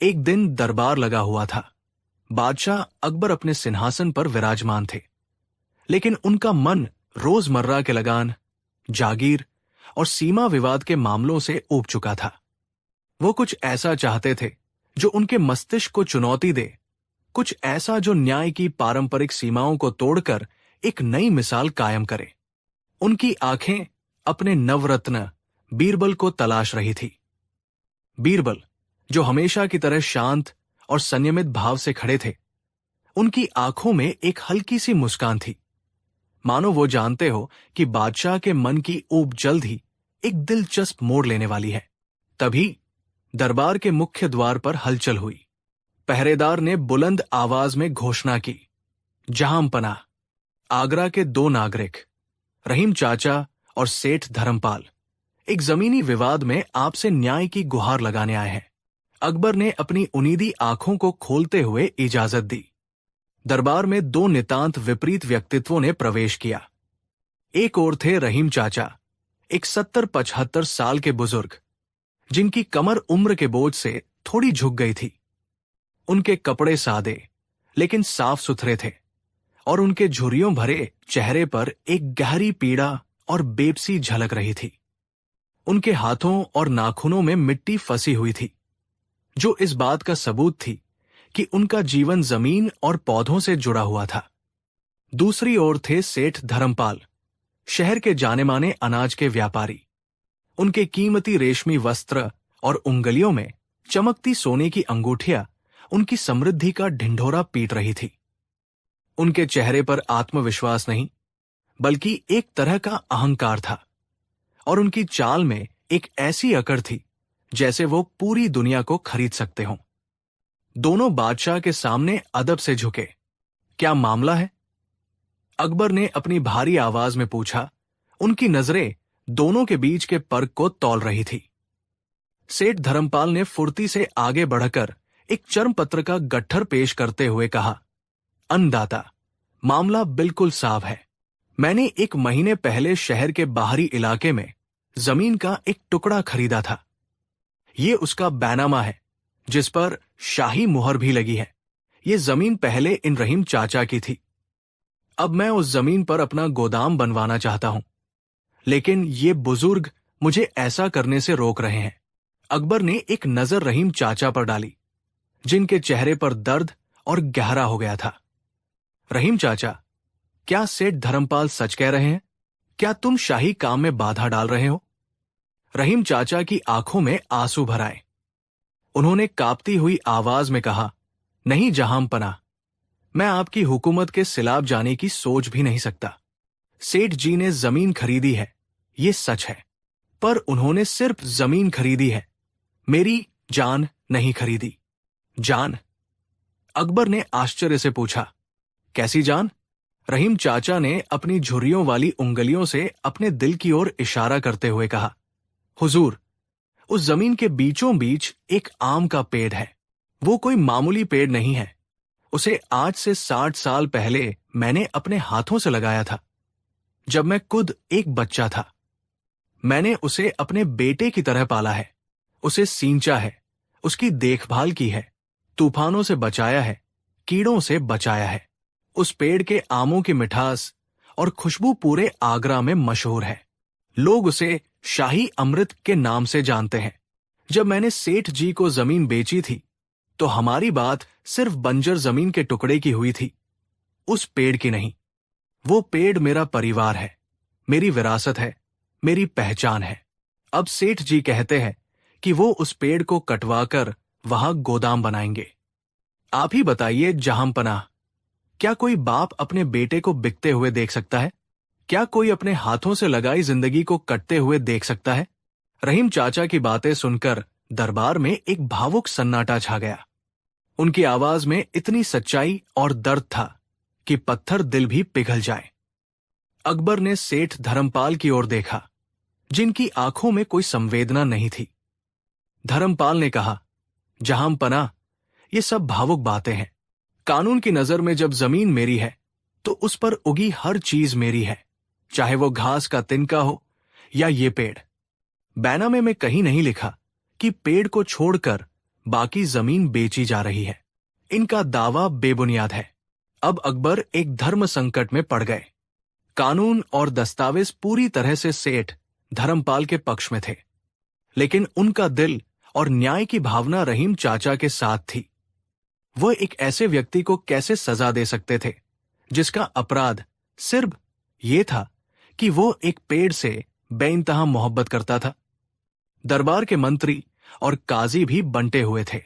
एक दिन दरबार लगा हुआ था। बादशाह अकबर अपने सिंहासन पर विराजमान थे, लेकिन उनका मन रोजमर्रा के लगान, जागीर और सीमा विवाद के मामलों से ऊब चुका था। वो कुछ ऐसा चाहते थे जो उनके मस्तिष्क को चुनौती दे, कुछ ऐसा जो न्याय की पारंपरिक सीमाओं को तोड़कर एक नई मिसाल कायम करे। उनकी आंखें अपने नवरत्न बीरबल को तलाश रही थी। बीरबल, जो हमेशा की तरह शांत और संयमित भाव से खड़े थे, उनकी आंखों में एक हल्की सी मुस्कान थी, मानो वो जानते हो कि बादशाह के मन की ऊब जल्द ही एक दिलचस्प मोड़ लेने वाली है। तभी दरबार के मुख्य द्वार पर हलचल हुई। पहरेदार ने बुलंद आवाज में घोषणा की, जहांपनाह, आगरा के दो नागरिक, रहीम चाचा और सेठ धर्मपाल, एक जमीनी विवाद में आपसे न्याय की गुहार लगाने आए हैं। अकबर ने अपनी उनीदी आंखों को खोलते हुए इजाजत दी। दरबार में दो नितांत विपरीत व्यक्तित्वों ने प्रवेश किया। एक ओर थे रहीम चाचा, एक 70-75 साल के बुजुर्ग, जिनकी कमर उम्र के बोझ से थोड़ी झुक गई थी। उनके कपड़े सादे लेकिन साफ सुथरे थे और उनके झुर्रियों भरे चेहरे पर एक गहरी पीड़ा और बेबसी झलक रही थी। उनके हाथों और नाखूनों में मिट्टी फंसी हुई थी, जो इस बात का सबूत थी कि उनका जीवन जमीन और पौधों से जुड़ा हुआ था। दूसरी ओर थे सेठ धर्मपाल, शहर के जाने-माने अनाज के व्यापारी। उनके कीमती रेशमी वस्त्र और उंगलियों में चमकती सोने की अंगूठियां उनकी समृद्धि का ढिंढोरा पीट रही थी। उनके चेहरे पर आत्मविश्वास नहीं, बल्कि एक तरह का अहंकार था, और उनकी चाल में एक ऐसी अकड़ थी जैसे वो पूरी दुनिया को खरीद सकते हों। दोनों बादशाह के सामने अदब से झुके। क्या मामला है? अकबर ने अपनी भारी आवाज में पूछा। उनकी नजरें दोनों के बीच के फर्क को तौल रही थी। सेठ धर्मपाल ने फुर्ती से आगे बढ़कर एक चर्मपत्र का गट्ठर पेश करते हुए कहा, अन्नदाता, मामला बिल्कुल साफ है। मैंने 1 महीने पहले शहर के बाहरी इलाके में जमीन का एक टुकड़ा खरीदा था। ये उसका बैनामा है, जिस पर शाही मुहर भी लगी है। ये जमीन पहले इन रहीम चाचा की थी। अब मैं उस जमीन पर अपना गोदाम बनवाना चाहता हूं, लेकिन ये बुजुर्ग मुझे ऐसा करने से रोक रहे हैं। अकबर ने एक नजर रहीम चाचा पर डाली, जिनके चेहरे पर दर्द और गहरा हो गया था। रहीम चाचा, क्या सेठ धर्मपाल सच कह रहे हैं? क्या तुम शाही काम में बाधा डाल रहे हो? रहीम चाचा की आंखों में आंसू भर आए। उन्होंने कांपती हुई आवाज में कहा, नहीं जहांपनाह, मैं आपकी हुकूमत के खिलाफ जाने की सोच भी नहीं सकता। सेठ जी ने जमीन खरीदी है, ये सच है, पर उन्होंने सिर्फ जमीन खरीदी है, मेरी जान नहीं खरीदी। जान? अकबर ने आश्चर्य से पूछा, कैसी जान? रहीम चाचा ने अपनी झुर्रियों वाली उंगलियों से अपने दिल की ओर इशारा करते हुए कहा, हुजूर, उस जमीन के बीचों बीच एक आम का पेड़ है। वो कोई मामूली पेड़ नहीं है। उसे आज से 60 साल पहले मैंने अपने हाथों से लगाया था, जब मैं खुद एक बच्चा था। मैंने उसे अपने बेटे की तरह पाला है, उसे सींचा है, उसकी देखभाल की है, तूफानों से बचाया है, कीड़ों से बचाया है। उस पेड़ के आमों की मिठास और खुशबू पूरे आगरा में मशहूर है। लोग उसे शाही अमृत के नाम से जानते हैं। जब मैंने सेठ जी को जमीन बेची थी, तो हमारी बात सिर्फ बंजर जमीन के टुकड़े की हुई थी, उस पेड़ की नहीं। वो पेड़ मेरा परिवार है, मेरी विरासत है, मेरी पहचान है। अब सेठ जी कहते हैं कि वो उस पेड़ को कटवाकर वहां गोदाम बनाएंगे। आप ही बताइए जहांपनाह, क्या कोई बाप अपने बेटे को बिकते हुए देख सकता है? क्या कोई अपने हाथों से लगाई जिंदगी को कटते हुए देख सकता है? रहीम चाचा की बातें सुनकर दरबार में एक भावुक सन्नाटा छा गया। उनकी आवाज में इतनी सच्चाई और दर्द था कि पत्थर दिल भी पिघल जाए। अकबर ने सेठ धर्मपाल की ओर देखा, जिनकी आंखों में कोई संवेदना नहीं थी। धर्मपाल ने कहा, जहांपनाह, ये सब भावुक बातें हैं। कानून की नजर में जब जमीन मेरी है, तो उस पर उगी हर चीज मेरी है, चाहे वो घास का तिनका हो या ये पेड़। बैनामे में कहीं नहीं लिखा कि पेड़ को छोड़कर बाकी जमीन बेची जा रही है। इनका दावा बेबुनियाद है। अब अकबर एक धर्म संकट में पड़ गए। कानून और दस्तावेज पूरी तरह से सेठ धर्मपाल के पक्ष में थे, लेकिन उनका दिल और न्याय की भावना रहीम चाचा के साथ थी। वह एक ऐसे व्यक्ति को कैसे सजा दे सकते थे जिसका अपराध सिर्फ ये था कि वो एक पेड़ से बेइंतहा मोहब्बत करता था। दरबार के मंत्री और काजी भी बंटे हुए थे।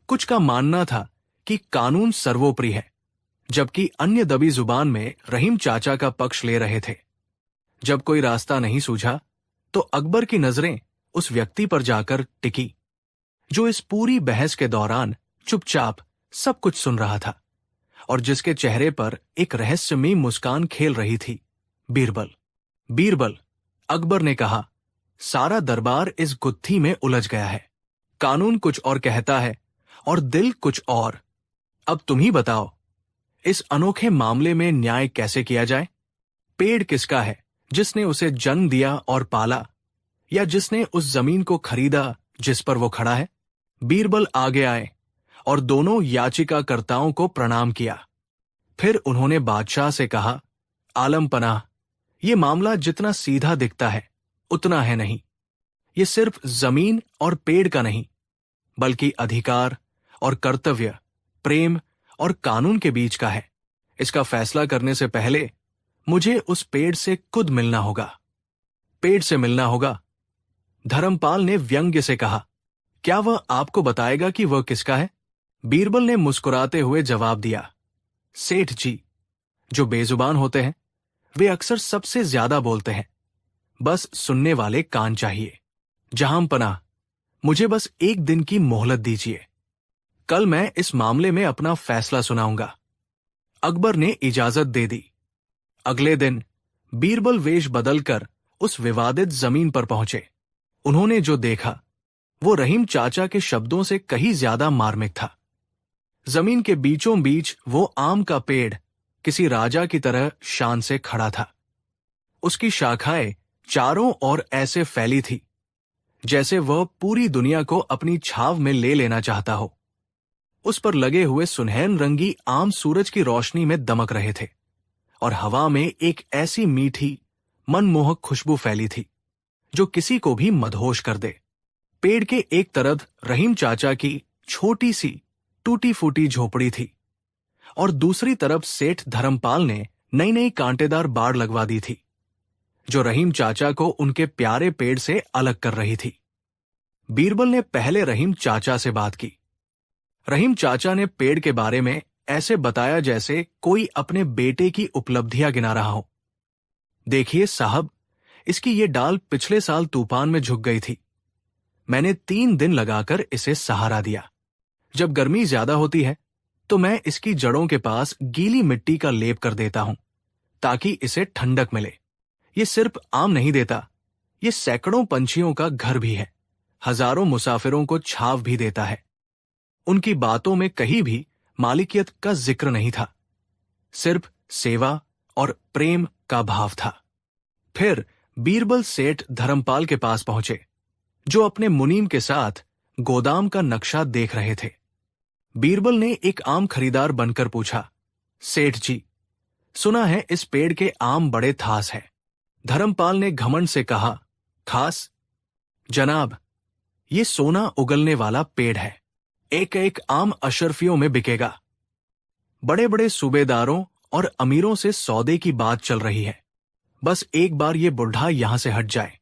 कुछ का मानना था कि कानून सर्वोपरि है, जबकि अन्य दबी जुबान में रहीम चाचा का पक्ष ले रहे थे। जब कोई रास्ता नहीं सूझा तो अकबर की नजरें उस व्यक्ति पर जाकर टिकी जो इस पूरी बहस के दौरान चुपचाप सब कुछ सुन रहा था और जिसके चेहरे पर एक रहस्यमयी मुस्कान खेल रही थी। बीरबल। बीरबल, अकबर ने कहा, सारा दरबार इस गुत्थी में उलझ गया है। कानून कुछ और कहता है और दिल कुछ और। अब तुम ही बताओ, इस अनोखे मामले में न्याय कैसे किया जाए? पेड़ किसका है, जिसने उसे जन्म दिया और पाला, या जिसने उस जमीन को खरीदा जिस पर वो खड़ा है? बीरबल आगे आए और दोनों याचिकाकर्ताओं को प्रणाम किया। फिर उन्होंने बादशाह से कहा, आलम पनाह, ये मामला जितना सीधा दिखता है उतना है नहीं। ये सिर्फ जमीन और पेड़ का नहीं, बल्कि अधिकार और कर्तव्य, प्रेम और कानून के बीच का है। इसका फैसला करने से पहले मुझे उस पेड़ से खुद मिलना होगा। पेड़ से मिलना होगा? धर्मपाल ने व्यंग्य से कहा। क्या वह आपको बताएगा कि वह किसका है? बीरबल ने मुस्कुराते हुए जवाब दिया, सेठ जी, जो बेजुबान होते हैं वे अक्सर सबसे ज्यादा बोलते हैं। बस सुनने वाले कान चाहिए। जहां पनाह, मुझे बस एक दिन की मोहलत दीजिए। कल मैं इस मामले में अपना फैसला सुनाऊंगा। अकबर ने इजाजत दे दी। अगले दिन बीरबल वेश बदलकर उस विवादित जमीन पर पहुंचे। उन्होंने जो देखा वो रहीम चाचा के शब्दों से कहीं ज्यादा मार्मिक था। जमीन के बीचों बीच वो आम का पेड़ किसी राजा की तरह शान से खड़ा था। उसकी शाखाएं चारों ओर ऐसे फैली थी जैसे वह पूरी दुनिया को अपनी छाव में ले लेना चाहता हो। उस पर लगे हुए सुनहन रंगी आम सूरज की रोशनी में दमक रहे थे और हवा में एक ऐसी मीठी मनमोहक खुशबू फैली थी जो किसी को भी मदहोश कर दे। पेड़ के एक तरफ रहीम चाचा की छोटी सी टूटी फूटी झोपड़ी थी और दूसरी तरफ सेठ धर्मपाल ने नई नई कांटेदार बाड़ लगवा दी थी जो रहीम चाचा को उनके प्यारे पेड़ से अलग कर रही थी। बीरबल ने पहले रहीम चाचा से बात की। रहीम चाचा ने पेड़ के बारे में ऐसे बताया जैसे कोई अपने बेटे की उपलब्धियां गिना रहा हो। देखिए साहब, इसकी ये डाल पिछले साल तूफान में झुक गई थी। मैंने 3 दिन लगाकर इसे सहारा दिया। जब गर्मी ज्यादा होती है तो मैं इसकी जड़ों के पास गीली मिट्टी का लेप कर देता हूं ताकि इसे ठंडक मिले। ये सिर्फ आम नहीं देता, ये सैकड़ों पंछियों का घर भी है, हजारों मुसाफिरों को छाव भी देता है। उनकी बातों में कहीं भी मालिकियत का जिक्र नहीं था, सिर्फ सेवा और प्रेम का भाव था। फिर बीरबल सेठ धर्मपाल के पास पहुंचे जो अपने मुनीम के साथ गोदाम का नक्शा देख रहे थे। बीरबल ने एक आम खरीदार बनकर पूछा, सेठ जी, सुना है इस पेड़ के आम बड़े खास है। धर्मपाल ने घमंड से कहा, खास? जनाब, ये सोना उगलने वाला पेड़ है। एक एक आम अशरफियों में बिकेगा। बड़े बड़े सूबेदारों और अमीरों से सौदे की बात चल रही है। बस एक बार ये बुढ़ा यहां से हट जाए,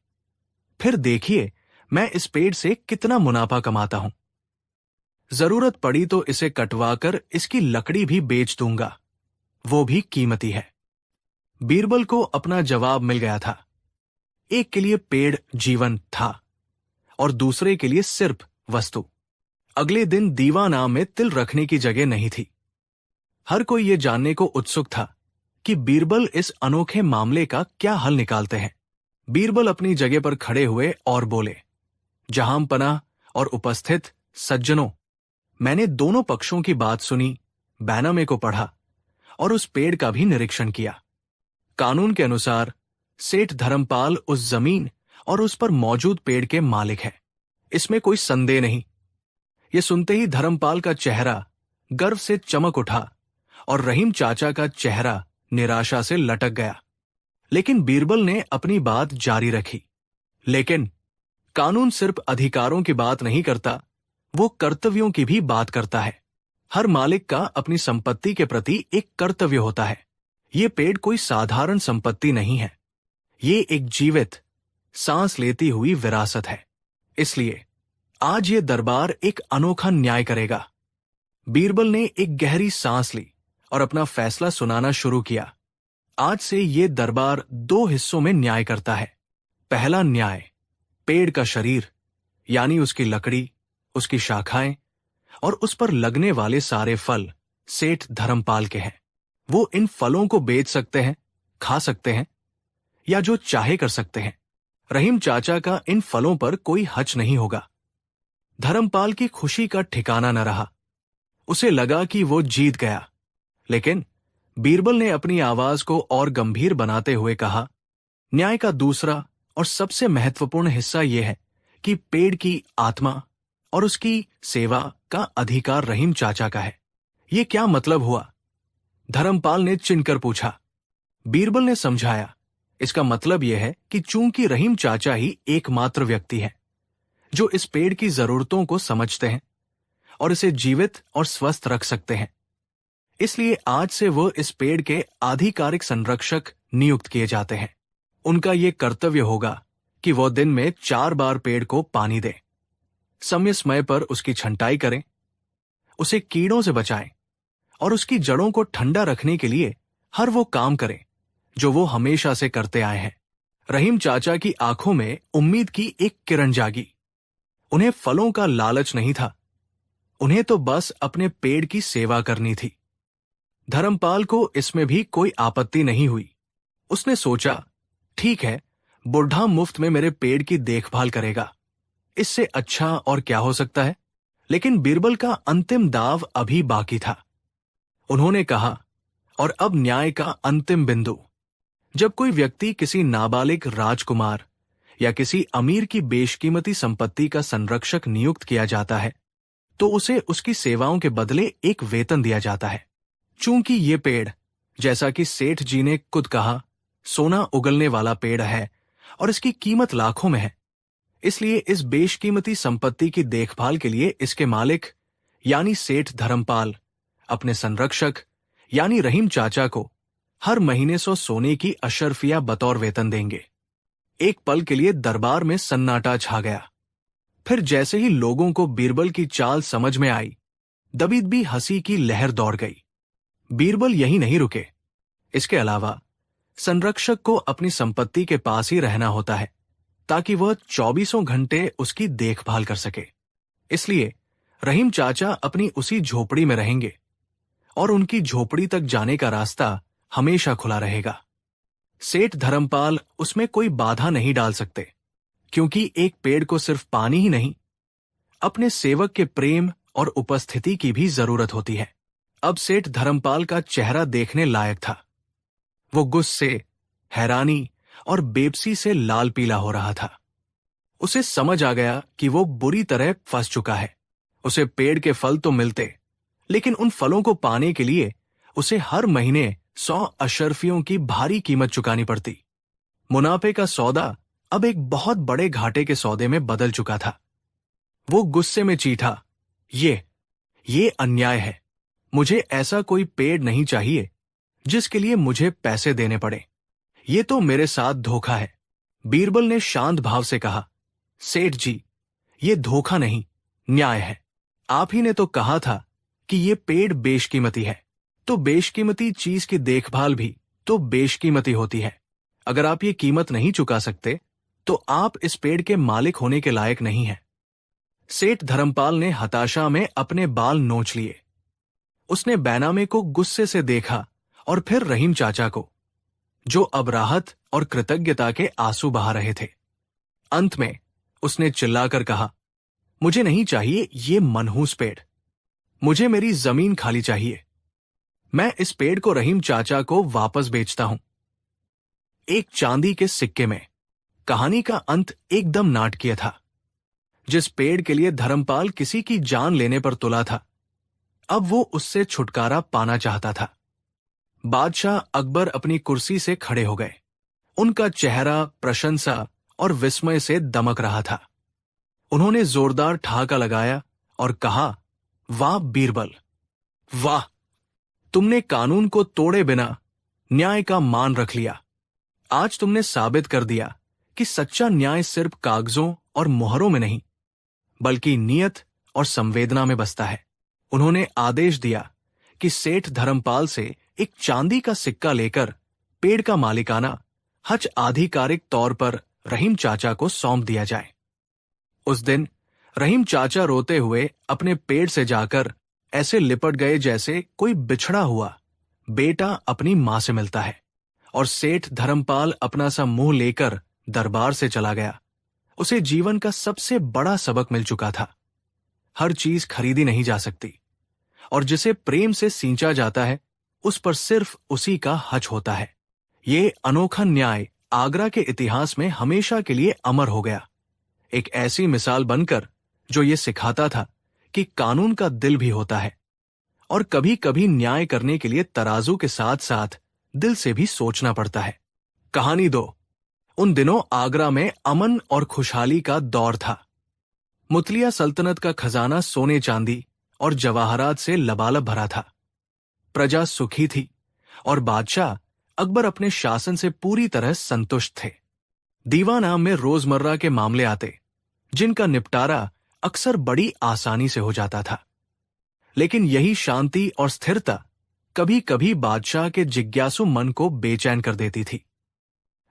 फिर देखिए मैं इस पेड़ से कितना मुनाफा कमाता हूं। जरूरत पड़ी तो इसे कटवाकर इसकी लकड़ी भी बेच दूंगा, वो भी कीमती है। बीरबल को अपना जवाब मिल गया था। एक के लिए पेड़ जीवन था और दूसरे के लिए सिर्फ वस्तु। अगले दिन दीवाना में तिल रखने की जगह नहीं थी। हर कोई ये जानने को उत्सुक था कि बीरबल इस अनोखे मामले का क्या हल निकालते हैं। बीरबल अपनी जगह पर खड़े हुए और बोले, जहां पनाह और उपस्थित सज्जनों, मैंने दोनों पक्षों की बात सुनी, बैनामे को पढ़ा और उस पेड़ का भी निरीक्षण किया। कानून के अनुसार सेठ धर्मपाल उस जमीन और उस पर मौजूद पेड़ के मालिक है, इसमें कोई संदेह नहीं। ये सुनते ही धर्मपाल का चेहरा गर्व से चमक उठा और रहीम चाचा का चेहरा निराशा से लटक गया। लेकिन बीरबल ने अपनी बात जारी रखी। लेकिन कानून सिर्फ अधिकारों की बात नहीं करता, वो कर्तव्यों की भी बात करता है। हर मालिक का अपनी संपत्ति के प्रति एक कर्तव्य होता है। ये पेड़ कोई साधारण संपत्ति नहीं है, ये एक जीवित, सांस लेती हुई विरासत है। इसलिए आज ये दरबार एक अनोखा न्याय करेगा। बीरबल ने एक गहरी सांस ली और अपना फैसला सुनाना शुरू किया। आज से ये दरबार 2 हिस्सों में न्याय करता है। पहला न्याय पेड़ का शरीर, यानी उसकी लकड़ी, उसकी शाखाएं और उस पर लगने वाले सारे फल सेठ धर्मपाल के हैं। वो इन फलों को बेच सकते हैं, खा सकते हैं या जो चाहे कर सकते हैं। रहीम चाचा का इन फलों पर कोई हच नहीं होगा। धर्मपाल की खुशी का ठिकाना न रहा। उसे लगा कि वो जीत गया। लेकिन बीरबल ने अपनी आवाज को और गंभीर बनाते हुए कहा, न्याय का दूसरा और सबसे महत्वपूर्ण हिस्सा यह है कि पेड़ की आत्मा और उसकी सेवा का अधिकार रहीम चाचा का है। ये क्या मतलब हुआ? धर्मपाल ने चिनकर पूछा। बीरबल ने समझाया, इसका मतलब यह है कि चूंकि रहीम चाचा ही एकमात्र व्यक्ति है जो इस पेड़ की जरूरतों को समझते हैं और इसे जीवित और स्वस्थ रख सकते हैं, इसलिए आज से वो इस पेड़ के आधिकारिक संरक्षक नियुक्त किए जाते हैं। उनका ये कर्तव्य होगा कि वो दिन में 4 बार पेड़ को पानी दें, समय समय पर उसकी छंटाई करें, उसे कीड़ों से बचाएं और उसकी जड़ों को ठंडा रखने के लिए हर वो काम करें जो वो हमेशा से करते आए हैं। रहीम चाचा की आंखों में उम्मीद की एक किरण जागी। उन्हें फलों का लालच नहीं था, उन्हें तो बस अपने पेड़ की सेवा करनी थी। धर्मपाल को इसमें भी कोई आपत्ति नहीं हुई। उसने सोचा, ठीक है, बुढ़ा मुफ्त में मेरे पेड़ की देखभाल करेगा, इससे अच्छा और क्या हो सकता है। लेकिन बीरबल का अंतिम दाव अभी बाकी था। उन्होंने कहा, और अब न्याय का अंतिम बिंदु। जब कोई व्यक्ति किसी नाबालिग राजकुमार या किसी अमीर की बेशकीमती संपत्ति का संरक्षक नियुक्त किया जाता है, तो उसे उसकी सेवाओं के बदले एक वेतन दिया जाता है। चूंकि ये पेड़, जैसा कि सेठ जी ने खुद कहा, सोना उगलने वाला पेड़ है और इसकी कीमत लाखों में है, इसलिए इस बेशकीमती संपत्ति की देखभाल के लिए इसके मालिक यानी सेठ धर्मपाल अपने संरक्षक यानी रहीम चाचा को हर महीने 100 सोने की अशर्फिया बतौर वेतन देंगे। एक पल के लिए दरबार में सन्नाटा छा गया। फिर जैसे ही लोगों को बीरबल की चाल समझ में आई, दबीदबी हंसी की लहर दौड़ गई। बीरबल यही नहीं रुके। इसके अलावा संरक्षक को अपनी संपत्ति के पास ही रहना होता है ताकि वह 24 घंटे उसकी देखभाल कर सके। इसलिए रहीम चाचा अपनी उसी झोपड़ी में रहेंगे और उनकी झोपड़ी तक जाने का रास्ता हमेशा खुला रहेगा। सेठ धर्मपाल उसमें कोई बाधा नहीं डाल सकते, क्योंकि एक पेड़ को सिर्फ पानी ही नहीं, अपने सेवक के प्रेम और उपस्थिति की भी जरूरत होती है। अब सेठ धर्मपाल का चेहरा देखने लायक था। वो गुस्से, हैरानी और बेबसी से लाल पीला हो रहा था। उसे समझ आ गया कि वो बुरी तरह फंस चुका है। उसे पेड़ के फल तो मिलते, लेकिन उन फलों को पाने के लिए उसे हर महीने 100 अशर्फियों की भारी कीमत चुकानी पड़ती। मुनाफे का सौदा अब एक बहुत बड़े घाटे के सौदे में बदल चुका था। वो गुस्से में चीखा, ये अन्याय है। मुझे ऐसा कोई पेड़ नहीं चाहिए जिसके लिए मुझे पैसे देने पड़े। ये तो मेरे साथ धोखा है। बीरबल ने शांत भाव से कहा, सेठ जी, ये धोखा नहीं, न्याय है। आप ही ने तो कहा था कि ये पेड़ बेशकीमती है, तो बेशकीमती चीज की देखभाल भी तो बेशकीमती होती है। अगर आप ये कीमत नहीं चुका सकते तो आप इस पेड़ के मालिक होने के लायक नहीं हैं। सेठ धर्मपाल ने हताशा में अपने बाल नोच लिए। उसने बैनामे को गुस्से से देखा और फिर रहीम चाचा को, जो अब राहत और कृतज्ञता के आंसू बहा रहे थे। अंत में उसने चिल्लाकर कहा, मुझे नहीं चाहिए ये मनहूस पेड़, मुझे मेरी जमीन खाली चाहिए। मैं इस पेड़ को रहीम चाचा को वापस बेचता हूं। एक चांदी के सिक्के में। कहानी का अंत एकदम नाटकीय था। जिस पेड़ के लिए धर्मपाल किसी की जान लेने पर तुला था, अब वो उससे छुटकारा पाना चाहता था। बादशाह अकबर अपनी कुर्सी से खड़े हो गए। उनका चेहरा प्रशंसा और विस्मय से दमक रहा था। उन्होंने जोरदार ठहाका लगाया और कहा, वाह बीरबल, वाह! तुमने कानून को तोड़े बिना न्याय का मान रख लिया। आज तुमने साबित कर दिया कि सच्चा न्याय सिर्फ कागजों और मोहरों में नहीं, बल्कि नियत और संवेदना में बसता है। उन्होंने आदेश दिया कि सेठ धर्मपाल से एक चांदी का सिक्का लेकर पेड़ का मालिकाना हज आधिकारिक तौर पर रहीम चाचा को सौंप दिया जाए। उस दिन रहीम चाचा रोते हुए अपने पेड़ से जाकर ऐसे लिपट गए जैसे कोई बिछड़ा हुआ बेटा अपनी मां से मिलता है, और सेठ धर्मपाल अपना सा मुंह लेकर दरबार से चला गया। उसे जीवन का सबसे बड़ा सबक मिल चुका था। हर चीज खरीदी नहीं जा सकती, और जिसे प्रेम से सींचा जाता है उस पर सिर्फ उसी का हक होता है। ये अनोखा न्याय आगरा के इतिहास में हमेशा के लिए अमर हो गया, एक ऐसी मिसाल बनकर जो ये सिखाता था कि कानून का दिल भी होता है, और कभी कभी न्याय करने के लिए तराजू के साथ साथ दिल से भी सोचना पड़ता है। कहानी 2। उन दिनों आगरा में अमन और खुशहाली का दौर था। मुतलिया सल्तनत का खजाना सोने चांदी और जवाहरात से लबालब भरा था। प्रजा सुखी थी और बादशाह अकबर अपने शासन से पूरी तरह संतुष्ट थे। दीवाना में रोजमर्रा के मामले आते, जिनका निपटारा अक्सर बड़ी आसानी से हो जाता था। लेकिन यही शांति और स्थिरता कभी कभी बादशाह के जिज्ञासु मन को बेचैन कर देती थी।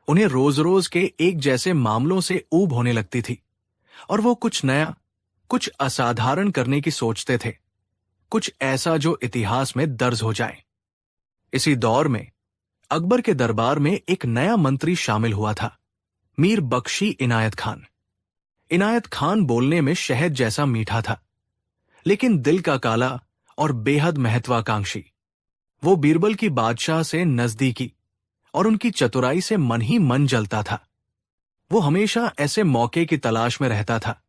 उन्हें रोज रोज के एक जैसे मामलों से ऊब होने लगती थी, और वो कुछ नया, कुछ असाधारण करने की सोचते थे, कुछ ऐसा जो इतिहास में दर्ज हो जाए। इसी दौर में अकबर के दरबार में एक नया मंत्री शामिल हुआ था, मीर बख्शी इनायत खान। इनायत खान बोलने में शहद जैसा मीठा था, लेकिन दिल का काला और बेहद महत्वाकांक्षी। वो बीरबल की बादशाह से नजदीकी और उनकी चतुराई से मन ही मन जलता था। वो हमेशा ऐसे मौके की तलाश में रहता था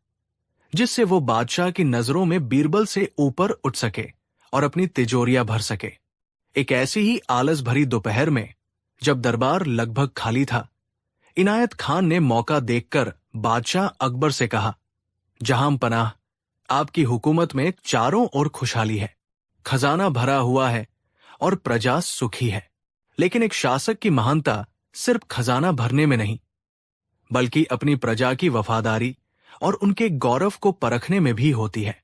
जिससे वो बादशाह की नजरों में बीरबल से ऊपर उठ सके और अपनी तिजोरियां भर सके। एक ऐसी ही आलस भरी दोपहर में, जब दरबार लगभग खाली था, इनायत खान ने मौका देखकर बादशाह अकबर से कहा, जहां पनाह, आपकी हुकूमत में चारों ओर खुशहाली है, खजाना भरा हुआ है और प्रजा सुखी है। लेकिन एक शासक की महानता सिर्फ खजाना भरने में नहीं, बल्कि अपनी प्रजा की वफादारी और उनके गौरव को परखने में भी होती है।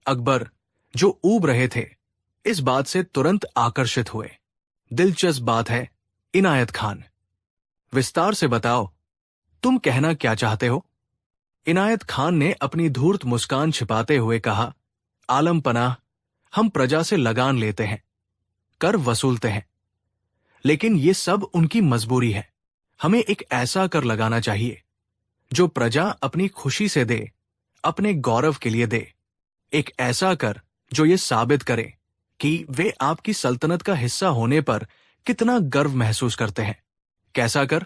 अकबर, जो ऊब रहे थे, इस बात से तुरंत आकर्षित हुए। दिलचस्प बात है इनायत खान, विस्तार से बताओ, तुम कहना क्या चाहते हो? इनायत खान ने अपनी धूर्त मुस्कान छिपाते हुए कहा, आलम पनाह, हम प्रजा से लगान लेते हैं, कर वसूलते हैं, लेकिन ये सब उनकी मजबूरी है। हमें एक ऐसा कर लगाना चाहिए जो प्रजा अपनी खुशी से दे, अपने गौरव के लिए दे। एक ऐसा कर जो ये साबित करे कि वे आपकी सल्तनत का हिस्सा होने पर कितना गर्व महसूस करते हैं। कैसा कर?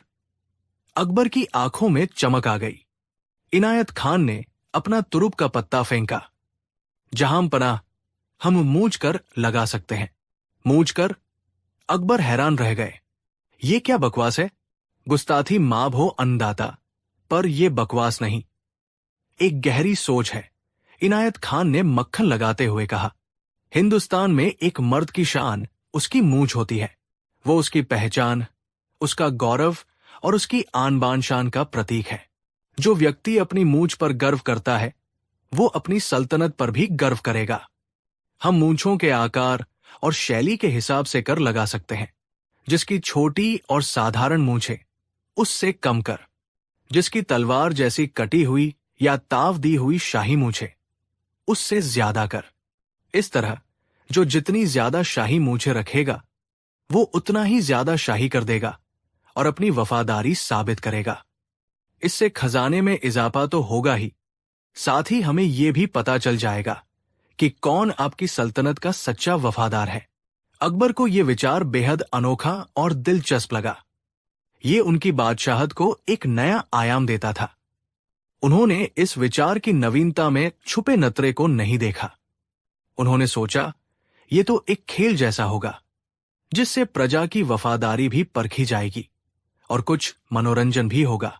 अकबर की आंखों में चमक आ गई। इनायत खान ने अपना तुरुप का पत्ता फेंका। जहां पनाह, हम मूंछ कर लगा सकते हैं। मूंछ कर? अकबर हैरान रह गए। ये क्या बकवास है? गुस्ताखी माफ हो अन्नदाता, पर यह बकवास नहीं, एक गहरी सोच है, इनायत खान ने मक्खन लगाते हुए कहा। हिंदुस्तान में एक मर्द की शान उसकी मूंछ होती है। वो उसकी पहचान, उसका गौरव और उसकी आन बान शान का प्रतीक है। जो व्यक्ति अपनी मूंछ पर गर्व करता है, वो अपनी सल्तनत पर भी गर्व करेगा। हम मूंछों के आकार और शैली के हिसाब से कर लगा सकते हैं। जिसकी छोटी और साधारण मूंछें, उससे कम कर। जिसकी तलवार जैसी कटी हुई या ताव दी हुई शाही मूंछें, उससे ज्यादा कर। इस तरह जो जितनी ज्यादा शाही मूंछें रखेगा, वो उतना ही ज्यादा शाही कर देगा और अपनी वफादारी साबित करेगा। इससे खजाने में इजाफा तो होगा ही, साथ ही हमें यह भी पता चल जाएगा कि कौन आपकी सल्तनत का सच्चा वफादार है। अकबर को यह विचार बेहद अनोखा और दिलचस्प लगा। ये उनकी बादशाहत को एक नया आयाम देता था। उन्होंने इस विचार की नवीनता में छुपे नतरे को नहीं देखा। उन्होंने सोचा, ये तो एक खेल जैसा होगा जिससे प्रजा की वफादारी भी परखी जाएगी और कुछ मनोरंजन भी होगा।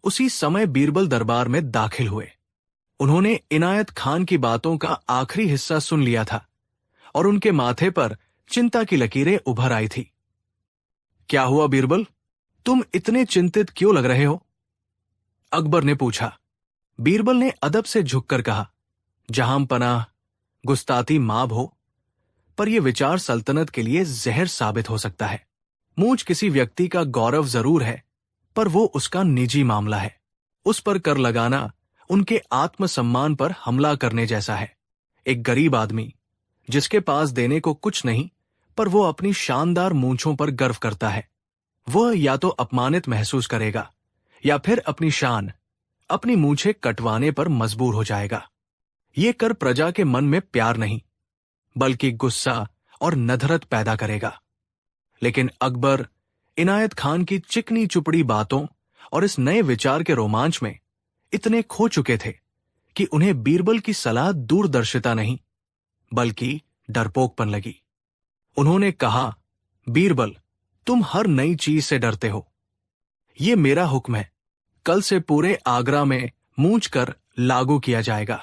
उसी समय बीरबल दरबार में दाखिल हुए। उन्होंने इनायत खान की बातों का आखिरी हिस्सा सुन लिया था और उनके माथे पर चिंता की लकीरें उभर आई थी। क्या हुआ बीरबल, तुम इतने चिंतित क्यों लग रहे हो? अकबर ने पूछा। बीरबल ने अदब से झुककर कहा, जहां पनाह, गुस्ताती माब हो, पर यह विचार सल्तनत के लिए जहर साबित हो सकता है। मूंछ किसी व्यक्ति का गौरव जरूर है, पर वो उसका निजी मामला है। उस पर कर लगाना उनके आत्मसम्मान पर हमला करने जैसा है। एक गरीब आदमी जिसके पास देने को कुछ नहीं, पर वो अपनी शानदार मूंछों पर गर्व करता है, वह या तो अपमानित महसूस करेगा या फिर अपनी शान, अपनी मूंछें कटवाने पर मजबूर हो जाएगा। ये कर प्रजा के मन में प्यार नहीं, बल्कि गुस्सा और नधरत पैदा करेगा। लेकिन अकबर इनायत खान की चिकनी चुपड़ी बातों और इस नए विचार के रोमांच में इतने खो चुके थे कि उन्हें बीरबल की सलाह दूरदर्शिता नहीं, बल्कि डरपोकपन लगी। उन्होंने कहा, बीरबल, तुम हर नई चीज से डरते हो। ये मेरा हुक्म है, कल से पूरे आगरा में मूंछ कर लागू किया जाएगा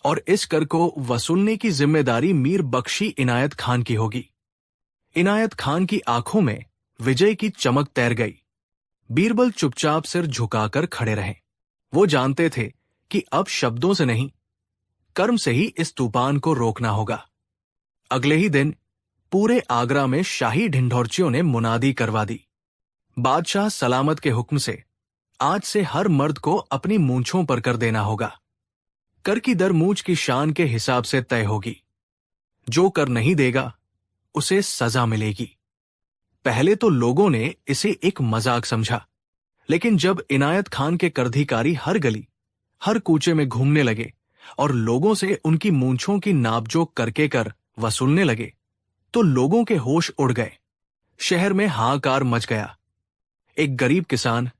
और इस कर को वसूलने की जिम्मेदारी मीर बख्शी इनायत खान की होगी। इनायत खान की आंखों में विजय की चमक तैर गई। बीरबल चुपचाप सिर झुकाकर खड़े रहे। वो जानते थे कि अब शब्दों से नहीं, कर्म से ही इस तूफान को रोकना होगा। अगले ही दिन पूरे आगरा में शाही ढिंढोरचियों ने मुनादी करवा दी। बादशाह सलामत के हुक्म से आज से हर मर्द को अपनी मूंछों पर कर देना होगा। कर की दर मूंछ की शान के हिसाब से तय होगी। जो कर नहीं देगा उसे सजा मिलेगी। पहले तो लोगों ने इसे एक मजाक समझा, लेकिन जब इनायत खान के करधिकारी हर गली, हर कूचे में घूमने लगे और लोगों से उनकी मूंछों की नापजोक करके कर वसूलने लगे, तो लोगों के होश उड़ गए। शहर में हाहाकार मच गया। एक गरीब किसान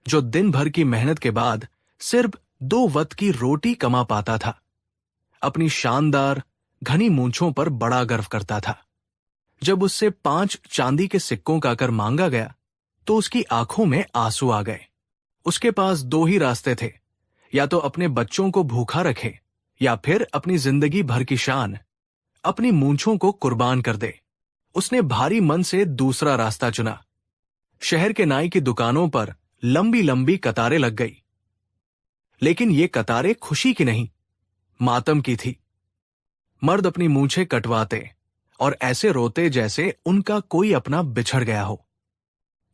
जो दिन भर की मेहनत के बाद सिर्फ 2 वक्त की रोटी कमा पाता था, अपनी शानदार घनी मूंछों पर बड़ा गर्व करता था। जब उससे 5 चांदी के सिक्कों का कर मांगा गया तो उसकी आंखों में आंसू आ गए। उसके पास 2 ही रास्ते थे, या तो अपने बच्चों को भूखा रखे या फिर अपनी जिंदगी भर की शान, अपनी मूंछों को कुर्बान कर दे। उसने भारी मन से दूसरा रास्ता चुना। शहर के नाई की दुकानों पर लंबी लंबी कतारें लग गई, लेकिन ये कतारें खुशी की नहीं, मातम की थी। मर्द अपनी मूंछें कटवाते और ऐसे रोते जैसे उनका कोई अपना बिछड़ गया हो।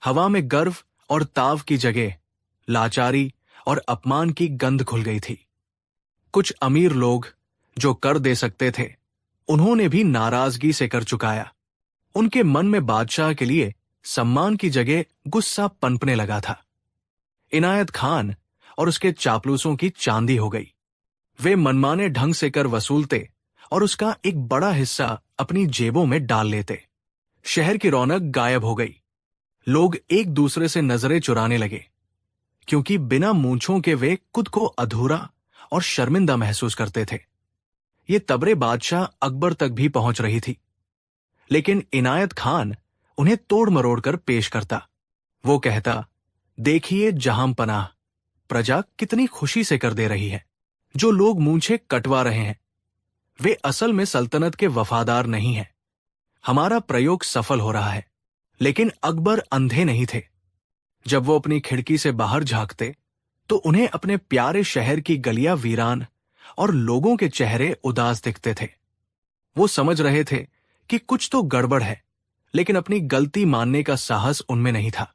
हवा में गर्व और ताव की जगह लाचारी और अपमान की गंध घुल गई थी। कुछ अमीर लोग जो कर दे सकते थे, उन्होंने भी नाराजगी से कर चुकाया। उनके मन में बादशाह के लिए सम्मान की जगह गुस्सा पनपने लगा था। इनायत खान और उसके चापलूसों की चांदी हो गई। वे मनमाने ढंग से कर वसूलते और उसका एक बड़ा हिस्सा अपनी जेबों में डाल लेते। शहर की रौनक गायब हो गई। लोग एक दूसरे से नजरें चुराने लगे, क्योंकि बिना मूंछों के वे खुद को अधूरा और शर्मिंदा महसूस करते थे। ये तबरे बादशाह अकबर तक भी पहुंच रही थी, लेकिन इनायत खान उन्हें तोड़ मरोड़ कर पेश करता। वो कहता, देखिए जहां पनाह, प्रजा कितनी खुशी से कर दे रही है। जो लोग मूंछें कटवा रहे हैं, वे असल में सल्तनत के वफादार नहीं हैं। हमारा प्रयोग सफल हो रहा है। लेकिन अकबर अंधे नहीं थे। जब वो अपनी खिड़की से बाहर झांकते तो उन्हें अपने प्यारे शहर की गलियां वीरान और लोगों के चेहरे उदास दिखते थे। वो समझ रहे थे कि कुछ तो गड़बड़ है, लेकिन अपनी गलती मानने का साहस उनमें नहीं था।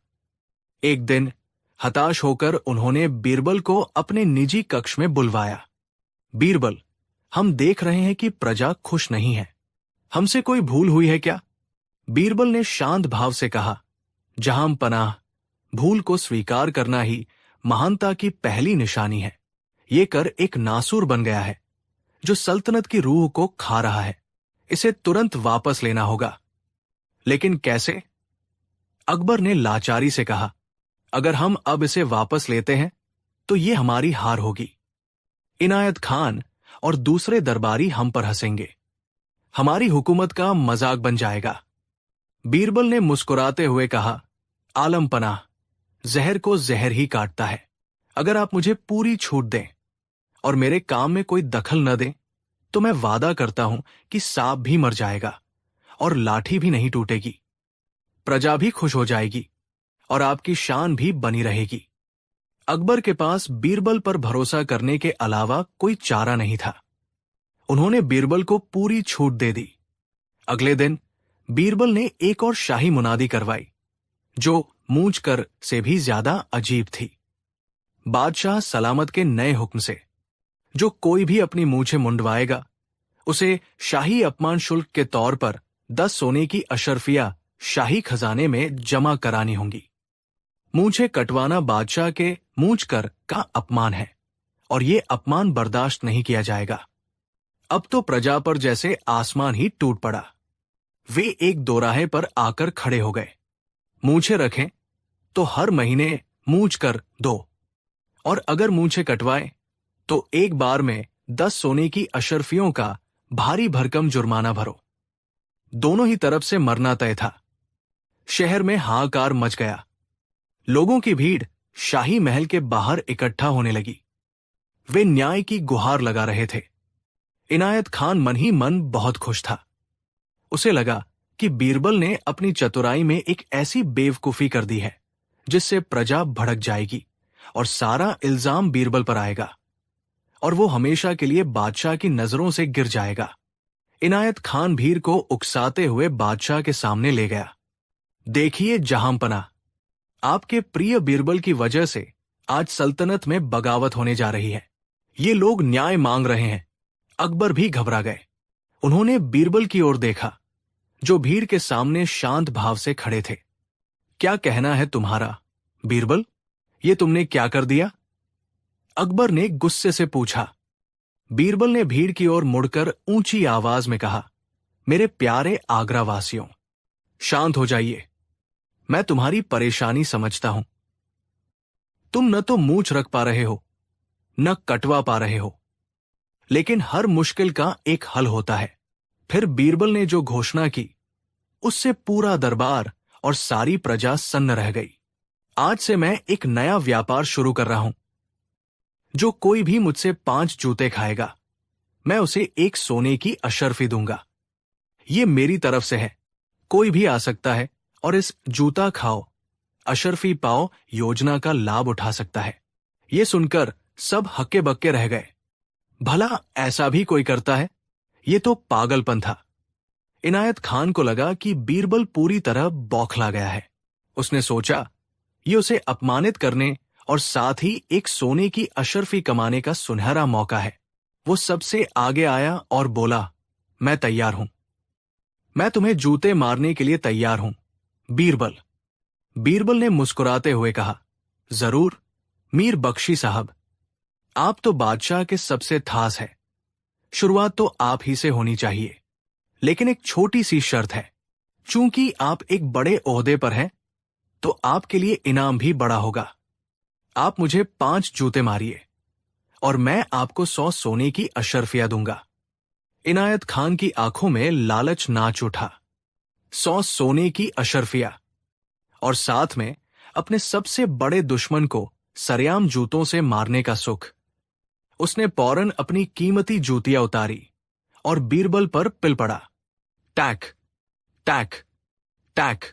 एक दिन हताश होकर उन्होंने बीरबल को अपने निजी कक्ष में बुलवाया। बीरबल, हम देख रहे हैं कि प्रजा खुश नहीं है। हमसे कोई भूल हुई है क्या? बीरबल ने शांत भाव से कहा, जहां पनाह, भूल को स्वीकार करना ही महानता की पहली निशानी है। ये कर एक नासूर बन गया है जो सल्तनत की रूह को खा रहा है। इसे तुरंत वापस लेना होगा। लेकिन कैसे? अकबर ने लाचारी से कहा, अगर हम अब इसे वापस लेते हैं तो ये हमारी हार होगी। इनायत खान और दूसरे दरबारी हम पर हंसेंगे, हमारी हुकूमत का मजाक बन जाएगा। बीरबल ने मुस्कुराते हुए कहा, आलम पनाह, जहर को जहर ही काटता है। अगर आप मुझे पूरी छूट दें और मेरे काम में कोई दखल न दें, तो मैं वादा करता हूं कि सांप भी मर जाएगा और लाठी भी नहीं टूटेगी। प्रजा भी खुश हो जाएगी और आपकी शान भी बनी रहेगी। अकबर के पास बीरबल पर भरोसा करने के अलावा कोई चारा नहीं था। उन्होंने बीरबल को पूरी छूट दे दी। अगले दिन बीरबल ने एक और शाही मुनादी करवाई, जो मूंछ कर से भी ज्यादा अजीब थी। बादशाह सलामत के नए हुक्म से जो कोई भी अपनी मूंछें मुंडवाएगा, उसे शाही अपमान शुल्क के तौर पर 10 सोने की अशरफिया शाही खजाने में जमा करानी होंगी। मूंछें कटवाना बादशाह के मूंछ कर का अपमान है और ये अपमान बर्दाश्त नहीं किया जाएगा। अब तो प्रजा पर जैसे आसमान ही टूट पड़ा। वे एक दोराहे पर आकर खड़े हो गए। मूंछें रखें तो हर महीने मूंछ कर दो, और अगर मूंछें कटवाए तो एक बार में 10 सोने की अशरफियों का भारी भरकम जुर्माना भरो। दोनों ही तरफ से मरना तय था। शहर में हाहाकार मच गया। लोगों की भीड़ शाही महल के बाहर इकट्ठा होने लगी। वे न्याय की गुहार लगा रहे थे। इनायत खान मन ही मन बहुत खुश था। उसे लगा कि बीरबल ने अपनी चतुराई में एक ऐसी बेवकूफी कर दी है जिससे प्रजा भड़क जाएगी और सारा इल्जाम बीरबल पर आएगा और वो हमेशा के लिए बादशाह की नजरों से गिर जाएगा। इनायत खान भीड़ को उकसाते हुए बादशाह के सामने ले गया। देखिए जहांपना, आपके प्रिय बीरबल की वजह से आज सल्तनत में बगावत होने जा रही है। ये लोग न्याय मांग रहे हैं। अकबर भी घबरा गए। उन्होंने बीरबल की ओर देखा, जो भीड़ के सामने शांत भाव से खड़े थे। क्या कहना है तुम्हारा, बीरबल? ये तुमने क्या कर दिया? अकबर ने गुस्से से पूछा। बीरबल ने भीड़ की ओर मुड़कर ऊंची आवाज में कहा, मेरे प्यारे आगरा वासियों, शांत हो जाइए। मैं तुम्हारी परेशानी समझता हूं। तुम न तो मूंछ रख पा रहे हो, न कटवा पा रहे हो, लेकिन हर मुश्किल का एक हल होता है। फिर बीरबल ने जो घोषणा की, उससे पूरा दरबार और सारी प्रजा सन्न रह गई। आज से मैं एक नया व्यापार शुरू कर रहा हूं। जो कोई भी मुझसे 5 जूते खाएगा, मैं उसे 1 सोने की अशर्फी दूंगा। ये मेरी तरफ से है। कोई भी आ सकता है और इस जूता खाओ, अशर्फी पाओ योजना का लाभ उठा सकता है। ये सुनकर सब हक्के बक्के रह गए। भला ऐसा भी कोई करता है? ये तो पागलपन था। इनायत खान को लगा कि बीरबल पूरी तरह बौखला गया है। उसने सोचा, ये उसे अपमानित करने और साथ ही एक सोने की अशर्फी कमाने का सुनहरा मौका है। वो सबसे आगे आया और बोला, मैं तैयार हूं। मैं तुम्हें जूते मारने के लिए तैयार हूं, बीरबल। बीरबल ने मुस्कुराते हुए कहा, जरूर मीर बख्शी साहब, आप तो बादशाह के सबसे खास है। शुरुआत तो आप ही से होनी चाहिए, लेकिन एक छोटी सी शर्त है। चूंकि आप एक बड़े ओहदे पर हैं, तो आपके लिए इनाम भी बड़ा होगा। आप मुझे 5 जूते मारिए और मैं आपको 100 सोने की अशर्फिया दूंगा। इनायत खान की आंखों में लालच नाच उठा। 100 सोने की अशर्फिया और साथ में अपने सबसे बड़े दुश्मन को सरेआम जूतों से मारने का सुख। उसने फौरन अपनी कीमती जूतियां उतारी और बीरबल पर पिल पड़ा। टैक टैक टैक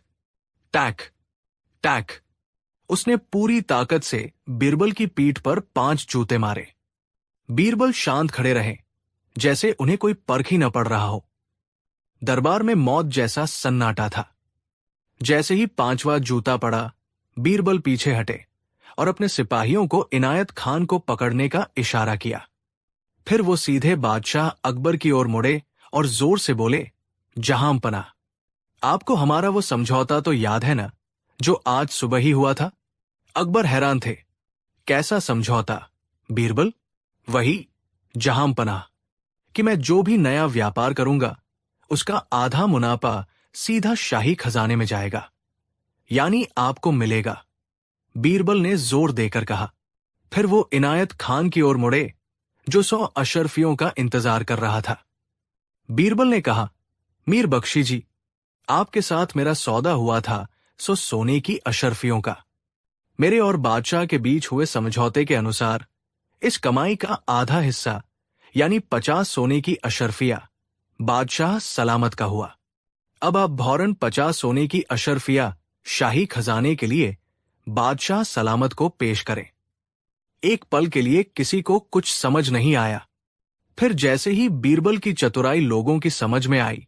टैक टैक। उसने पूरी ताकत से बीरबल की पीठ पर 5 जूते मारे। बीरबल शांत खड़े रहे, जैसे उन्हें कोई परख ही न पड़ रहा हो। दरबार में मौत जैसा सन्नाटा था। जैसे ही 5वां जूता पड़ा, बीरबल पीछे हटे और अपने सिपाहियों को इनायत खान को पकड़ने का इशारा किया। फिर वो सीधे बादशाह अकबर की ओर मुड़े और जोर से बोले, जहांपना, आपको हमारा वो समझौता तो याद है ना, जो आज सुबह ही हुआ था? अकबर हैरान थे। कैसा समझौता, बीरबल? वही जहांपना, कि मैं जो भी नया व्यापार करूंगा, उसका आधा मुनाफा सीधा शाही खजाने में जाएगा, यानी आपको मिलेगा। बीरबल ने जोर देकर कहा। फिर वो इनायत खान की ओर मुड़े, जो 100 अशरफियों का इंतजार कर रहा था। बीरबल ने कहा, मीर बख्शी जी, आपके साथ मेरा सौदा हुआ था, सो सोने की अशरफियों का। मेरे और बादशाह के बीच हुए समझौते के अनुसार इस कमाई का आधा हिस्सा यानी 50 सोने की अशरफिया बादशाह सलामत का हुआ। अब आप भौरन 50 सोने की अशरफिया शाही खजाने के लिए बादशाह सलामत को पेश करें। एक पल के लिए किसी को कुछ समझ नहीं आया। फिर जैसे ही बीरबल की चतुराई लोगों की समझ में आई,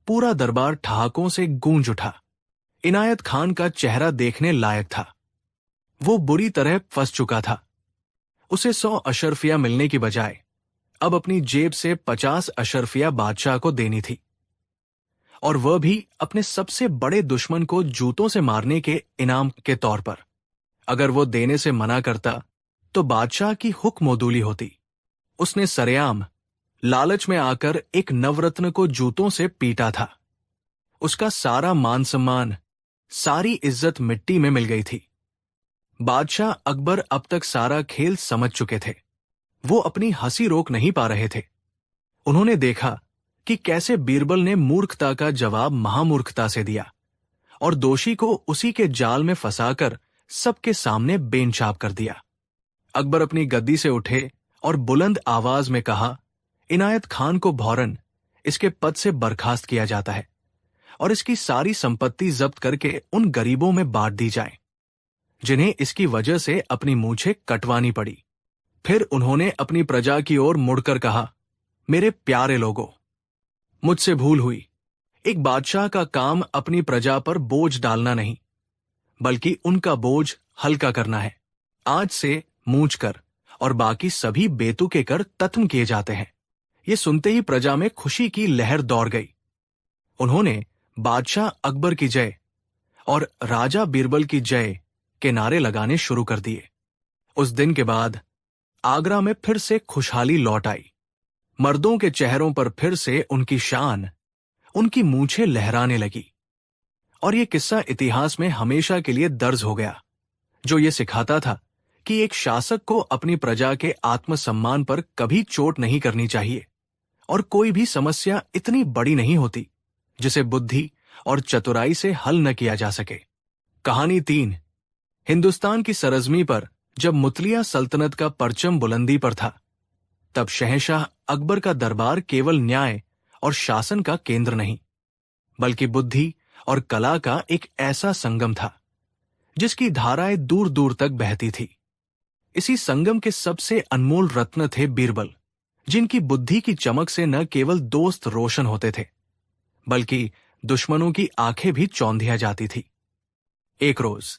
पूरा दरबार ठहाकों से गूंज उठा। इनायत खान का चेहरा देखने लायक था। वो बुरी तरह फंस चुका था। उसे 100 अशरफिया मिलने की बजाय अब अपनी जेब से 50 अशरफिया बादशाह को देनी थी, और वह भी अपने सबसे बड़े दुश्मन को जूतों से मारने के इनाम के तौर पर। अगर वो देने से मना करता तो बादशाह की हुक्मोदूली होती। उसने सरेआम लालच में आकर एक नवरत्न को जूतों से पीटा था। उसका सारा मान सम्मान, सारी इज्जत मिट्टी में मिल गई थी। बादशाह अकबर अब तक सारा खेल समझ चुके थे। वो अपनी हंसी रोक नहीं पा रहे थे। उन्होंने देखा कि कैसे बीरबल ने मूर्खता का जवाब महामूर्खता से दिया और दोषी को उसी के जाल में फंसाकर सबके सामने बेनचाप कर दिया। अकबर अपनी गद्दी से उठे और बुलंद आवाज में कहा, इनायत खान को भौरन इसके पद से बर्खास्त किया जाता है और इसकी सारी संपत्ति जब्त करके उन गरीबों में बांट दी जाए जिन्हें इसकी वजह से अपनी मूंछें कटवानी पड़ी। फिर उन्होंने अपनी प्रजा की ओर मुड़कर कहा, मेरे प्यारे लोगों, मुझसे भूल हुई। एक बादशाह का काम अपनी प्रजा पर बोझ डालना नहीं, बल्कि उनका बोझ हल्का करना है। आज से मूंछ कर और बाकी सभी बेतुके कर खत्म किए जाते हैं। ये सुनते ही प्रजा में खुशी की लहर दौड़ गई। उन्होंने बादशाह अकबर की जय और राजा बीरबल की जय के नारे लगाने शुरू कर दिए। उस दिन के बाद आगरा में फिर से खुशहाली लौट आई। मर्दों के चेहरों पर फिर से उनकी शान, उनकी मूंछें लहराने लगी। और यह किस्सा इतिहास में हमेशा के लिए दर्ज हो गया, जो ये सिखाता था कि एक शासक को अपनी प्रजा के आत्मसम्मान पर कभी चोट नहीं करनी चाहिए और कोई भी समस्या इतनी बड़ी नहीं होती जिसे बुद्धि और चतुराई से हल न किया जा सके। कहानी 3। हिंदुस्तान की सरजमी पर जब मुतलिया सल्तनत का परचम बुलंदी पर था, तब शहंशाह अकबर का दरबार केवल न्याय और शासन का केंद्र नहीं, बल्कि बुद्धि और कला का एक ऐसा संगम था जिसकी धाराएं दूर दूर तक बहती थी। इसी संगम के सबसे अनमोल रत्न थे बीरबल, जिनकी बुद्धि की चमक से न केवल दोस्त रोशन होते थे, बल्कि दुश्मनों की आंखें भी चौंधिया जाती थी। एक रोज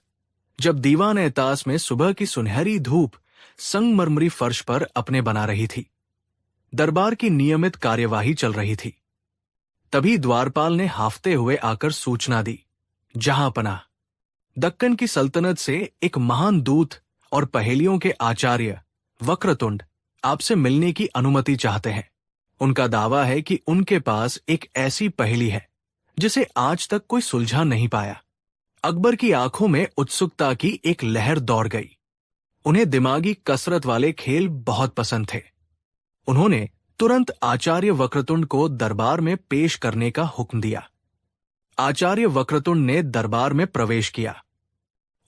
जब दीवान एतास में सुबह की सुनहरी धूप संगमरमरी फर्श पर अपने बना रही थी, दरबार की नियमित कार्यवाही चल रही थी, तभी द्वारपाल ने हाफते हुए आकर सूचना दी, जहांपनाह, दक्कन की सल्तनत से एक महान दूत और पहेलियों के आचार्य वक्रतुंड आपसे मिलने की अनुमति चाहते हैं। उनका दावा है कि उनके पास एक ऐसी पहेली है जिसे आज तक कोई सुलझा नहीं पाया। अकबर की आंखों में उत्सुकता की एक लहर दौड़ गई। उन्हें दिमागी कसरत वाले खेल बहुत पसंद थे। उन्होंने तुरंत आचार्य वक्रतुंड को दरबार में पेश करने का हुक्म दिया। आचार्य वक्रतुंड ने दरबार में प्रवेश किया।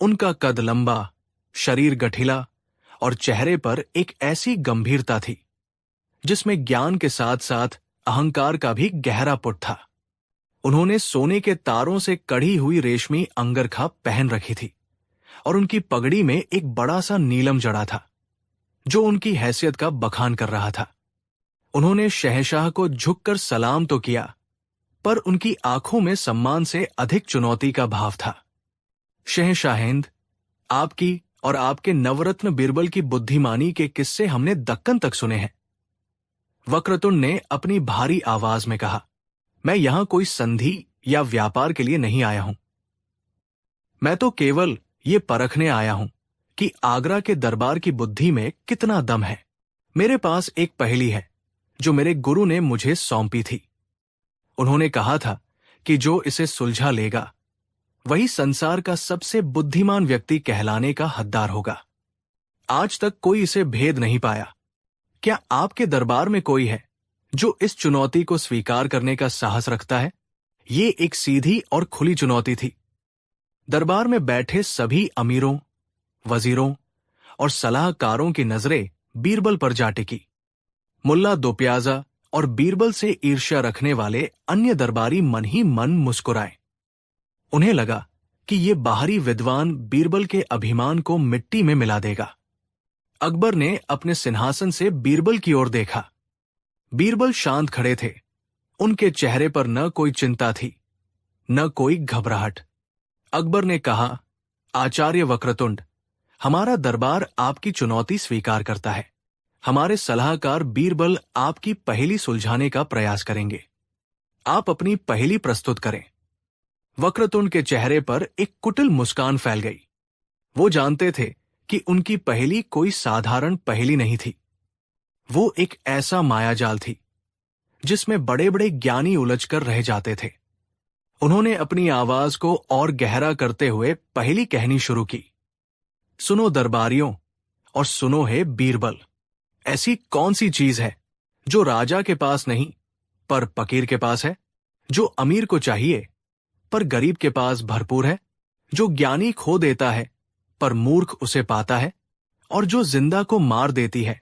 उनका कद लंबा, शरीर गठिला और चेहरे पर एक ऐसी गंभीरता थी जिसमें ज्ञान के साथ साथ अहंकार का भी गहरा पुट था। उन्होंने सोने के तारों से कढ़ी हुई रेशमी अंगरखा पहन रखी थी और उनकी पगड़ी में एक बड़ा सा नीलम जड़ा था जो उनकी हैसियत का बखान कर रहा था। उन्होंने शहंशाह को झुककर सलाम तो किया, पर उनकी आंखों में सम्मान से अधिक चुनौती का भाव था। शहंशाहिंद, आपकी और आपके नवरत्न बीरबल की बुद्धिमानी के किस्से हमने दक्कन तक सुने हैं। वक्रतुंड ने अपनी भारी आवाज में कहा, मैं यहां कोई संधि या व्यापार के लिए नहीं आया हूं। मैं तो केवल ये परखने आया हूं कि आगरा के दरबार की बुद्धि में कितना दम है। मेरे पास एक पहेली है जो मेरे गुरु ने मुझे सौंपी थी। उन्होंने कहा था कि जो इसे सुलझा लेगा वही संसार का सबसे बुद्धिमान व्यक्ति कहलाने का हकदार होगा। आज तक कोई इसे भेद नहीं पाया। क्या आपके दरबार में कोई है जो इस चुनौती को स्वीकार करने का साहस रखता है? ये एक सीधी और खुली चुनौती थी। दरबार में बैठे सभी अमीरों, वजीरों और सलाहकारों की नजरें बीरबल पर जा टिकी। मुल्ला दो प्याजा और बीरबल से ईर्ष्या रखने वाले अन्य दरबारी मन ही मन मुस्कुराए। उन्हें लगा कि ये बाहरी विद्वान बीरबल के अभिमान को मिट्टी में मिला देगा। अकबर ने अपने सिंहासन से बीरबल की ओर देखा। बीरबल शांत खड़े थे। उनके चेहरे पर न कोई चिंता थी, न कोई घबराहट। अकबर ने कहा, आचार्य वक्रतुंड, हमारा दरबार आपकी चुनौती स्वीकार करता है। हमारे सलाहकार बीरबल आपकी पहेली सुलझाने का प्रयास करेंगे। आप अपनी पहेली प्रस्तुत करें। वक्रतुंड के चेहरे पर एक कुटिल मुस्कान फैल गई। वो जानते थे कि उनकी पहेली कोई साधारण पहेली नहीं थी। वो एक ऐसा मायाजाल थी जिसमें बड़े बड़े ज्ञानी उलझकर रह जाते थे। उन्होंने अपनी आवाज को और गहरा करते हुए पहेली कहनी शुरू की। सुनो दरबारियों, और सुनो है बीरबल, ऐसी कौन सी चीज है जो राजा के पास नहीं पर फकीर के पास है, जो अमीर को चाहिए पर गरीब के पास भरपूर है, जो ज्ञानी खो देता है पर मूर्ख उसे पाता है, और जो जिंदा को मार देती है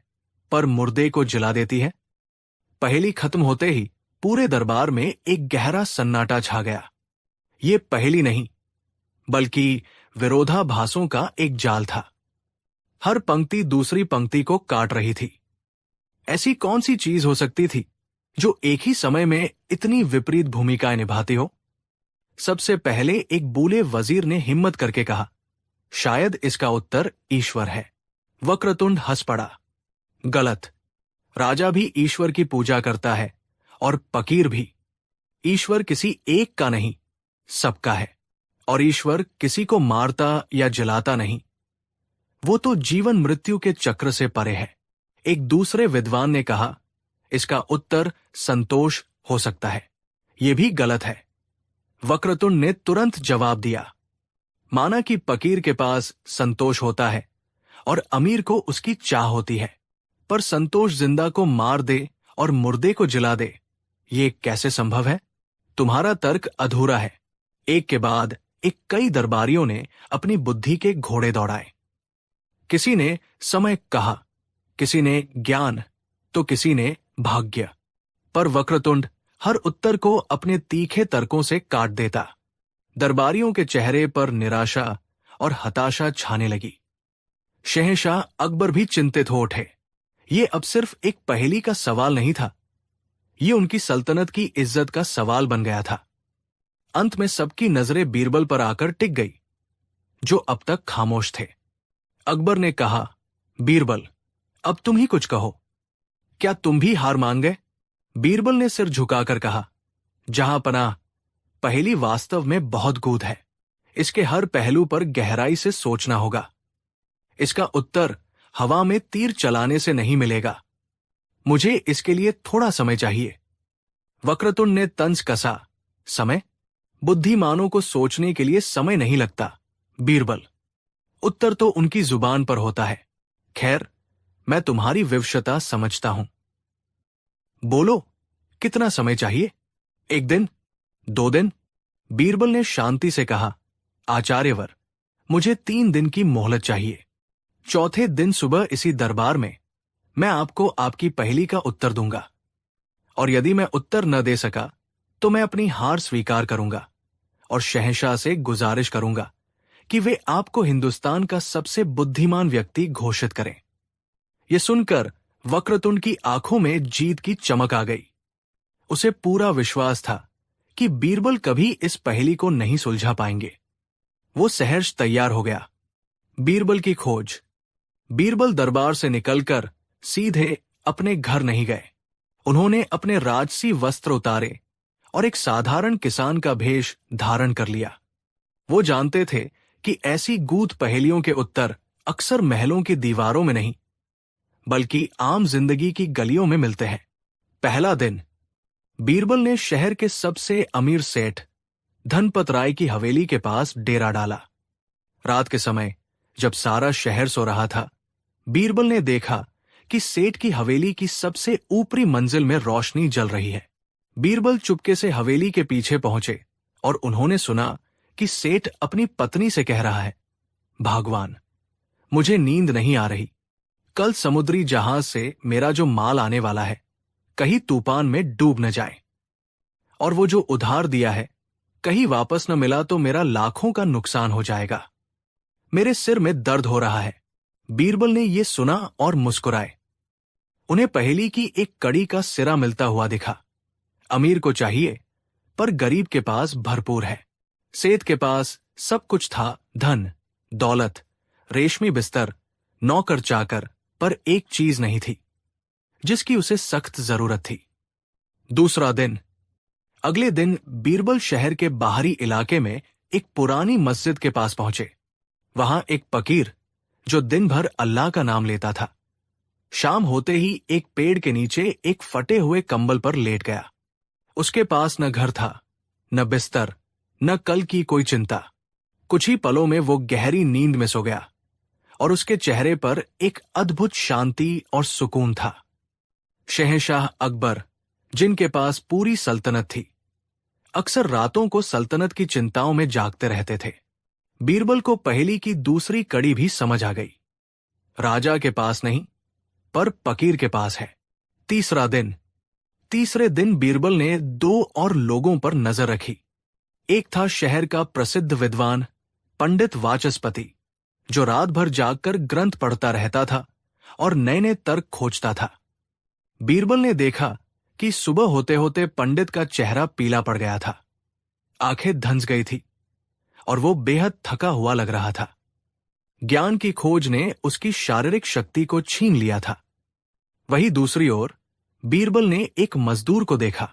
पर मुर्दे को जला देती है? पहेली खत्म होते ही पूरे दरबार में एक गहरा सन्नाटा छा गया। ये पहेली नहीं, बल्कि विरोधाभासों का एक जाल था। हर पंक्ति दूसरी पंक्ति को काट रही थी। ऐसी कौन सी चीज हो सकती थी जो एक ही समय में इतनी विपरीत भूमिकाएं निभाती हो? सबसे पहले एक बूले वजीर ने हिम्मत करके कहा, शायद इसका उत्तर ईश्वर है। वक्रतुंड हंस पड़ा। गलत। राजा भी ईश्वर की पूजा करता है और फकीर भी। ईश्वर किसी एक का नहीं, सबका है। और ईश्वर किसी को मारता या जलाता नहीं। वो तो जीवन मृत्यु के चक्र से परे है। एक दूसरे विद्वान ने कहा, इसका उत्तर संतोष हो सकता है। ये भी गलत है। वक्रतुंड ने तुरंत जवाब दिया, माना कि फकीर के पास संतोष होता है और अमीर को उसकी चाह होती है, पर संतोष जिंदा को मार दे और मुर्दे को जला दे, ये कैसे संभव है? तुम्हारा तर्क अधूरा है। एक के बाद एक कई दरबारियों ने अपनी बुद्धि के घोड़े दौड़ाए। किसी ने समय कहा, किसी ने ज्ञान, तो किसी ने भाग्य। पर वक्रतुंड हर उत्तर को अपने तीखे तर्कों से काट देता। दरबारियों के चेहरे पर निराशा और हताशा छाने लगी। शहंशाह अकबर भी चिंतित हो उठे। ये अब सिर्फ एक पहेली का सवाल नहीं था, ये उनकी सल्तनत की इज्जत का सवाल बन गया था। अंत में सबकी नजरें बीरबल पर आकर टिक गई, जो अब तक खामोश थे। अकबर ने कहा, बीरबल, अब तुम ही कुछ कहो। क्या तुम भी हार मान गए? बीरबल ने सिर झुकाकर कहा, जहां पनाह, पहेली वास्तव में बहुत गूढ़ है। इसके हर पहलू पर गहराई से सोचना होगा। इसका उत्तर हवा में तीर चलाने से नहीं मिलेगा। मुझे इसके लिए थोड़ा समय चाहिए। वक्रतुंड ने तंज कसा, समय? बुद्धिमानों को सोचने के लिए समय नहीं लगता बीरबल। उत्तर तो उनकी जुबान पर होता है। खैर, मैं तुम्हारी विवशता समझता हूं। बोलो, कितना समय चाहिए? 1 दिन? 2 दिन? बीरबल ने शांति से कहा, आचार्यवर, मुझे 3 दिन की मोहलत चाहिए। चौथे दिन सुबह इसी दरबार में मैं आपको आपकी पहेली का उत्तर दूंगा, और यदि मैं उत्तर न दे सका तो मैं अपनी हार स्वीकार करूंगा और शहंशाह से गुजारिश करूंगा कि वे आपको हिंदुस्तान का सबसे बुद्धिमान व्यक्ति घोषित करें। यह सुनकर वक्रतुंड की आंखों में जीत की चमक आ गई। उसे पूरा विश्वास था कि बीरबल कभी इस पहेली को नहीं सुलझा पाएंगे। वो सहर्ष तैयार हो गया। बीरबल की खोज। बीरबल दरबार से निकलकर सीधे अपने घर नहीं गए। उन्होंने अपने राजसी वस्त्र उतारे और एक साधारण किसान का भेष धारण कर लिया। वो जानते थे कि ऐसी गूढ़ पहेलियों के उत्तर अक्सर महलों की दीवारों में नहीं, बल्कि आम जिंदगी की गलियों में मिलते हैं। पहला दिन, बीरबल ने शहर के सबसे अमीर सेठ धनपत राय की हवेली के पास डेरा डाला। रात के समय जब सारा शहर सो रहा था, बीरबल ने देखा कि सेठ की हवेली की सबसे ऊपरी मंजिल में रोशनी जल रही है। बीरबल चुपके से हवेली के पीछे पहुंचे और उन्होंने सुना कि सेठ अपनी पत्नी से कह रहा है, भगवान, मुझे नींद नहीं आ रही। कल समुद्री जहाज से मेरा जो माल आने वाला है कहीं तूफान में डूब न जाए, और वो जो उधार दिया है कहीं वापस न मिला तो मेरा लाखों का नुकसान हो जाएगा। मेरे सिर में दर्द हो रहा है। बीरबल ने यह सुना और मुस्कुराए। उन्हें पहेली की एक कड़ी का सिरा मिलता हुआ दिखा। अमीर को चाहिए, पर गरीब के पास भरपूर है। सेठ के पास सब कुछ था, धन, दौलत, रेशमी बिस्तर, नौकर चाकर, पर एक चीज नहीं थी जिसकी उसे सख्त जरूरत थी। दूसरा दिन। अगले दिन बीरबल शहर के बाहरी इलाके में एक पुरानी मस्जिद के पास पहुंचे। वहां एक फकीर, जो दिन भर अल्लाह का नाम लेता था, शाम होते ही एक पेड़ के नीचे एक फटे हुए कंबल पर लेट गया। उसके पास न घर था, न बिस्तर, न कल की कोई चिंता। कुछ ही पलों में वो गहरी नींद में सो गया और उसके चेहरे पर एक अद्भुत शांति और सुकून था। शहंशाह अकबर, जिनके पास पूरी सल्तनत थी, अक्सर रातों को सल्तनत की चिंताओं में जागते रहते थे। बीरबल को पहेली की दूसरी कड़ी भी समझ आ गई। राजा के पास नहीं, पर फकीर के पास है। तीसरा दिन। तीसरे दिन बीरबल ने दो और लोगों पर नजर रखी। एक था शहर का प्रसिद्ध विद्वान पंडित वाचस्पति, जो रात भर जागकर ग्रंथ पढ़ता रहता था और नए नए तर्क खोजता था। बीरबल ने देखा कि सुबह होते होते पंडित का चेहरा पीला पड़ गया था, आंखें धंस गई थी और वो बेहद थका हुआ लग रहा था। ज्ञान की खोज ने उसकी शारीरिक शक्ति को छीन लिया था। वहीं दूसरी ओर बीरबल ने एक मजदूर को देखा,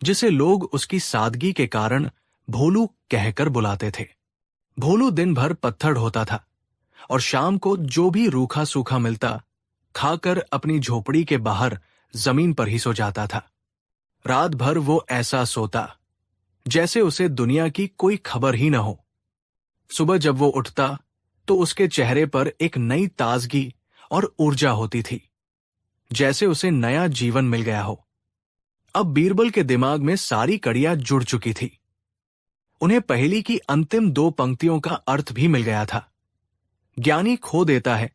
जिसे लोग उसकी सादगी के कारण भोलू कहकर बुलाते थे। भोलू दिन भर पत्थर ढोता था और शाम को जो भी रूखा सूखा मिलता खाकर अपनी झोपड़ी के बाहर जमीन पर ही सो जाता था। रात भर वो ऐसा सोता जैसे उसे दुनिया की कोई खबर ही न हो। सुबह जब वो उठता तो उसके चेहरे पर एक नई ताजगी और ऊर्जा होती थी, जैसे उसे नया जीवन मिल गया हो। अब बीरबल के दिमाग में सारी कड़ियां जुड़ चुकी थी। उन्हें पहेली की अंतिम दो पंक्तियों का अर्थ भी मिल गया था। ज्ञानी खो देता है,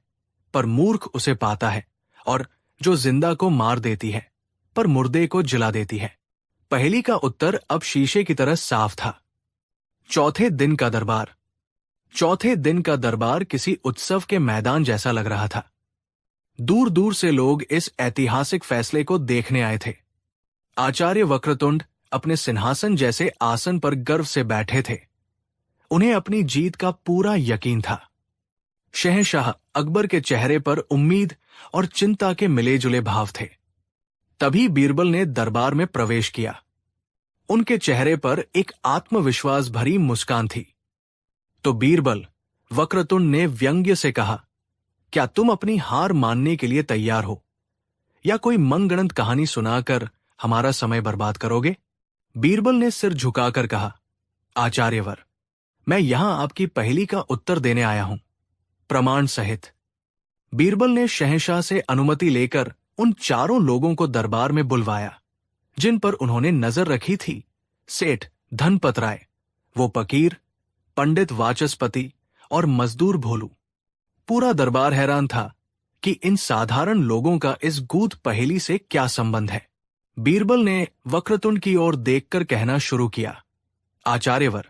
पर मूर्ख उसे पाता है, और जो जिंदा को मार देती है, पर मुर्दे को जला देती है। पहेली का उत्तर अब शीशे की तरह साफ था। चौथे दिन का दरबार। चौथे दिन का दरबार किसी उत्सव के मैदान जैसा लग रहा था। दूर दूर से लोग इस ऐतिहासिक फैसले को देखने आए थे। आचार्य वक्रतुंड अपने सिंहासन जैसे आसन पर गर्व से बैठे थे। उन्हें अपनी जीत का पूरा यकीन था। शहंशाह अकबर के चेहरे पर उम्मीद और चिंता के मिले जुले भाव थे। तभी बीरबल ने दरबार में प्रवेश किया। उनके चेहरे पर एक आत्मविश्वास भरी मुस्कान थी। तो बीरबल, वक्रतुंड ने व्यंग्य से कहा, क्या तुम अपनी हार मानने के लिए तैयार हो, या कोई मनगढ़ंत कहानी सुनाकर हमारा समय बर्बाद करोगे? बीरबल ने सिर झुकाकर कहा, आचार्यवर, मैं यहां आपकी पहेली का उत्तर देने आया हूं, प्रमाण सहित। बीरबल ने शहंशाह से अनुमति लेकर उन चारों लोगों को दरबार में बुलवाया जिन पर उन्होंने नजर रखी थी। सेठ धनपत राय, वो फकीर, पंडित वाचस्पति और मजदूर भोलू। पूरा दरबार हैरान था कि इन साधारण लोगों का इस गूढ़ पहेली से क्या संबंध है। बीरबल ने वक्रतुंड की ओर देखकर कहना शुरू किया, आचार्यवर,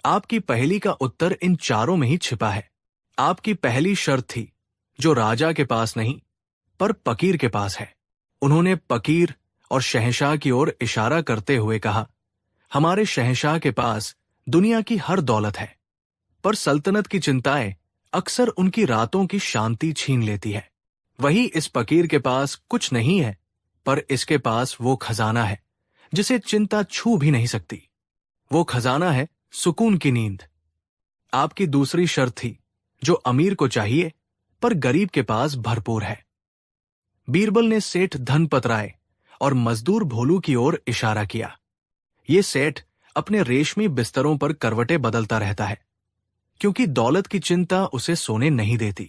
आपकी पहेली का उत्तर इन चारों में ही छिपा है। आपकी पहली शर्त थी, जो राजा के पास नहीं, पर फकीर के पास है। उन्होंने फकीर और शहंशाह की ओर इशारा करते हुए कहा, हमारे शहंशाह के पास दुनिया की हर दौलत है, पर सल्तनत की चिंताएं अक्सर उनकी रातों की शांति छीन लेती है। वही इस फकीर के पास कुछ नहीं है, पर इसके पास वो खजाना है जिसे चिंता छू भी नहीं सकती। वो खजाना है सुकून की नींद। आपकी दूसरी शर्त थी, जो अमीर को चाहिए, पर गरीब के पास भरपूर है। बीरबल ने सेठ धनपत राय और मजदूर भोलू की ओर इशारा किया। ये सेठ अपने रेशमी बिस्तरों पर करवटें बदलता रहता है, क्योंकि दौलत की चिंता उसे सोने नहीं देती।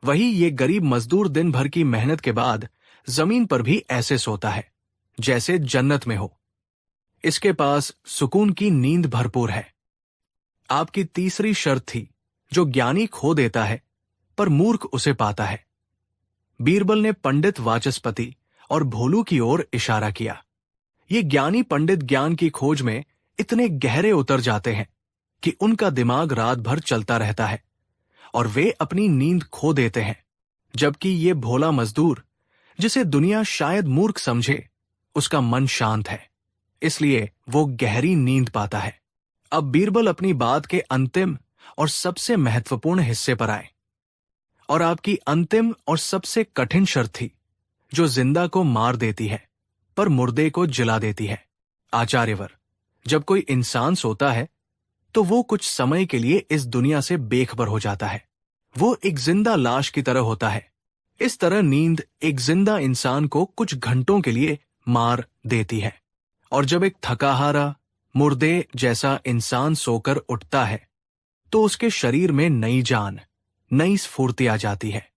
वही ये गरीब मजदूर दिन भर की मेहनत के बाद जमीन पर भी ऐसे सोता है जैसे जन्नत में हो। इसके पास सुकून की नींद भरपूर है। आपकी तीसरी शर्त थी, जो ज्ञानी खो देता है पर मूर्ख उसे पाता है। बीरबल ने पंडित वाचस्पति और भोलू की ओर इशारा किया। ये ज्ञानी पंडित ज्ञान की खोज में इतने गहरे उतर जाते हैं कि उनका दिमाग रात भर चलता रहता है और वे अपनी नींद खो देते हैं, जबकि ये भोला मजदूर, जिसे दुनिया शायद मूर्ख समझे, उसका मन शांत है, इसलिए वो गहरी नींद पाता है। अब बीरबल अपनी बात के अंतिम और सबसे महत्वपूर्ण हिस्से पर आए, और आपकी अंतिम और सबसे कठिन शर्त थी, जो जिंदा को मार देती है पर मुर्दे को जिला देती है। आचार्यवर, जब कोई इंसान सोता है तो वो कुछ समय के लिए इस दुनिया से बेखबर हो जाता है। वो एक जिंदा लाश की तरह होता है। इस तरह नींद एक जिंदा इंसान को कुछ घंटों के लिए मार देती है, और जब एक थकाहारा मुर्दे जैसा इंसान सोकर उठता है तो उसके शरीर में नई जान, नई स्फूर्ति आ जाती है।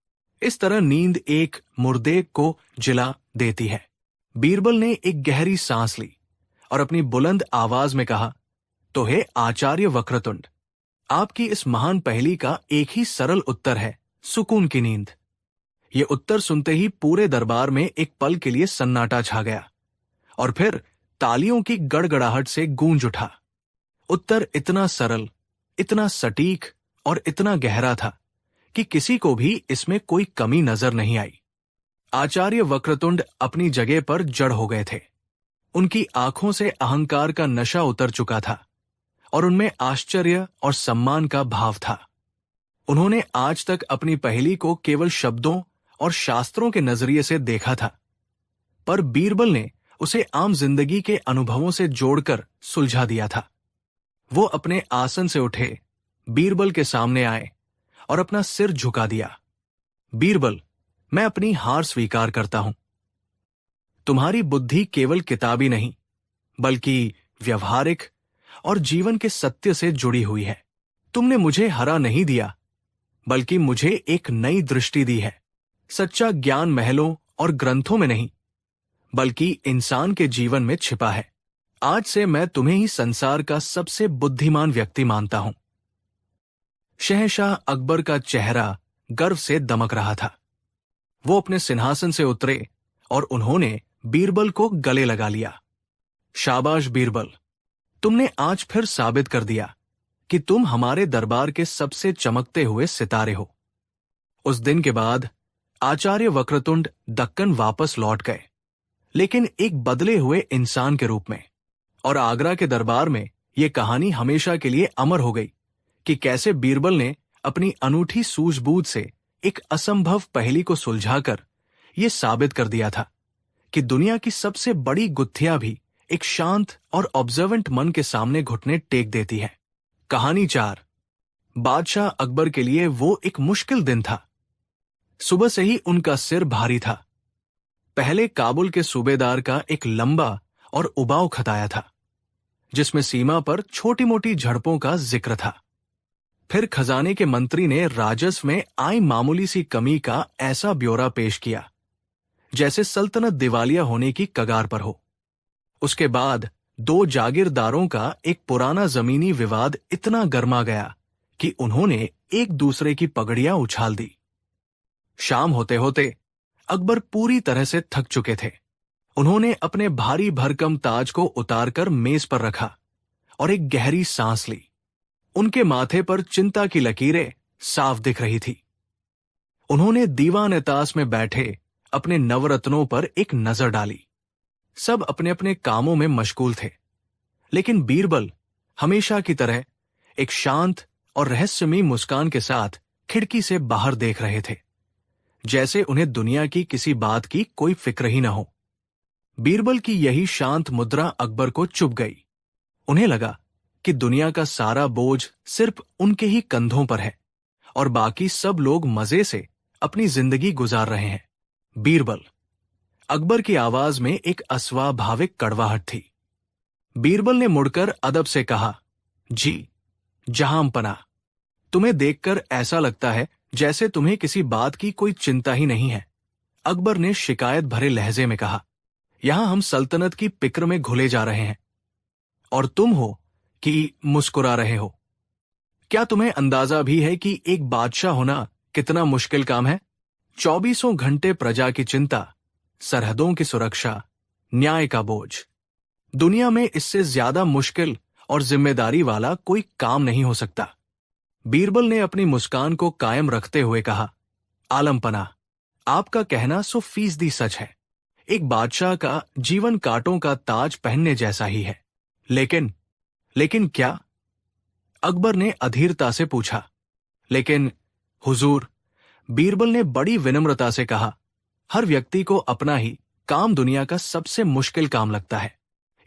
इस तरह नींद एक मुर्दे को जिला देती है। बीरबल ने एक गहरी सांस ली और अपनी बुलंद आवाज में कहा, तो हे आचार्य वक्रतुंड, आपकी इस महान पहेली का एक ही सरल उत्तर है, सुकून की नींद। ये उत्तर सुनते ही पूरे दरबार में एक पल के लिए सन्नाटा छा गया, और फिर तालियों की गड़गड़ाहट से गूंज उठा। उत्तर इतना सरल, इतना सटीक और इतना गहरा था कि किसी को भी इसमें कोई कमी नजर नहीं आई। आचार्य वक्रतुंड अपनी जगह पर जड़ हो गए थे। उनकी आंखों से अहंकार का नशा उतर चुका था और उनमें आश्चर्य और सम्मान का भाव था। उन्होंने आज तक अपनी पहेली को केवल शब्दों और शास्त्रों के नजरिए से देखा था, पर बीरबल ने उसे आम जिंदगी के अनुभवों से जोड़कर सुलझा दिया था। वो अपने आसन से उठे, बीरबल के सामने आए और अपना सिर झुका दिया। बीरबल, मैं अपनी हार स्वीकार करता हूं। तुम्हारी बुद्धि केवल किताबी नहीं, बल्कि व्यवहारिक और जीवन के सत्य से जुड़ी हुई है। तुमने मुझे हरा नहीं दिया, बल्कि मुझे एक नई दृष्टि दी है। सच्चा ज्ञान महलों और ग्रंथों में नहीं, बल्कि इंसान के जीवन में छिपा है। आज से मैं तुम्हें ही संसार का सबसे बुद्धिमान व्यक्ति मानता हूं। शहंशाह अकबर का चेहरा गर्व से दमक रहा था। वो अपने सिंहासन से उतरे और उन्होंने बीरबल को गले लगा लिया। शाबाश बीरबल, तुमने आज फिर साबित कर दिया कि तुम हमारे दरबार के सबसे चमकते हुए सितारे हो। उस दिन के बाद आचार्य वक्रतुंड दक्कन वापस लौट गए, लेकिन एक बदले हुए इंसान के रूप में। और आगरा के दरबार में यह कहानी हमेशा के लिए अमर हो गई कि कैसे बीरबल ने अपनी अनूठी सूझबूझ से एक असंभव पहेली को सुलझाकर यह साबित कर दिया था कि दुनिया की सबसे बड़ी गुत्थियां भी एक शांत और ऑब्जर्वेंट मन के सामने घुटने टेक देती है। कहानी 4। बादशाह अकबर के लिए वो एक मुश्किल दिन था। सुबह से ही उनका सिर भारी था। पहले काबुल के सूबेदार का एक लंबा और उबाऊ खत आया था, जिसमें सीमा पर छोटी मोटी झड़पों का जिक्र था। फिर खजाने के मंत्री ने राजस्व में आई मामूली सी कमी का ऐसा ब्यौरा पेश किया जैसे सल्तनत दिवालिया होने की कगार पर हो। उसके बाद 2 जागीरदारों का एक पुराना जमीनी विवाद इतना गर्मा गया कि उन्होंने एक दूसरे की पगड़ियां उछाल दी। शाम होते होते अकबर पूरी तरह से थक चुके थे। उन्होंने अपने भारी भरकम ताज को उतारकर मेज पर रखा और एक गहरी सांस ली। उनके माथे पर चिंता की लकीरें साफ दिख रही थी। उन्होंने दीवान-ए-ताश में बैठे अपने नवरत्नों पर एक नजर डाली। सब अपने अपने कामों में मशगूल थे, लेकिन बीरबल हमेशा की तरह एक शांत और रहस्यमयी मुस्कान के साथ खिड़की से बाहर देख रहे थे, जैसे उन्हें दुनिया की किसी बात की कोई फिक्र ही न हो। बीरबल की यही शांत मुद्रा अकबर को चुभ गई। उन्हें लगा कि दुनिया का सारा बोझ सिर्फ उनके ही कंधों पर है और बाकी सब लोग मजे से अपनी जिंदगी गुजार रहे हैं। बीरबल, अकबर की आवाज में एक अस्वाभाविक कड़वाहट थी। बीरबल ने मुड़कर अदब से कहा, जी जहां पना, तुम्हें देखकर ऐसा लगता है जैसे तुम्हें किसी बात की कोई चिंता ही नहीं है। अकबर ने शिकायत भरे लहजे में कहा, यहां हम सल्तनत की फिक्र में घुले जा रहे हैं और तुम हो कि मुस्कुरा रहे हो। क्या तुम्हें अंदाजा भी है कि एक बादशाह होना कितना मुश्किल काम है? 24 घंटे प्रजा की चिंता, सरहदों की सुरक्षा, न्याय का बोझ। दुनिया में इससे ज्यादा मुश्किल और जिम्मेदारी वाला कोई काम नहीं हो सकता। बीरबल ने अपनी मुस्कान को कायम रखते हुए कहा, आलमपना, आपका कहना 100% सच है। एक बादशाह का जीवन कांटों का ताज पहनने जैसा ही है। लेकिन क्या? अकबर ने अधीरता से पूछा। लेकिन हुजूर, बीरबल ने बड़ी विनम्रता से कहा, हर व्यक्ति को अपना ही काम दुनिया का सबसे मुश्किल काम लगता है।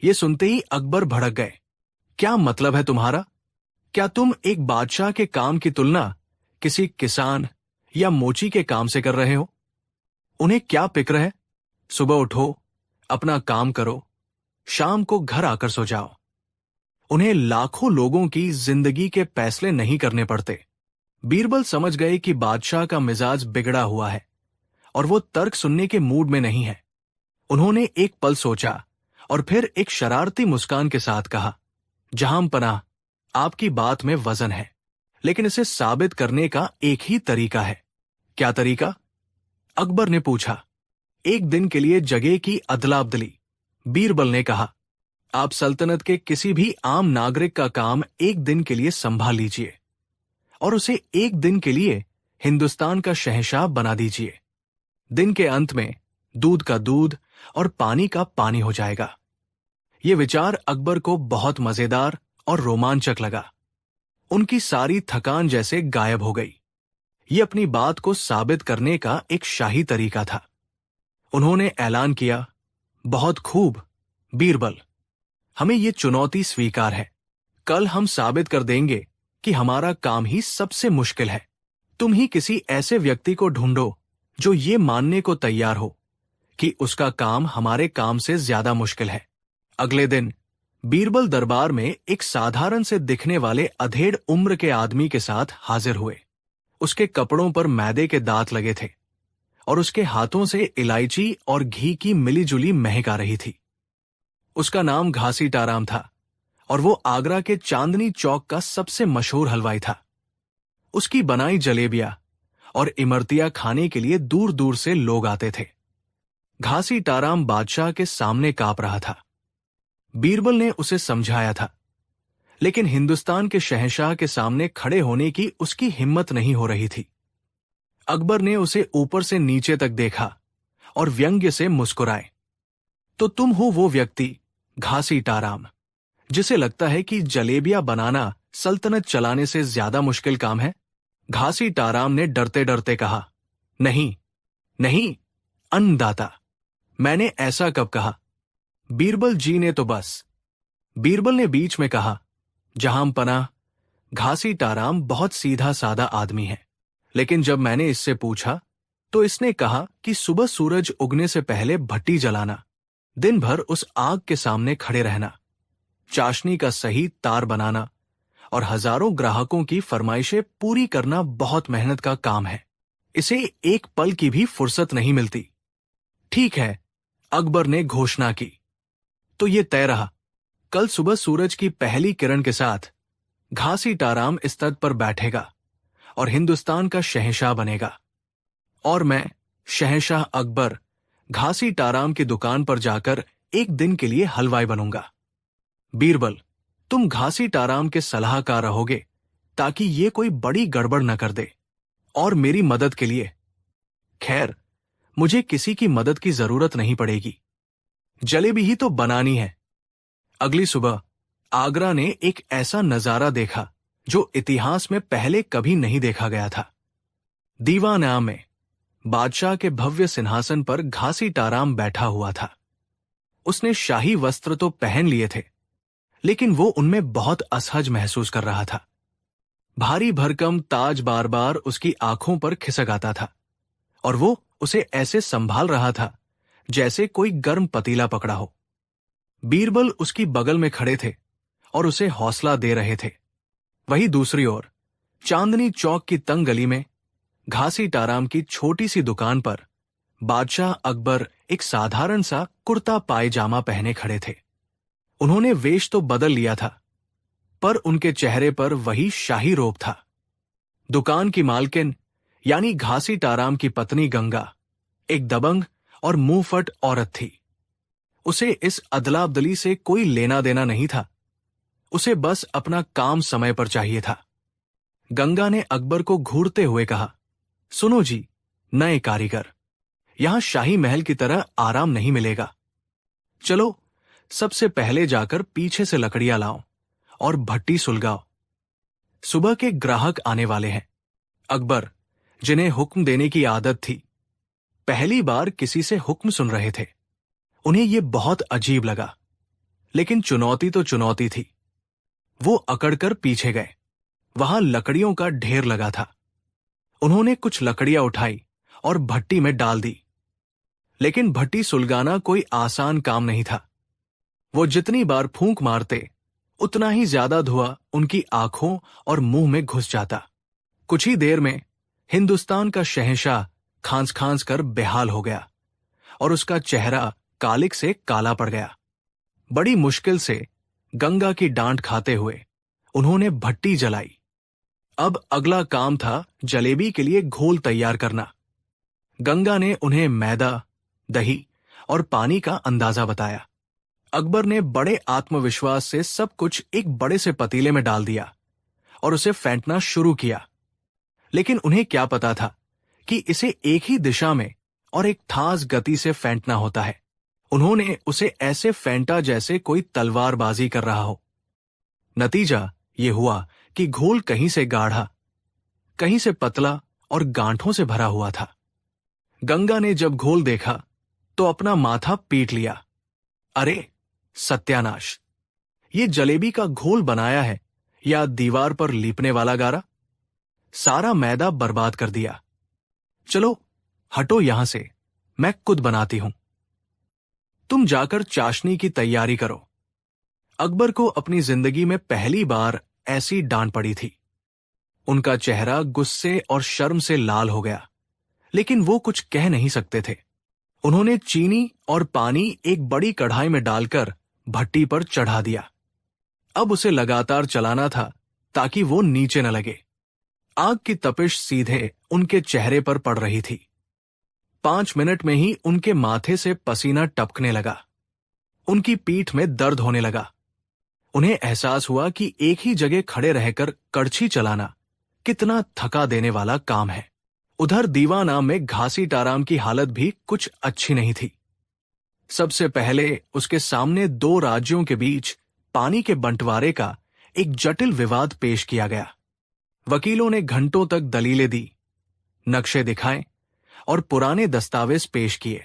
ये सुनते ही अकबर भड़क गए। क्या मतलब है तुम्हारा? क्या तुम एक बादशाह के काम की तुलना किसी किसान या मोची के काम से कर रहे हो? उन्हें क्या फिक्र है? सुबह उठो, अपना काम करो, शाम को घर आकर सो जाओ। उन्हें लाखों लोगों की जिंदगी के फैसले नहीं करने पड़ते। बीरबल समझ गए कि बादशाह का मिजाज बिगड़ा हुआ है और वो तर्क सुनने के मूड में नहीं है। उन्होंने एक पल सोचा और फिर एक शरारती मुस्कान के साथ कहा, जहांपनाह, आपकी बात में वजन है, लेकिन इसे साबित करने का एक ही तरीका है। क्या तरीका? अकबर ने पूछा। एक दिन के लिए जगह की अदला-बदली। बीरबल ने कहा, आप सल्तनत के किसी भी आम नागरिक का काम एक दिन के लिए संभाल लीजिए और उसे एक दिन के लिए हिंदुस्तान का शहंशाह बना दीजिए। दिन के अंत में दूध का दूध और पानी का पानी हो जाएगा। ये विचार अकबर को बहुत मजेदार और रोमांचक लगा। उनकी सारी थकान जैसे गायब हो गई। ये अपनी बात को साबित करने का एक शाही तरीका था। उन्होंने ऐलान किया, बहुत खूब बीरबल, हमें ये चुनौती स्वीकार है। कल हम साबित कर देंगे कि हमारा काम ही सबसे मुश्किल है। तुम ही किसी ऐसे व्यक्ति को ढूंढो जो ये मानने को तैयार हो कि उसका काम हमारे काम से ज्यादा मुश्किल है। अगले दिन बीरबल दरबार में एक साधारण से दिखने वाले अधेड़ उम्र के आदमी के साथ हाजिर हुए। उसके कपड़ों पर मैदे के दांत लगे थे और उसके हाथों से इलायची और घी की मिलीजुली महक आ रही थी। उसका नाम घासीटाराम था और वो आगरा के चांदनी चौक का सबसे मशहूर हलवाई था। उसकी बनाई जलेबियां और इमरतियां खाने के लिए दूर दूर से लोग आते थे। घासीटाराम बादशाह के सामने कांप रहा था। बीरबल ने उसे समझाया था, लेकिन हिंदुस्तान के शहंशाह के सामने खड़े होने की उसकी हिम्मत नहीं हो रही थी। अकबर ने उसे ऊपर से नीचे तक देखा और व्यंग्य से मुस्कुराए। तो तुम हो वो व्यक्ति घासीटाराम जिसे लगता है कि जलेबियां बनाना सल्तनत चलाने से ज्यादा मुश्किल काम है? घासीटाराम ने डरते डरते कहा, नहीं नहीं अन्नदाता, मैंने ऐसा कब कहा? बीरबल जी ने तो बस। बीरबल ने बीच में कहा, जहांपनाह, घासीटाराम बहुत सीधा साधा आदमी है, लेकिन जब मैंने इससे पूछा तो इसने कहा कि सुबह सूरज उगने से पहले भट्टी जलाना, दिन भर उस आग के सामने खड़े रहना, चाशनी का सही तार बनाना और हजारों ग्राहकों की फरमाइशें पूरी करना बहुत मेहनत का काम है। इसे एक पल की भी फुर्सत नहीं मिलती। ठीक है, अकबर ने घोषणा की, तो ये तय रहा, कल सुबह सूरज की पहली किरण के साथ घासीटाराम इस तट पर बैठेगा और हिंदुस्तान का शहंशाह बनेगा और मैं शहंशाह अकबर घासीटाराम की दुकान पर जाकर एक दिन के लिए हलवाई बनूंगा। बीरबल, तुम घासीटाराम के सलाहकार रहोगे ताकि ये कोई बड़ी गड़बड़ न कर दे और मेरी मदद के लिए। खैर, मुझे किसी की मदद की जरूरत नहीं पड़ेगी, जलेबी ही तो बनानी है। अगली सुबह आगरा ने एक ऐसा नजारा देखा जो इतिहास में पहले कभी नहीं देखा गया था। दीवान में बादशाह के भव्य सिंहासन पर घासीटाराम बैठा हुआ था। उसने शाही वस्त्र तो पहन लिए थे, लेकिन वो उनमें बहुत असहज महसूस कर रहा था। भारी भरकम ताज बार बार उसकी आंखों पर खिसक आता था और वो उसे ऐसे संभाल रहा था जैसे कोई गर्म पतीला पकड़ा हो। बीरबल उसकी बगल में खड़े थे और उसे हौसला दे रहे थे। वहीं दूसरी ओर चांदनी चौक की तंग गली में घासी टाराम की छोटी सी दुकान पर बादशाह अकबर एक साधारण सा कुर्ता पायजामा पहने खड़े थे। उन्होंने वेश तो बदल लिया था, पर उनके चेहरे पर वही शाही रोब था। दुकान की मालकिन यानी घासी टाराम की पत्नी गंगा एक दबंग और मुंहफट औरत थी। उसे इस अदला-बदली से कोई लेना देना नहीं था। उसे बस अपना काम समय पर चाहिए था। गंगा ने अकबर को घूरते हुए कहा, सुनो जी, नए कारीगर, यहां शाही महल की तरह आराम नहीं मिलेगा। चलो, सबसे पहले जाकर पीछे से लकड़ियां लाओ और भट्टी सुलगाओ। सुबह के ग्राहक आने वाले हैं। अकबर, जिन्हें हुक्म देने की आदत थी, पहली बार किसी से हुक्म सुन रहे थे। उन्हें यह बहुत अजीब लगा, लेकिन चुनौती तो चुनौती थी। वो अकड़कर पीछे गए। वहां लकड़ियों का ढेर लगा था। उन्होंने कुछ लकड़ियां उठाई और भट्टी में डाल दी। लेकिन भट्टी सुलगाना कोई आसान काम नहीं था। वो जितनी बार फूंक मारते, उतना ही ज्यादा धुआं उनकी आंखों और मुंह में घुस जाता। कुछ ही देर में हिंदुस्तान का शहंशाह खांस खांस कर बेहाल हो गया और उसका चेहरा कालिक से काला पड़ गया। बड़ी मुश्किल से गंगा की डांट खाते हुए उन्होंने भट्टी जलाई। अब अगला काम था जलेबी के लिए घोल तैयार करना। गंगा ने उन्हें मैदा, दही और पानी का अंदाजा बताया। अकबर ने बड़े आत्मविश्वास से सब कुछ एक बड़े से पतीले में डाल दिया और उसे फेंटना शुरू किया। लेकिन उन्हें क्या पता था कि इसे एक ही दिशा में और एक थास गति से फेंटना होता है। उन्होंने उसे ऐसे फेंटा जैसे कोई तलवारबाजी कर रहा हो। नतीजा ये हुआ कि घोल कहीं से गाढ़ा, कहीं से पतला और गांठों से भरा हुआ था। गंगा ने जब घोल देखा तो अपना माथा पीट लिया। अरे सत्यानाश! ये जलेबी का घोल बनाया है या दीवार पर लीपने वाला गारा? सारा मैदा बर्बाद कर दिया। चलो हटो यहां से, मैं खुद बनाती हूं। तुम जाकर चाशनी की तैयारी करो। अकबर को अपनी जिंदगी में पहली बार ऐसी डांट पड़ी थी। उनका चेहरा गुस्से और शर्म से लाल हो गया, लेकिन वो कुछ कह नहीं सकते थे। उन्होंने चीनी और पानी एक बड़ी कढ़ाई में डालकर भट्टी पर चढ़ा दिया। अब उसे लगातार चलाना था ताकि वो नीचे न लगे। आग की तपिश सीधे उनके चेहरे पर पड़ रही थी। 5 मिनट में ही उनके माथे से पसीना टपकने लगा। उनकी पीठ में दर्द होने लगा। उन्हें एहसास हुआ कि एक ही जगह खड़े रहकर कड़छी चलाना कितना थका देने वाला काम है। उधर दीवाना में घासी टाराम की हालत भी कुछ अच्छी नहीं थी। सबसे पहले उसके सामने 2 राज्यों के बीच पानी के बंटवारे का एक जटिल विवाद पेश किया गया। वकीलों ने घंटों तक दलीलें दी, नक्शे दिखाए और पुराने दस्तावेज पेश किए।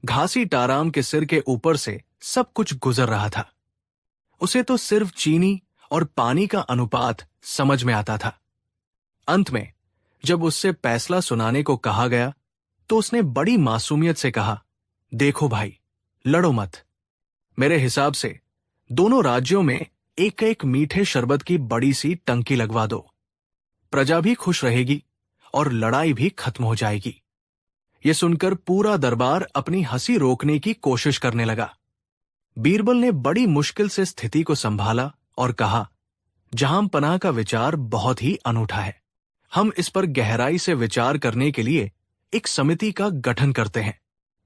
घासी टाराम के सिर के ऊपर से सब कुछ गुजर रहा था। उसे तो सिर्फ चीनी और पानी का अनुपात समझ में आता था। अंत में जब उससे फैसला सुनाने को कहा गया तो उसने बड़ी मासूमियत से कहा, देखो भाई, लड़ो मत। मेरे हिसाब से दोनों राज्यों में एक एक मीठे शरबत की बड़ी सी टंकी लगवा दो। प्रजा भी खुश रहेगी और लड़ाई भी खत्म हो जाएगी। यह सुनकर पूरा दरबार अपनी हंसी रोकने की कोशिश करने लगा। बीरबल ने बड़ी मुश्किल से स्थिति को संभाला और कहा, जहांपनाह का विचार बहुत ही अनूठा है। हम इस पर गहराई से विचार करने के लिए एक समिति का गठन करते हैं।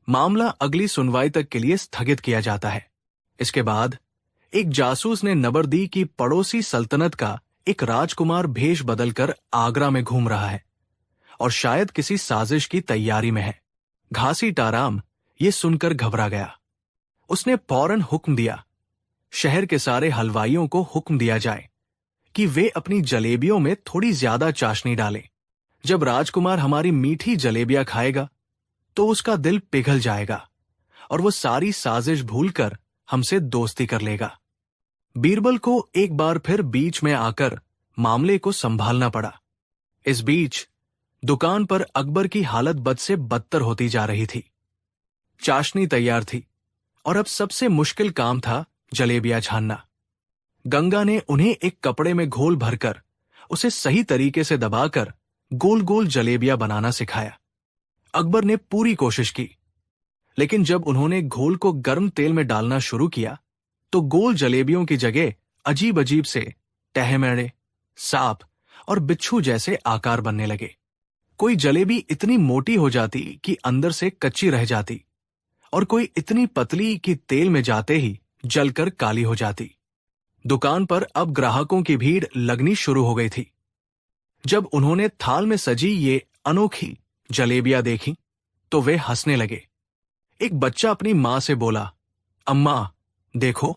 मामला अगली सुनवाई तक के लिए स्थगित किया जाता है। इसके बाद एक जासूस ने नबर दी कि पड़ोसी सल्तनत का एक राजकुमार भेष बदलकर आगरा में घूम रहा है और शायद किसी साजिश की तैयारी में है। घासी टाराम ये सुनकर घबरा गया। उसने फौरन हुक्म दिया, शहर के सारे हलवाइयों को हुक्म दिया जाए कि वे अपनी जलेबियों में थोड़ी ज्यादा चाशनी डालें। जब राजकुमार हमारी मीठी जलेबियां खाएगा तो उसका दिल पिघल जाएगा और वो सारी साजिश भूलकर हमसे दोस्ती कर लेगा। बीरबल को एक बार फिर बीच में आकर मामले को संभालना पड़ा। इस बीच दुकान पर अकबर की हालत बद से बदतर होती जा रही थी। चाशनी तैयार थी और अब सबसे मुश्किल काम था जलेबियां छानना। गंगा ने उन्हें एक कपड़े में घोल भरकर उसे सही तरीके से दबाकर गोल गोल जलेबियां बनाना सिखाया। अकबर ने पूरी कोशिश की, लेकिन जब उन्होंने घोल को गर्म तेल में डालना शुरू किया तो गोल जलेबियों की जगह अजीब अजीब से टहमेड़े, सांप और बिच्छू जैसे आकार बनने लगे। कोई जलेबी इतनी मोटी हो जाती कि अंदर से कच्ची रह जाती, और कोई इतनी पतली कि तेल में जाते ही जलकर काली हो जाती। दुकान पर अब ग्राहकों की भीड़ लगनी शुरू हो गई थी। जब उन्होंने थाल में सजी ये अनोखी जलेबियां देखी तो वे हंसने लगे। एक बच्चा अपनी मां से बोला, अम्मा देखो,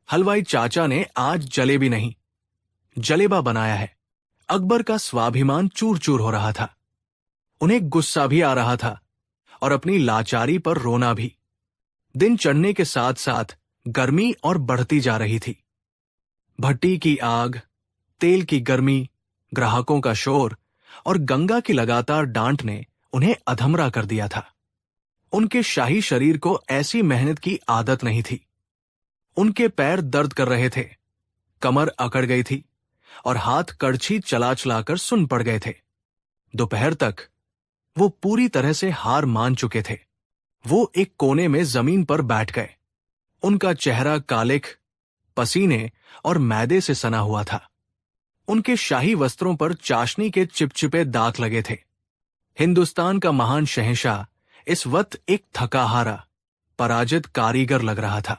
हलवाई चाचा ने आज जलेबी नहीं, जलेबा बनाया है। अकबर का स्वाभिमान चूर चूर हो रहा था। उन्हें गुस्सा भी आ रहा था और अपनी लाचारी पर रोना भी। दिन चढ़ने के साथ साथ गर्मी और बढ़ती जा रही थी। भट्टी की आग, तेल की गर्मी, ग्राहकों का शोर और गंगा की लगातार डांट ने उन्हें अधमरा कर दिया था। उनके शाही शरीर को ऐसी मेहनत की आदत नहीं थी। उनके पैर दर्द कर रहे थे, कमर अकड़ गई थी और हाथ कड़छी चला चलाकर सुन पड़ गए थे। दोपहर तक वो पूरी तरह से हार मान चुके थे। वो एक कोने में जमीन पर बैठ गए। उनका चेहरा कालिख, पसीने और मैदे से सना हुआ था। उनके शाही वस्त्रों पर चाशनी के चिपचिपे दाग लगे थे। हिंदुस्तान का महान शहंशाह इस वक्त एक थकाहारा, पराजित कारीगर लग रहा था।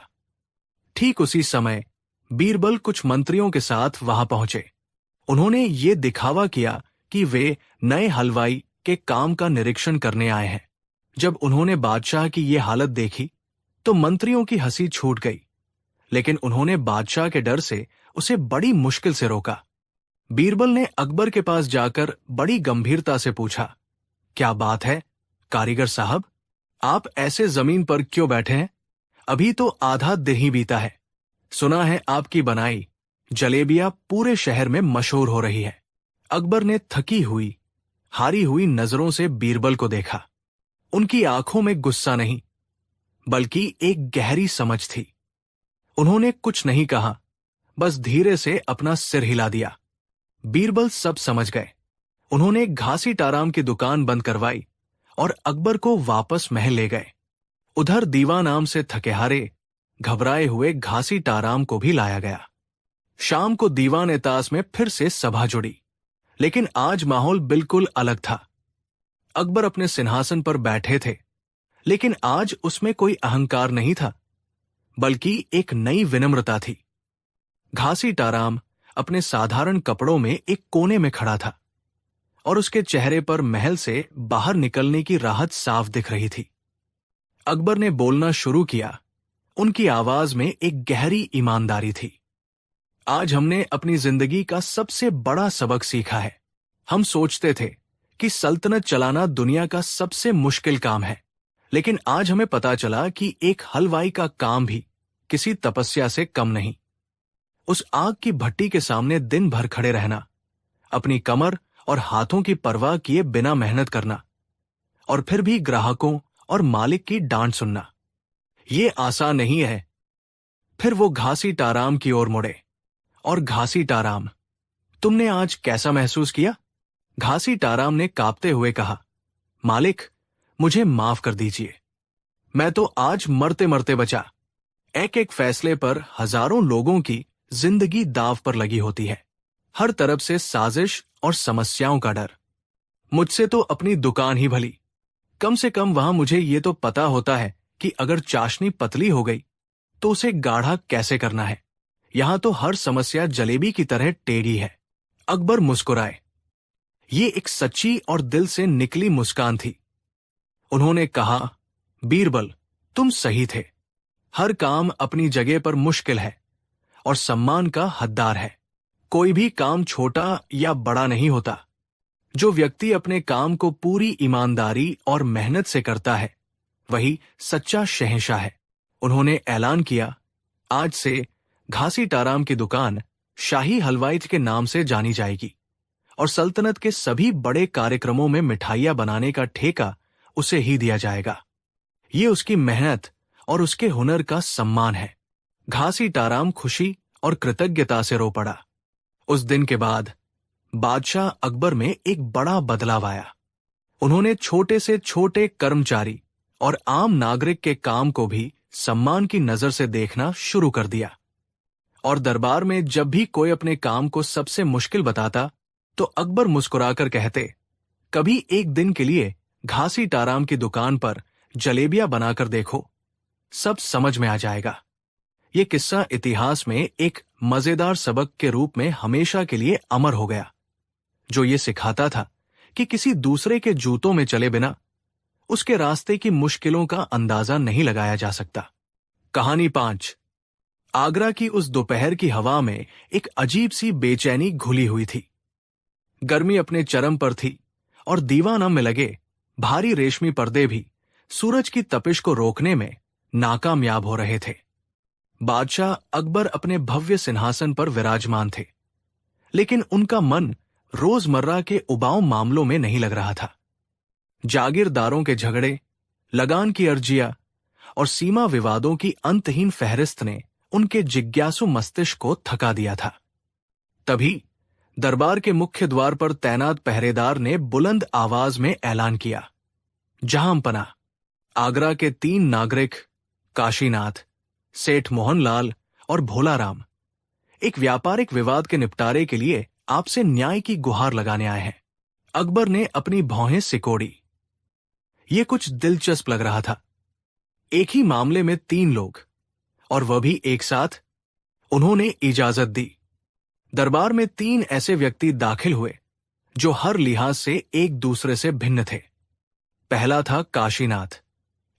ठीक उसी समय बीरबल कुछ मंत्रियों के साथ वहां पहुंचे। उन्होंने ये दिखावा किया कि वे नए हलवाई के काम का निरीक्षण करने आए हैं। जब उन्होंने बादशाह की ये हालत देखी तो मंत्रियों की हंसी छूट गई, लेकिन उन्होंने बादशाह के डर से उसे बड़ी मुश्किल से रोका। बीरबल ने अकबर के पास जाकर बड़ी गंभीरता से पूछा, क्या बात है कारीगर साहब, आप ऐसे जमीन पर क्यों बैठे हैं? अभी तो आधा दिन ही बीता है। सुना है आपकी बनाई जलेबियां पूरे शहर में मशहूर हो रही है। अकबर ने थकी हुई, हारी हुई नजरों से बीरबल को देखा। उनकी आंखों में गुस्सा नहीं, बल्कि एक गहरी समझ थी। उन्होंने कुछ नहीं कहा, बस धीरे से अपना सिर हिला दिया। बीरबल सब समझ गए। उन्होंने घासीटाराम की दुकान बंद करवाई और अकबर को वापस महल ले गए। उधर दीवा नाम से थकेहारे, घबराए हुए घासीटाराम को भी लाया गया। शाम को दीवान तास में फिर से सभा जुड़ी, लेकिन आज माहौल बिल्कुल अलग था। अकबर अपने सिंहासन पर बैठे थे, लेकिन आज उसमें कोई अहंकार नहीं था, बल्कि एक नई विनम्रता थी। घासीटाराम अपने साधारण कपड़ों में एक कोने में खड़ा था और उसके चेहरे पर महल से बाहर निकलने की राहत साफ दिख रही थी। अकबर ने बोलना शुरू किया। उनकी आवाज में एक गहरी ईमानदारी थी। आज हमने अपनी जिंदगी का सबसे बड़ा सबक सीखा है। हम सोचते थे कि सल्तनत चलाना दुनिया का सबसे मुश्किल काम है, लेकिन आज हमें पता चला कि एक हलवाई का काम भी किसी तपस्या से कम नहीं। उस आग की भट्टी के सामने दिन भर खड़े रहना, अपनी कमर और हाथों की परवाह किए बिना मेहनत करना, और फिर भी ग्राहकों और मालिक की डांट सुनना, ये आसान नहीं है। फिर वो घासीटाराम की ओर मुड़े। और घासीटाराम, तुमने आज कैसा महसूस किया? घासीटाराम ने कांपते हुए कहा, मालिक, मुझे माफ कर दीजिए। मैं तो आज मरते मरते बचा। एक एक फैसले पर हजारों लोगों की जिंदगी दांव पर लगी होती है। हर तरफ से साजिश और समस्याओं का डर। मुझसे तो अपनी दुकान ही भली। कम से कम वहां मुझे ये तो पता होता है कि अगर चाशनी पतली हो गई तो उसे गाढ़ा कैसे करना है। यहां तो हर समस्या जलेबी की तरह टेढ़ी है। अकबर मुस्कुराए। ये एक सच्ची और दिल से निकली मुस्कान थी। उन्होंने कहा, बीरबल, तुम सही थे। हर काम अपनी जगह पर मुश्किल है और सम्मान का हकदार है। कोई भी काम छोटा या बड़ा नहीं होता। जो व्यक्ति अपने काम को पूरी ईमानदारी और मेहनत से करता है, वही सच्चा शहंशाह है। उन्होंने ऐलान किया, आज से घासीटाराम की दुकान शाही हलवाई के नाम से जानी जाएगी और सल्तनत के सभी बड़े कार्यक्रमों में मिठाइयां बनाने का ठेका उसे ही दिया जाएगा। ये उसकी मेहनत और उसके हुनर का सम्मान है। घासीटाराम खुशी और कृतज्ञता से रो पड़ा। उस दिन के बाद बादशाह अकबर में एक बड़ा बदलाव आया। उन्होंने छोटे से छोटे कर्मचारी और आम नागरिक के काम को भी सम्मान की नजर से देखना शुरू कर दिया। और दरबार में जब भी कोई अपने काम को सबसे मुश्किल बताता तो अकबर मुस्कुराकर कहते, कभी एक दिन के लिए घासी टाराम की दुकान पर जलेबियां बनाकर देखो, सब समझ में आ जाएगा। ये किस्सा इतिहास में एक मजेदार सबक के रूप में हमेशा के लिए अमर हो गया, जो ये सिखाता था कि किसी दूसरे के जूतों में चले बिना उसके रास्ते की मुश्किलों का अंदाजा नहीं लगाया जा सकता। कहानी 5। आगरा की उस दोपहर की हवा में एक अजीब सी बेचैनी घुली हुई थी। गर्मी अपने चरम पर थी और दीवाना में लगे भारी रेशमी पर्दे भी सूरज की तपिश को रोकने में नाकामयाब हो रहे थे। बादशाह अकबर अपने भव्य सिंहासन पर विराजमान थे, लेकिन उनका मन रोजमर्रा के उबाऊ मामलों में नहीं लग रहा था। जागीरदारों के झगड़े, लगान की अर्जियां और सीमा विवादों की अंतहीन फहरिस्त ने उनके जिज्ञासु मस्तिष्क को थका दिया था। तभी दरबार के मुख्य द्वार पर तैनात पहरेदार ने बुलंद आवाज में ऐलान किया, जहांपनाह, आगरा के 3 नागरिक काशीनाथ, सेठ मोहनलाल और भोलाराम एक व्यापारिक विवाद के निपटारे के लिए आपसे न्याय की गुहार लगाने आए हैं। अकबर ने अपनी भौहें सिकोड़ी। ये कुछ दिलचस्प लग रहा था। एक ही मामले में 3 लोग, और वह भी एक साथ। उन्होंने इजाजत दी। दरबार में 3 ऐसे व्यक्ति दाखिल हुए जो हर लिहाज से एक दूसरे से भिन्न थे। पहला था काशीनाथ,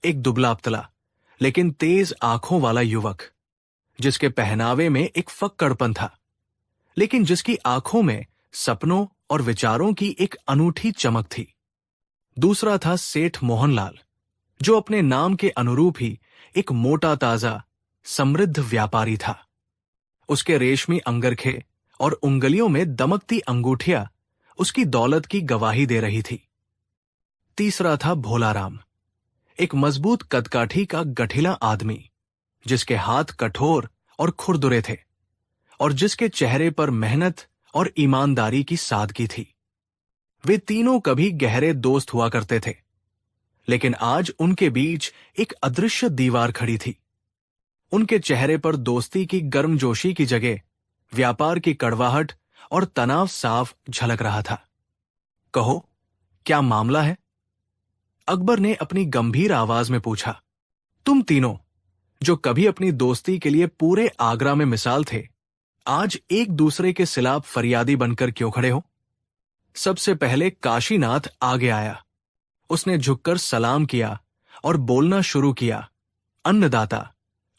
एक दुबला पतला लेकिन तेज आंखों वाला युवक, जिसके पहनावे में एक फक्कड़पन था, लेकिन जिसकी आंखों में सपनों और विचारों की एक अनूठी चमक थी। दूसरा था सेठ मोहनलाल, जो अपने नाम के अनुरूप ही एक मोटा ताजा समृद्ध व्यापारी था। उसके रेशमी अंगरखे और उंगलियों में दमकती अंगूठियां उसकी दौलत की गवाही दे रही थी। तीसरा था भोलाराम, एक मजबूत कदकाठी का गठिला आदमी, जिसके हाथ कठोर और खुरदुरे थे और जिसके चेहरे पर मेहनत और ईमानदारी की सादगी थी। वे तीनों कभी गहरे दोस्त हुआ करते थे, लेकिन आज उनके बीच एक अदृश्य दीवार खड़ी थी। उनके चेहरे पर दोस्ती की गर्मजोशी की जगह व्यापार की कड़वाहट और तनाव साफ झलक रहा था। कहो, क्या मामला है? अकबर ने अपनी गंभीर आवाज में पूछा। तुम तीनों, जो कभी अपनी दोस्ती के लिए पूरे आगरा में मिसाल थे, आज एक दूसरे के खिलाफ फरियादी बनकर क्यों खड़े हो? सबसे पहले काशीनाथ आगे आया। उसने झुककर सलाम किया और बोलना शुरू किया। अन्नदाता,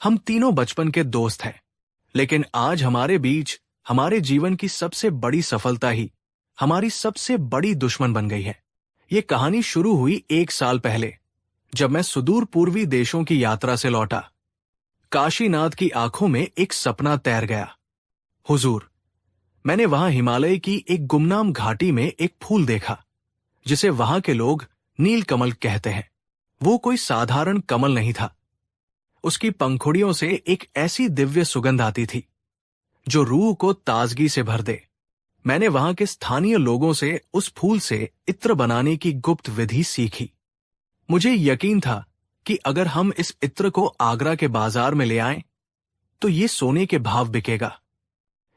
हम तीनों बचपन के दोस्त हैं, लेकिन आज हमारे बीच हमारे जीवन की सबसे बड़ी सफलता ही हमारी सबसे बड़ी दुश्मन बन गई है। ये कहानी शुरू हुई 1 साल पहले, जब मैं सुदूर पूर्वी देशों की यात्रा से लौटा। काशीनाथ की आंखों में एक सपना तैर गया। हुजूर, मैंने वहां हिमालय की एक गुमनाम घाटी में एक फूल देखा, जिसे वहां के लोग नीलकमल कहते हैं। वो कोई साधारण कमल नहीं था। उसकी पंखुड़ियों से एक ऐसी दिव्य सुगंध आती थी जो रूह को ताजगी से भर दे। मैंने वहां के स्थानीय लोगों से उस फूल से इत्र बनाने की गुप्त विधि सीखी। मुझे यकीन था कि अगर हम इस इत्र को आगरा के बाजार में ले आएं, तो ये सोने के भाव बिकेगा।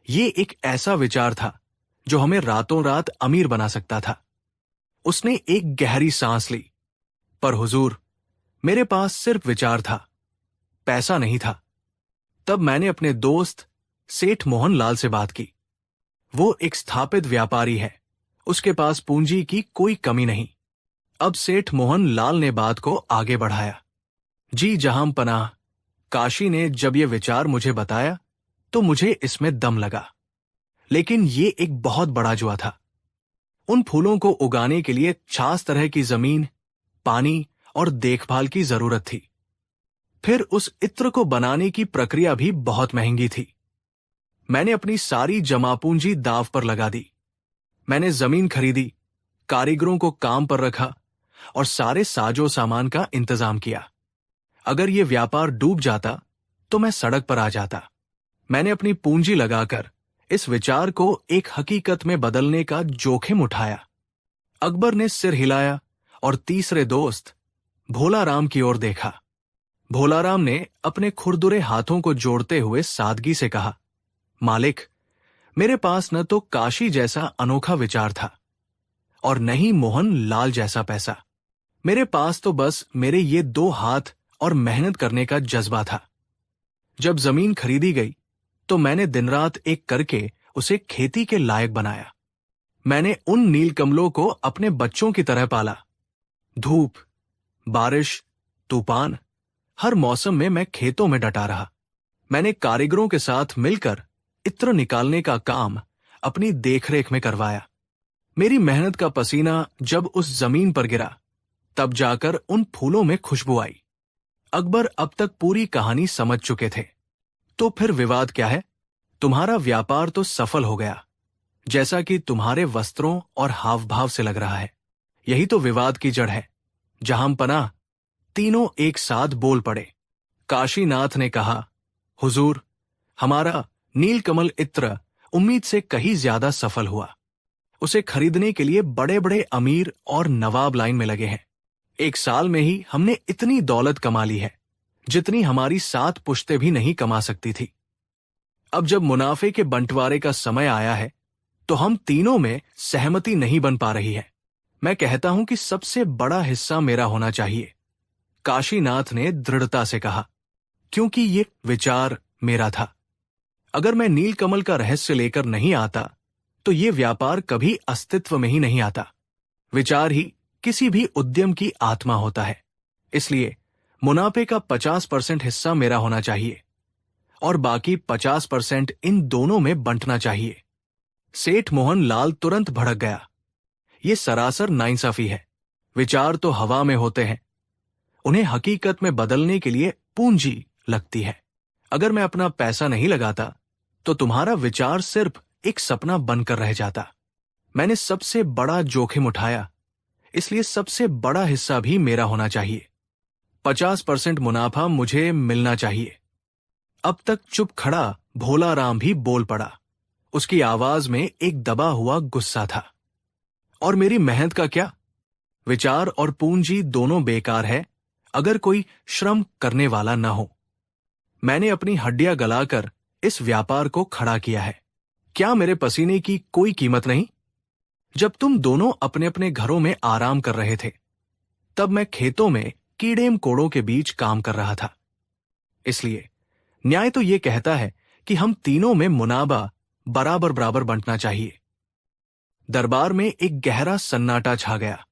ये एक ऐसा विचार था जो हमें रातों रात अमीर बना सकता था। उसने एक गहरी सांस ली। पर हुजूर, मेरे पास सिर्फ विचार था, पैसा नहीं था। तब मैंने अपने दोस्त सेठ मोहनलाल से बात की। वो एक स्थापित व्यापारी है, उसके पास पूंजी की कोई कमी नहीं। अब सेठ मोहनलाल ने बात को आगे बढ़ाया। जी जहांपनाह, काशी ने जब ये विचार मुझे बताया तो मुझे इसमें दम लगा, लेकिन ये एक बहुत बड़ा जुआ था। उन फूलों को उगाने के लिए 50 तरह की जमीन, पानी और देखभाल की जरूरत थी। फिर उस इत्र को बनाने की प्रक्रिया भी बहुत महंगी थी। मैंने अपनी सारी जमा पूंजी दांव पर लगा दी। मैंने जमीन खरीदी, कारीगरों को काम पर रखा और सारे साजो सामान का इंतजाम किया। अगर यह व्यापार डूब जाता तो मैं सड़क पर आ जाता। मैंने अपनी पूंजी लगाकर इस विचार को एक हकीकत में बदलने का जोखिम उठाया। अकबर ने सिर हिलाया और तीसरे दोस्त भोलाराम की ओर देखा। भोलाराम ने अपने खुरदुरे हाथों को जोड़ते हुए सादगी से कहा, मालिक, मेरे पास न तो काशी जैसा अनोखा विचार था और न ही मोहन लाल जैसा पैसा। मेरे पास तो बस मेरे ये 2 हाथ और मेहनत करने का जज्बा था। जब जमीन खरीदी गई तो मैंने दिन रात एक करके उसे खेती के लायक बनाया। मैंने उन नीलकमलों को अपने बच्चों की तरह पाला। धूप, बारिश, तूफान, हर मौसम में मैं खेतों में डटा रहा। मैंने कारीगरों के साथ मिलकर इत्र निकालने का काम अपनी देखरेख में करवाया। मेरी मेहनत का पसीना जब उस जमीन पर गिरा, तब जाकर उन फूलों में खुशबू आई। अकबर अब तक पूरी कहानी समझ चुके थे। तो फिर विवाद क्या है? तुम्हारा व्यापार तो सफल हो गया, जैसा कि तुम्हारे वस्त्रों और हाव भाव से लग रहा है। यही तो विवाद की जड़ है। जहांपनाह तीनों एक साथ बोल पड़े। काशीनाथ ने कहा, हुजूर, हमारा नीलकमल इत्र उम्मीद से कहीं ज्यादा सफल हुआ। उसे खरीदने के लिए बड़े बड़े अमीर और नवाब लाइन में लगे हैं। 1 साल में ही हमने इतनी दौलत कमा ली है जितनी हमारी 7 पुश्तें भी नहीं कमा सकती थी। अब जब मुनाफे के बंटवारे का समय आया है तो हम तीनों में सहमति नहीं बन पा रही है। मैं कहता हूं कि सबसे बड़ा हिस्सा मेरा होना चाहिए, काशीनाथ ने दृढ़ता से कहा, क्योंकि ये विचार मेरा था। अगर मैं नीलकमल का रहस्य लेकर नहीं आता तो ये व्यापार कभी अस्तित्व में ही नहीं आता। विचार ही किसी भी उद्यम की आत्मा होता है। इसलिए मुनाफे का 50% हिस्सा मेरा होना चाहिए और बाकी 50% इन दोनों में बंटना चाहिए। सेठ मोहन लाल तुरंत भड़क गया। ये सरासर नाइंसाफी है। विचार तो हवा में होते हैं, उन्हें हकीकत में बदलने के लिए पूंजी लगती है। अगर मैं अपना पैसा नहीं लगाता तो तुम्हारा विचार सिर्फ एक सपना बनकर रह जाता। मैंने सबसे बड़ा जोखिम उठाया, इसलिए सबसे बड़ा हिस्सा भी मेरा होना चाहिए। 50% मुनाफा मुझे मिलना चाहिए। अब तक चुप खड़ा भोलाराम भी बोल पड़ा। उसकी आवाज में एक दबा हुआ गुस्सा था। और मेरी मेहनत का क्या? विचार और पूंजी दोनों बेकार है अगर कोई श्रम करने वाला न हो। मैंने अपनी हड्डियां गलाकर इस व्यापार को खड़ा किया है। क्या मेरे पसीने की कोई कीमत नहीं? जब तुम दोनों अपने अपने घरों में आराम कर रहे थे, तब मैं खेतों में कीड़े मकोड़ों के बीच काम कर रहा था। इसलिए न्याय तो ये कहता है कि हम तीनों में मुनाफा बराबर बराबर बंटना चाहिए। दरबार में एक गहरा सन्नाटा छा गया।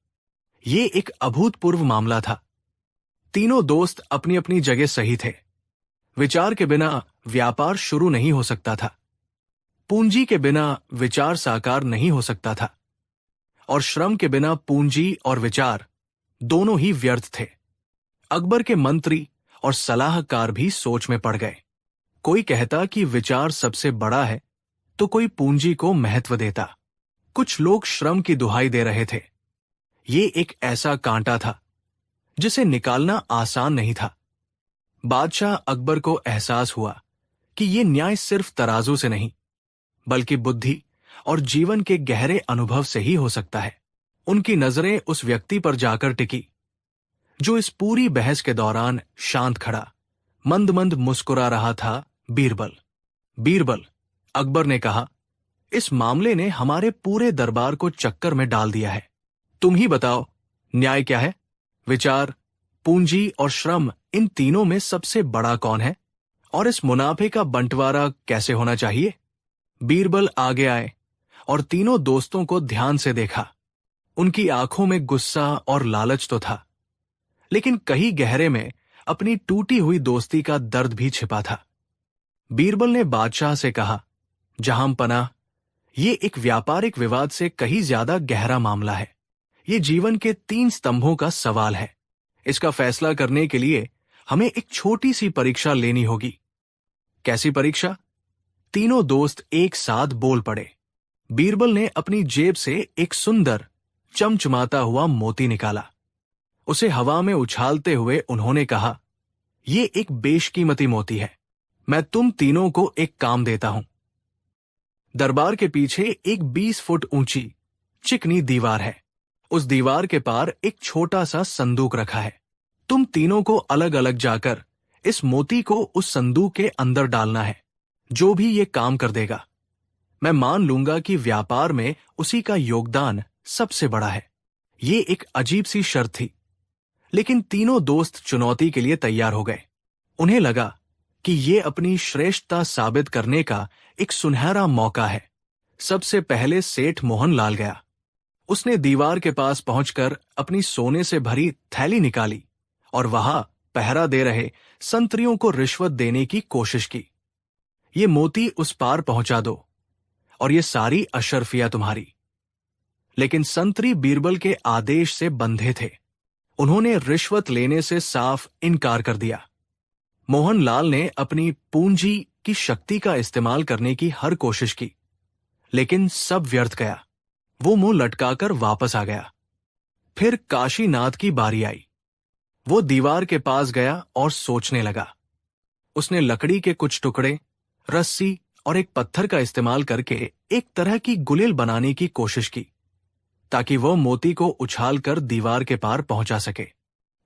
ये एक अभूतपूर्व मामला था। तीनों दोस्त अपनी अपनी जगह सही थे। विचार के बिना व्यापार शुरू नहीं हो सकता था। पूंजी के बिना विचार साकार नहीं हो सकता था और श्रम के बिना पूंजी और विचार दोनों ही व्यर्थ थे। अकबर के मंत्री और सलाहकार भी सोच में पड़ गए। कोई कहता कि विचार सबसे बड़ा है तो कोई पूंजी को महत्व देता। कुछ लोग श्रम की दुहाई दे रहे थे। ये एक ऐसा कांटा था जिसे निकालना आसान नहीं था। बादशाह अकबर को एहसास हुआ कि ये न्याय सिर्फ तराजू से नहीं, बल्कि बुद्धि और जीवन के गहरे अनुभव से ही हो सकता है। उनकी नजरें उस व्यक्ति पर जाकर टिकी जो इस पूरी बहस के दौरान शांत खड़ा, मंद मंद मुस्कुरा रहा था। बीरबल। बीरबल, अकबर ने कहा, इस मामले ने हमारे पूरे दरबार को चक्कर में डाल दिया है। तुम ही बताओ, न्याय क्या है? विचार, पूंजी और श्रम, इन तीनों में सबसे बड़ा कौन है? और इस मुनाफे का बंटवारा कैसे होना चाहिए? बीरबल आगे आए और तीनों दोस्तों को ध्यान से देखा। उनकी आंखों में गुस्सा और लालच तो था, लेकिन कहीं गहरे में अपनी टूटी हुई दोस्ती का दर्द भी छिपा था। बीरबल ने बादशाह से कहा, जहांपनाह, ये एक व्यापारिक विवाद से कहीं ज्यादा गहरा मामला है। ये जीवन के 3 स्तंभों का सवाल है। इसका फैसला करने के लिए हमें एक छोटी सी परीक्षा लेनी होगी। कैसी परीक्षा? तीनों दोस्त एक साथ बोल पड़े। बीरबल ने अपनी जेब से एक सुंदर चमचमाता हुआ मोती निकाला। उसे हवा में उछालते हुए उन्होंने कहा, यह एक बेशकीमती मोती है। मैं तुम तीनों को एक काम देता हूं। दरबार के पीछे एक 20 फुट ऊंची चिकनी दीवार है। उस दीवार के पार एक छोटा सा संदूक रखा है। तुम तीनों को अलग अलग जाकर इस मोती को उस संदूक के अंदर डालना है। जो भी ये काम कर देगा, मैं मान लूंगा कि व्यापार में उसी का योगदान सबसे बड़ा है। ये एक अजीब सी शर्त थी, लेकिन तीनों दोस्त चुनौती के लिए तैयार हो गए। उन्हें लगा कि ये अपनी श्रेष्ठता साबित करने का एक सुनहरा मौका है। सबसे पहले सेठ मोहनलाल गया। उसने दीवार के पास पहुंचकर अपनी सोने से भरी थैली निकाली और वहां पहरा दे रहे संतरियों को रिश्वत देने की कोशिश की। ये मोती उस पार पहुंचा दो और ये सारी अशर्फिया तुम्हारी। लेकिन संतरी बीरबल के आदेश से बंधे थे। उन्होंने रिश्वत लेने से साफ इनकार कर दिया। मोहनलाल ने अपनी पूंजी की शक्ति का इस्तेमाल करने की हर कोशिश की, लेकिन सब व्यर्थ गया। वो मुंह लटकाकर वापस आ गया। फिर काशीनाथ की बारी आई। वो दीवार के पास गया और सोचने लगा। उसने लकड़ी के कुछ टुकड़े, रस्सी और एक पत्थर का इस्तेमाल करके एक तरह की गुलेल बनाने की कोशिश की, ताकि वो मोती को उछालकर दीवार के पार पहुंचा सके।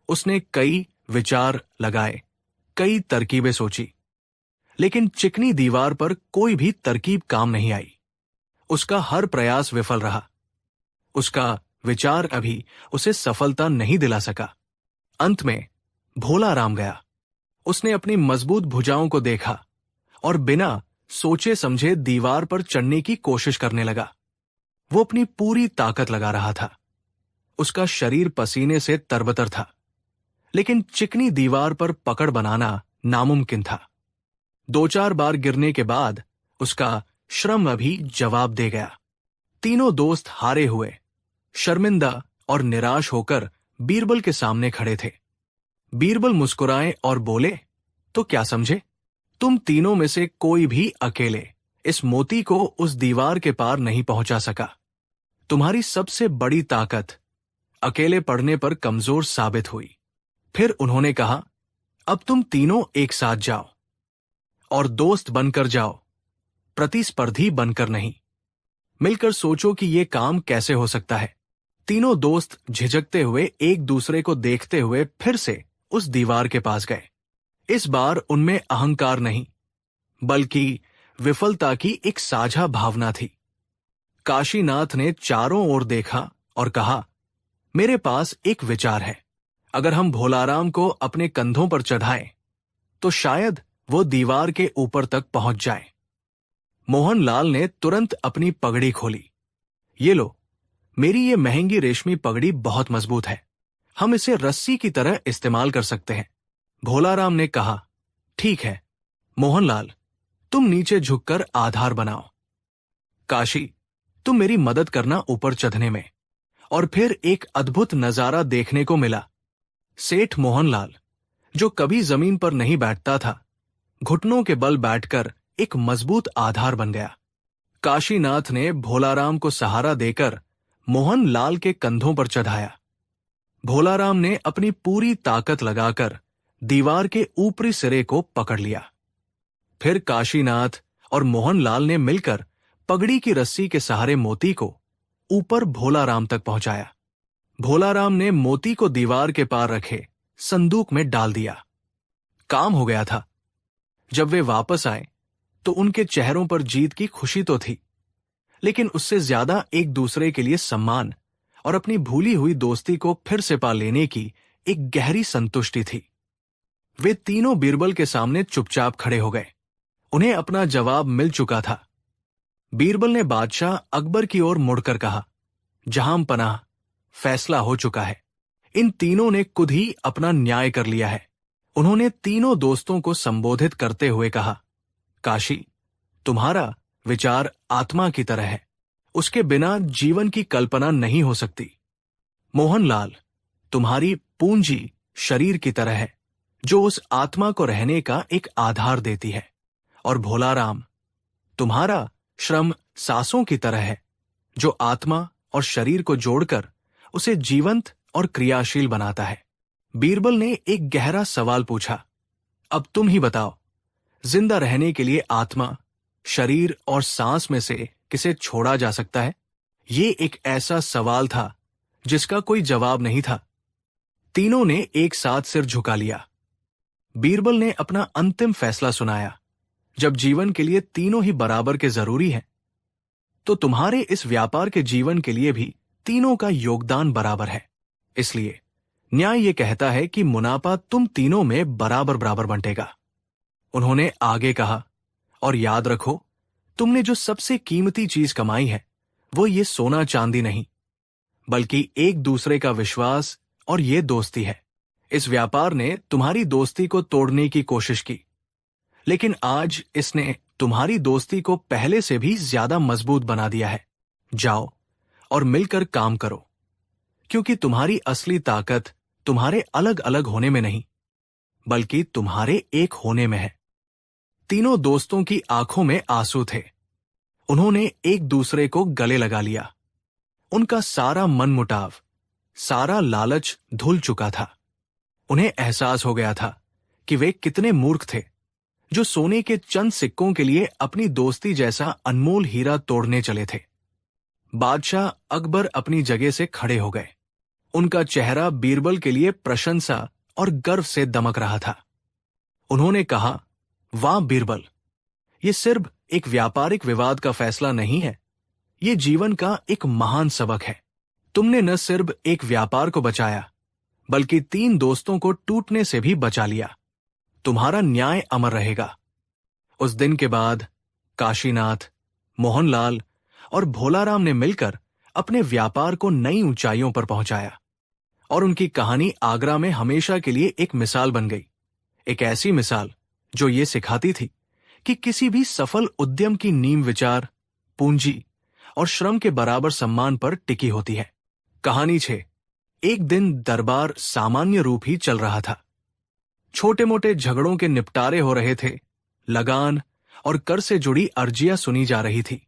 उसने कई विचार लगाए, कई तरकीबें सोची, लेकिन चिकनी दीवार पर कोई भी तरकीब काम नहीं आई। उसका हर प्रयास विफल रहा। उसका विचार अभी उसे सफलता नहीं दिला सका। अंत में भोला राम गया। उसने अपनी मजबूत भुजाओं को देखा और बिना सोचे समझे दीवार पर चढ़ने की कोशिश करने लगा। वो अपनी पूरी ताकत लगा रहा था। उसका शरीर पसीने से तरबतर था, लेकिन चिकनी दीवार पर पकड़ बनाना नामुमकिन था। 2-4 बार गिरने के बाद उसका श्रम अभी जवाब दे गया। तीनों दोस्त हारे हुए, शर्मिंदा और निराश होकर बीरबल के सामने खड़े थे। बीरबल मुस्कुराए और बोले, तो क्या समझे? तुम तीनों में से कोई भी अकेले इस मोती को उस दीवार के पार नहीं पहुंचा सका। तुम्हारी सबसे बड़ी ताकत अकेले पड़ने पर कमजोर साबित हुई। फिर उन्होंने कहा, अब तुम तीनों एक साथ जाओ और दोस्त बनकर जाओ, प्रतिस्पर्धी बनकर नहीं। मिलकर सोचो कि यह काम कैसे हो सकता है। तीनों दोस्त झिझकते हुए एक दूसरे को देखते हुए फिर से उस दीवार के पास गए। इस बार उनमें अहंकार नहीं, बल्कि विफलता की एक साझा भावना थी। काशीनाथ ने चारों ओर देखा और कहा, मेरे पास एक विचार है। अगर हम भोलाराम को अपने कंधों पर चढ़ाएं, तो शायद वो दीवार के ऊपर तक पहुंच जाए। मोहनलाल ने तुरंत अपनी पगड़ी खोली। ये लो, मेरी ये महंगी रेशमी पगड़ी बहुत मजबूत है। हम इसे रस्सी की तरह इस्तेमाल कर सकते हैं। भोलाराम ने कहा, ठीक है मोहनलाल, तुम नीचे झुककर आधार बनाओ। काशी, तुम मेरी मदद करना ऊपर चढ़ने में। और फिर एक अद्भुत नजारा देखने को मिला। सेठ मोहनलाल, जो कभी जमीन पर नहीं बैठता था, घुटनों के बल बैठकर एक मजबूत आधार बन गया। काशीनाथ ने भोलाराम को सहारा देकर मोहनलाल के कंधों पर चढ़ाया। भोलाराम ने अपनी पूरी ताकत लगाकर दीवार के ऊपरी सिरे को पकड़ लिया। फिर काशीनाथ और मोहनलाल ने मिलकर पगड़ी की रस्सी के सहारे मोती को ऊपर भोलाराम तक पहुंचाया। भोलाराम ने मोती को दीवार के पार रखे संदूक में डाल दिया। काम हो गया था। जब वे वापस आए तो उनके चेहरों पर जीत की खुशी तो थी, लेकिन उससे ज्यादा एक दूसरे के लिए सम्मान और अपनी भूली हुई दोस्ती को फिर से पा लेने की एक गहरी संतुष्टि थी। वे तीनों बीरबल के सामने चुपचाप खड़े हो गए। उन्हें अपना जवाब मिल चुका था। बीरबल ने बादशाह अकबर की ओर मुड़कर कहा, जहां पनाह, फैसला हो चुका है। इन तीनों ने खुद ही अपना न्याय कर लिया है। उन्होंने तीनों दोस्तों को संबोधित करते हुए कहा, काशी, तुम्हारा विचार आत्मा की तरह है। उसके बिना जीवन की कल्पना नहीं हो सकती। मोहनलाल, तुम्हारी पूंजी शरीर की तरह है, जो उस आत्मा को रहने का एक आधार देती है। और भोलाराम, तुम्हारा श्रम सांसों की तरह है, जो आत्मा और शरीर को जोड़कर उसे जीवंत और क्रियाशील बनाता है। बीरबल ने एक गहरा सवाल पूछा, अब तुम ही बताओ, जिंदा रहने के लिए आत्मा शरीर और सांस में से किसे छोड़ा जा सकता है? ये एक ऐसा सवाल था जिसका कोई जवाब नहीं था। तीनों ने एक साथ सिर झुका लिया। बीरबल ने अपना अंतिम फैसला सुनाया। जब जीवन के लिए तीनों ही बराबर के जरूरी हैं, तो तुम्हारे इस व्यापार के जीवन के लिए भी तीनों का योगदान बराबर है। इसलिए न्याय यह कहता है कि मुनाफा तुम तीनों में बराबर बराबर बंटेगा। उन्होंने आगे कहा, और याद रखो, तुमने जो सबसे कीमती चीज कमाई है वो ये सोना चांदी नहीं, बल्कि एक दूसरे का विश्वास और ये दोस्ती है। इस व्यापार ने तुम्हारी दोस्ती को तोड़ने की कोशिश की, लेकिन आज इसने तुम्हारी दोस्ती को पहले से भी ज्यादा मजबूत बना दिया है। जाओ और मिलकर काम करो, क्योंकि तुम्हारी असली ताकत तुम्हारे अलग अलग होने में नहीं, बल्कि तुम्हारे एक होने में है। तीनों दोस्तों की आंखों में आंसू थे। उन्होंने एक दूसरे को गले लगा लिया। उनका सारा मनमुटाव, सारा लालच धुल चुका था। उन्हें एहसास हो गया था कि वे कितने मूर्ख थे जो सोने के चंद सिक्कों के लिए अपनी दोस्ती जैसा अनमोल हीरा तोड़ने चले थे। बादशाह अकबर अपनी जगह से खड़े हो गए। उनका चेहरा बीरबल के लिए प्रशंसा और गर्व से दमक रहा था। उन्होंने कहा, वाह बीरबल, ये सिर्फ एक व्यापारिक विवाद का फैसला नहीं है, ये जीवन का एक महान सबक है। तुमने न सिर्फ एक व्यापार को बचाया, बल्कि 3 दोस्तों को टूटने से भी बचा लिया। तुम्हारा न्याय अमर रहेगा। उस दिन के बाद काशीनाथ, मोहनलाल और भोलाराम ने मिलकर अपने व्यापार को नई ऊंचाइयों पर पहुंचाया, और उनकी कहानी आगरा में हमेशा के लिए एक मिसाल बन गई। एक ऐसी मिसाल जो ये सिखाती थी कि किसी भी सफल उद्यम की नींव विचार, पूंजी और श्रम के बराबर सम्मान पर टिकी होती है। कहानी 6। एक दिन दरबार सामान्य रूप ही चल रहा था। छोटे मोटे झगड़ों के निपटारे हो रहे थे, लगान और कर से जुड़ी अर्जियां सुनी जा रही थी।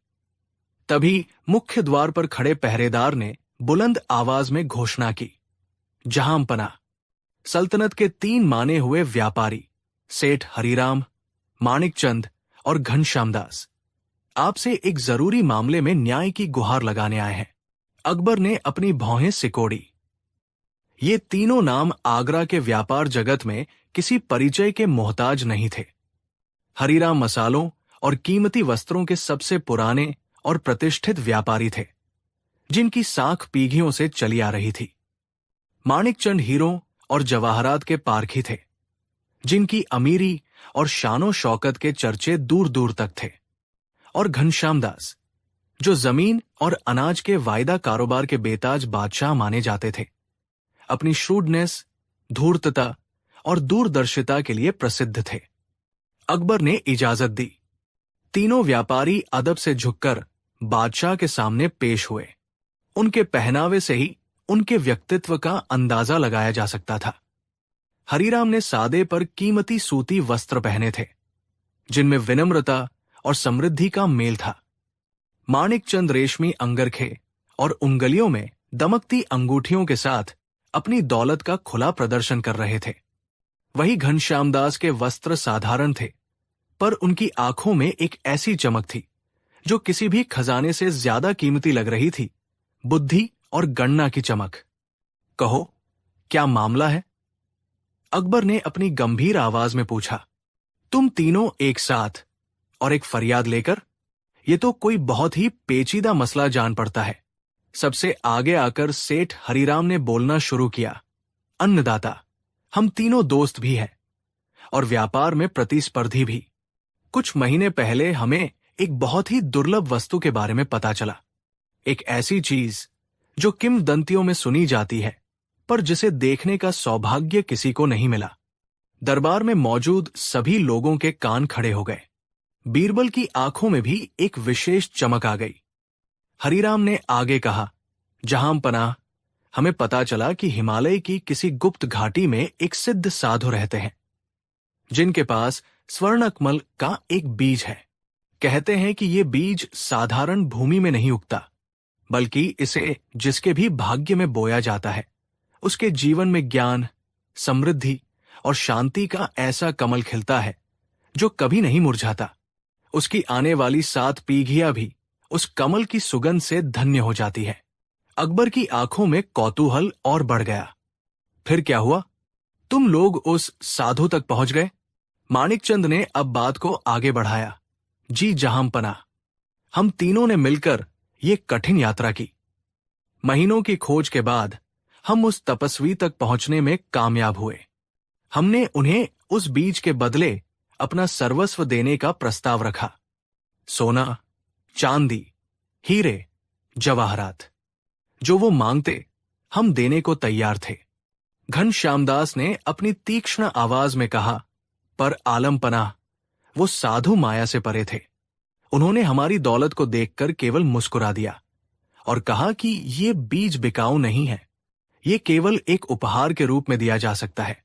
तभी मुख्य द्वार पर खड़े पहरेदार ने बुलंद आवाज में घोषणा की, जहांपना, सल्तनत के 3 माने हुए व्यापारी सेठ हरिराम, माणिकचंद और घनश्यामदास आपसे एक जरूरी मामले में न्याय की गुहार लगाने आए हैं। अकबर ने अपनी भौहें सिकोड़ी। ये तीनों नाम आगरा के व्यापार जगत में किसी परिचय के मोहताज नहीं थे। हरिराम मसालों और कीमती वस्त्रों के सबसे पुराने और प्रतिष्ठित व्यापारी थे, जिनकी साख पीढ़ियों से चली आ रही थी। माणिकचंद हीरों और जवाहरात के पारखी थे, जिनकी अमीरी और शानो शौकत के चर्चे दूर दूर तक थे। और घनश्यामदास, जो जमीन और अनाज के वायदा कारोबार के बेताज बादशाह माने जाते थे, अपनी श्रूडनेस, धूर्तता और दूरदर्शिता के लिए प्रसिद्ध थे। अकबर ने इजाजत दी। तीनों व्यापारी अदब से झुककर बादशाह के सामने पेश हुए। उनके पहनावे से ही उनके व्यक्तित्व का अंदाजा लगाया जा सकता था। हरिराम ने सादे पर कीमती सूती वस्त्र पहने थे, जिनमें विनम्रता और समृद्धि का मेल था। माणिकचंद रेशमी अंगरखे और उंगलियों में दमकती अंगूठियों के साथ अपनी दौलत का खुला प्रदर्शन कर रहे थे। वही घनश्यामदास के वस्त्र साधारण थे, पर उनकी आंखों में एक ऐसी चमक थी जो किसी भी खजाने से ज्यादा कीमती लग रही थी, बुद्धि और गणना की चमक। कहो, क्या मामला है? अकबर ने अपनी गंभीर आवाज में पूछा। तुम तीनों एक साथ और एक फरियाद लेकर? यह तो कोई बहुत ही पेचीदा मसला जान पड़ता है। सबसे आगे आकर सेठ हरिराम ने बोलना शुरू किया। अन्नदाता, हम तीनों दोस्त भी हैं और व्यापार में प्रतिस्पर्धी भी। कुछ महीने पहले हमें एक बहुत ही दुर्लभ वस्तु के बारे में पता चला। एक ऐसी चीज जो किंवदंतियों में सुनी जाती है, पर जिसे देखने का सौभाग्य किसी को नहीं मिला। दरबार में मौजूद सभी लोगों के कान खड़े हो गए। बीरबल की आंखों में भी एक विशेष चमक आ गई। हरिराम ने आगे कहा, जहांपनाह, हमें पता चला कि हिमालय की किसी गुप्त घाटी में एक सिद्ध साधु रहते हैं, जिनके पास स्वर्णकमल का एक बीज है। कहते हैं कि ये बीज साधारण भूमि में नहीं उगता, बल्कि इसे जिसके भी भाग्य में बोया जाता है, उसके जीवन में ज्ञान, समृद्धि और शांति का ऐसा कमल खिलता है जो कभी नहीं मुरझाता। उसकी आने वाली 7 पीढ़ियां भी उस कमल की सुगंध से धन्य हो जाती है। अकबर की आंखों में कौतूहल और बढ़ गया। फिर क्या हुआ? तुम लोग उस साधु तक पहुंच गए? मानिकचंद ने अब बात को आगे बढ़ाया। जी जहांपना, हम तीनों ने मिलकर ये कठिन यात्रा की। महीनों की खोज के बाद हम उस तपस्वी तक पहुंचने में कामयाब हुए। हमने उन्हें उस बीज के बदले अपना सर्वस्व देने का प्रस्ताव रखा। सोना, चांदी, हीरे, जवाहरात, जो वो मांगते हम देने को तैयार थे। घनश्यामदास ने अपनी तीक्ष्ण आवाज में कहा, पर आलमपना, वो साधु माया से परे थे। उन्होंने हमारी दौलत को देखकर केवल मुस्कुरा दिया और कहा कि ये बीज बिकाऊ नहीं है, ये केवल एक उपहार के रूप में दिया जा सकता है,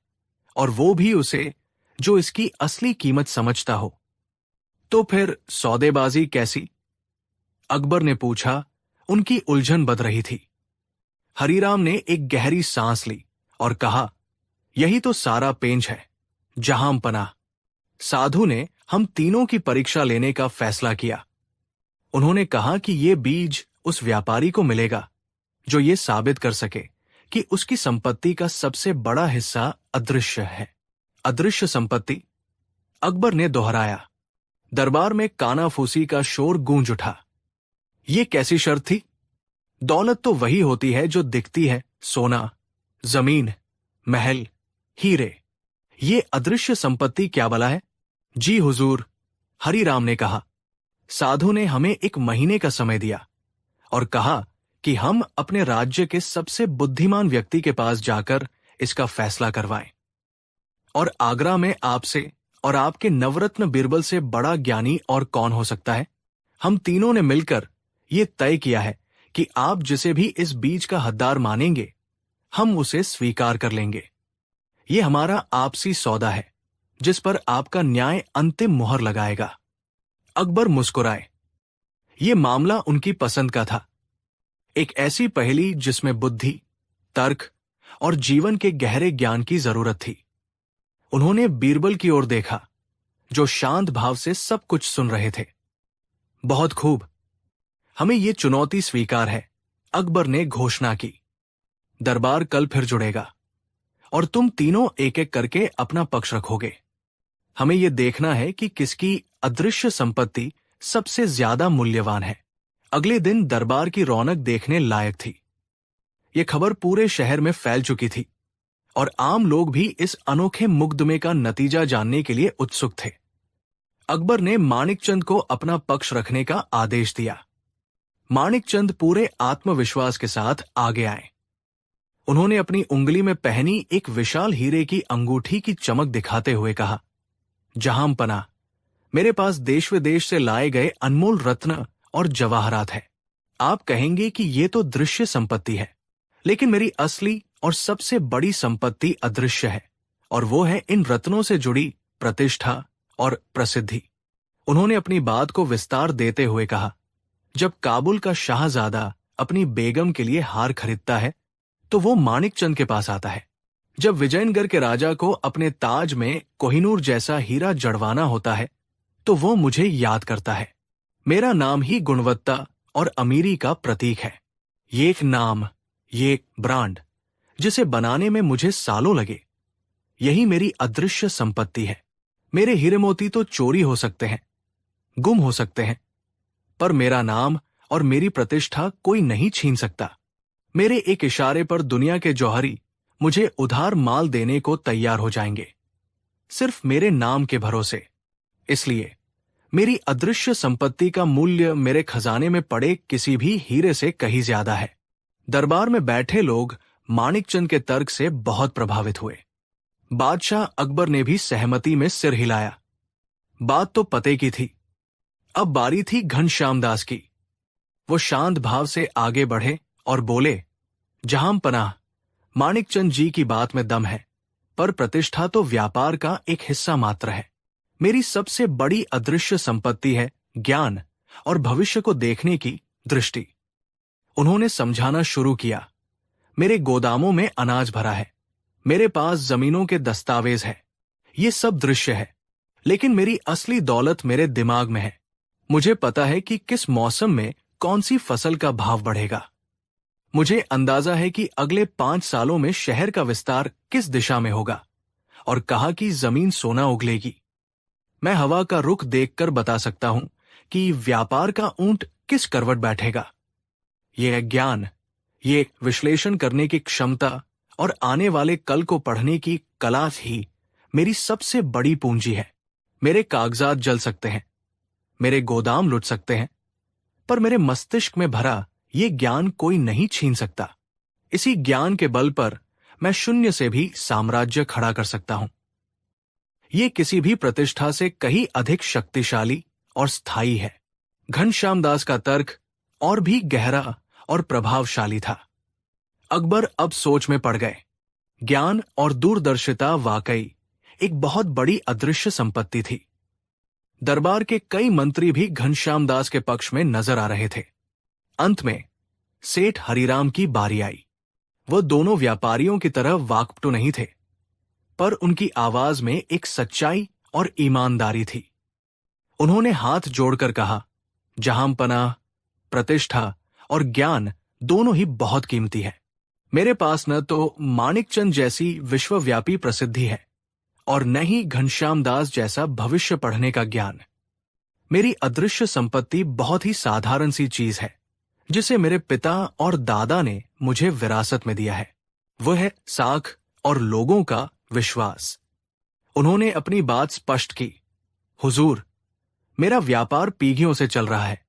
और वो भी उसे जो इसकी असली कीमत समझता हो। तो फिर सौदेबाजी कैसी? अकबर ने पूछा। उनकी उलझन बध रही थी। हरीराम ने एक गहरी सांस ली और कहा, यही तो सारा पेंच है जहांपना। साधु ने हम तीनों की परीक्षा लेने का फैसला किया। उन्होंने कहा कि ये बीज उस व्यापारी को मिलेगा जो ये साबित कर सके कि उसकी संपत्ति का सबसे बड़ा हिस्सा अदृश्य है। अदृश्य संपत्ति? अकबर ने दोहराया। दरबार में कानाफूसी का शोर गूंज उठा। ये कैसी शर्त थी? दौलत तो वही होती है जो दिखती है, सोना, जमीन, महल, हीरे। ये अदृश्य संपत्ति क्या भला है? जी हुजूर, हरिराम ने कहा। साधु ने हमें 1 महीने का समय दिया और कहा कि हम अपने राज्य के सबसे बुद्धिमान व्यक्ति के पास जाकर इसका फैसला करवाएं। और आगरा में आपसे और आपके नवरत्न बिरबल से बड़ा ज्ञानी और कौन हो सकता है? हम तीनों ने मिलकर ये तय किया है कि आप जिसे भी इस बीज का हकदार मानेंगे, हम उसे स्वीकार कर लेंगे। ये हमारा आपसी सौदा है जिस पर आपका न्याय अंतिम मुहर लगाएगा। अकबर मुस्कुराए। ये मामला उनकी पसंद का था। एक ऐसी पहेली जिसमें बुद्धि, तर्क और जीवन के गहरे ज्ञान की जरूरत थी। उन्होंने बीरबल की ओर देखा, जो शांत भाव से सब कुछ सुन रहे थे। बहुत खूब, हमें ये चुनौती स्वीकार है, अकबर ने घोषणा की। दरबार कल फिर जुड़ेगा और तुम तीनों एक एक करके अपना पक्ष रखोगे। हमें यह देखना है कि किसकी अदृश्य संपत्ति सबसे ज्यादा मूल्यवान है। अगले दिन दरबार की रौनक देखने लायक थी। यह खबर पूरे शहर में फैल चुकी थी और आम लोग भी इस अनोखे मुकदमे का नतीजा जानने के लिए उत्सुक थे। अकबर ने मानिकचंद को अपना पक्ष रखने का आदेश दिया। मानिकचंद पूरे आत्मविश्वास के साथ आगे आए। उन्होंने अपनी उंगली में पहनी एक विशाल हीरे की अंगूठी की चमक दिखाते हुए कहा, जहांपना, मेरे पास देश विदेश से लाए गए अनमोल रत्न और जवाहरात है। आप कहेंगे कि ये तो दृश्य संपत्ति है, लेकिन मेरी असली और सबसे बड़ी संपत्ति अदृश्य है, और वो है इन रत्नों से जुड़ी प्रतिष्ठा और प्रसिद्धि। उन्होंने अपनी बात को विस्तार देते हुए कहा, जब काबुल का शाहजादा अपनी बेगम के लिए हार खरीदता है तो वो मानिकचंद के पास आता है। जब विजयनगर के राजा को अपने ताज में कोहिनूर जैसा हीरा जड़वाना होता है तो वो मुझे याद करता है। मेरा नाम ही गुणवत्ता और अमीरी का प्रतीक है। ये एक नाम, ये एक ब्रांड जिसे बनाने में मुझे सालों लगे। यही मेरी अदृश्य संपत्ति है। मेरे हीरे मोती तो चोरी हो सकते हैं, गुम हो सकते हैं, पर मेरा नाम और मेरी प्रतिष्ठा कोई नहीं छीन सकता। मेरे एक इशारे पर दुनिया के जौहरी मुझे उधार माल देने को तैयार हो जाएंगे, सिर्फ मेरे नाम के भरोसे। इसलिए मेरी अदृश्य संपत्ति का मूल्य मेरे खजाने में पड़े किसी भी हीरे से कहीं ज्यादा है। दरबार में बैठे लोग मानिकचंद के तर्क से बहुत प्रभावित हुए। बादशाह अकबर ने भी सहमति में सिर हिलाया। बात तो पते की थी। अब बारी थी घनश्यामदास की। वो शांत भाव से आगे बढ़े और बोले, जहांपनाह, मानिकचंद जी की बात में दम है, पर प्रतिष्ठा तो व्यापार का एक हिस्सा मात्र है। मेरी सबसे बड़ी अदृश्य संपत्ति है ज्ञान और भविष्य को देखने की दृष्टि। उन्होंने समझाना शुरू किया, मेरे गोदामों में अनाज भरा है, मेरे पास जमीनों के दस्तावेज है, ये सब दृश्य है, लेकिन मेरी असली दौलत मेरे दिमाग में है। मुझे पता है कि किस मौसम में कौन सी फसल का भाव बढ़ेगा। मुझे अंदाजा है कि अगले 5 सालों में शहर का विस्तार किस दिशा में होगा और कहाँ की जमीन सोना उगलेगी। मैं हवा का रुख देखकर बता सकता हूं कि व्यापार का ऊंट किस करवट बैठेगा। यह ज्ञान, ये विश्लेषण करने की क्षमता और आने वाले कल को पढ़ने की कला ही मेरी सबसे बड़ी पूंजी है। मेरे कागजात जल सकते हैं, मेरे गोदाम लुट सकते हैं, पर मेरे मस्तिष्क में भरा ये ज्ञान कोई नहीं छीन सकता। इसी ज्ञान के बल पर मैं शून्य से भी साम्राज्य खड़ा कर सकता हूं। ये किसी भी प्रतिष्ठा से कहीं अधिक शक्तिशाली और स्थायी है। घनश्याम दास का तर्क और भी गहरा और प्रभावशाली था। अकबर अब सोच में पड़ गए। ज्ञान और दूरदर्शिता वाकई एक बहुत बड़ी अदृश्य संपत्ति थी। दरबार के कई मंत्री भी घनश्याम दास के पक्ष में नजर आ रहे थे। अंत में सेठ हरिराम की बारी आई। वह दोनों व्यापारियों की तरह वाकपटू नहीं थे, पर उनकी आवाज में एक सच्चाई और ईमानदारी थी। उन्होंने हाथ जोड़कर कहा, जहांपनाह, प्रतिष्ठा और ज्ञान दोनों ही बहुत कीमती है। मेरे पास न तो माणिकचंद जैसी विश्वव्यापी प्रसिद्धि है और न ही घनश्याम दास जैसा भविष्य पढ़ने का ज्ञान। मेरी अदृश्य संपत्ति बहुत ही साधारण सी चीज है, जिसे मेरे पिता और दादा ने मुझे विरासत में दिया है। वह है साख और लोगों का विश्वास। उन्होंने अपनी बात स्पष्ट की। हुजूर, मेरा व्यापार पीढ़ियों से चल रहा है।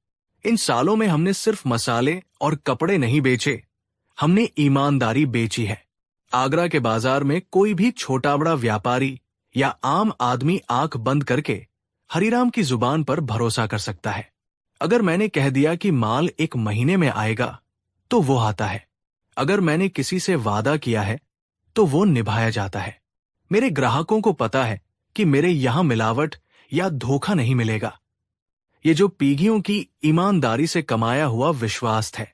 इन सालों में हमने सिर्फ मसाले और कपड़े नहीं बेचे, हमने ईमानदारी बेची है। आगरा के बाजार में कोई भी छोटा बड़ा व्यापारी या आम आदमी आंख बंद करके हरिराम की जुबान पर भरोसा कर सकता है। अगर मैंने कह दिया कि माल 1 महीने में आएगा, तो वो आता है। अगर मैंने किसी से वादा किया है, तो वो निभाया जाता है। मेरे ग्राहकों को पता है कि मेरे यहां मिलावट या धोखा नहीं मिलेगा। ये जो पीढ़ियों की ईमानदारी से कमाया हुआ विश्वास है,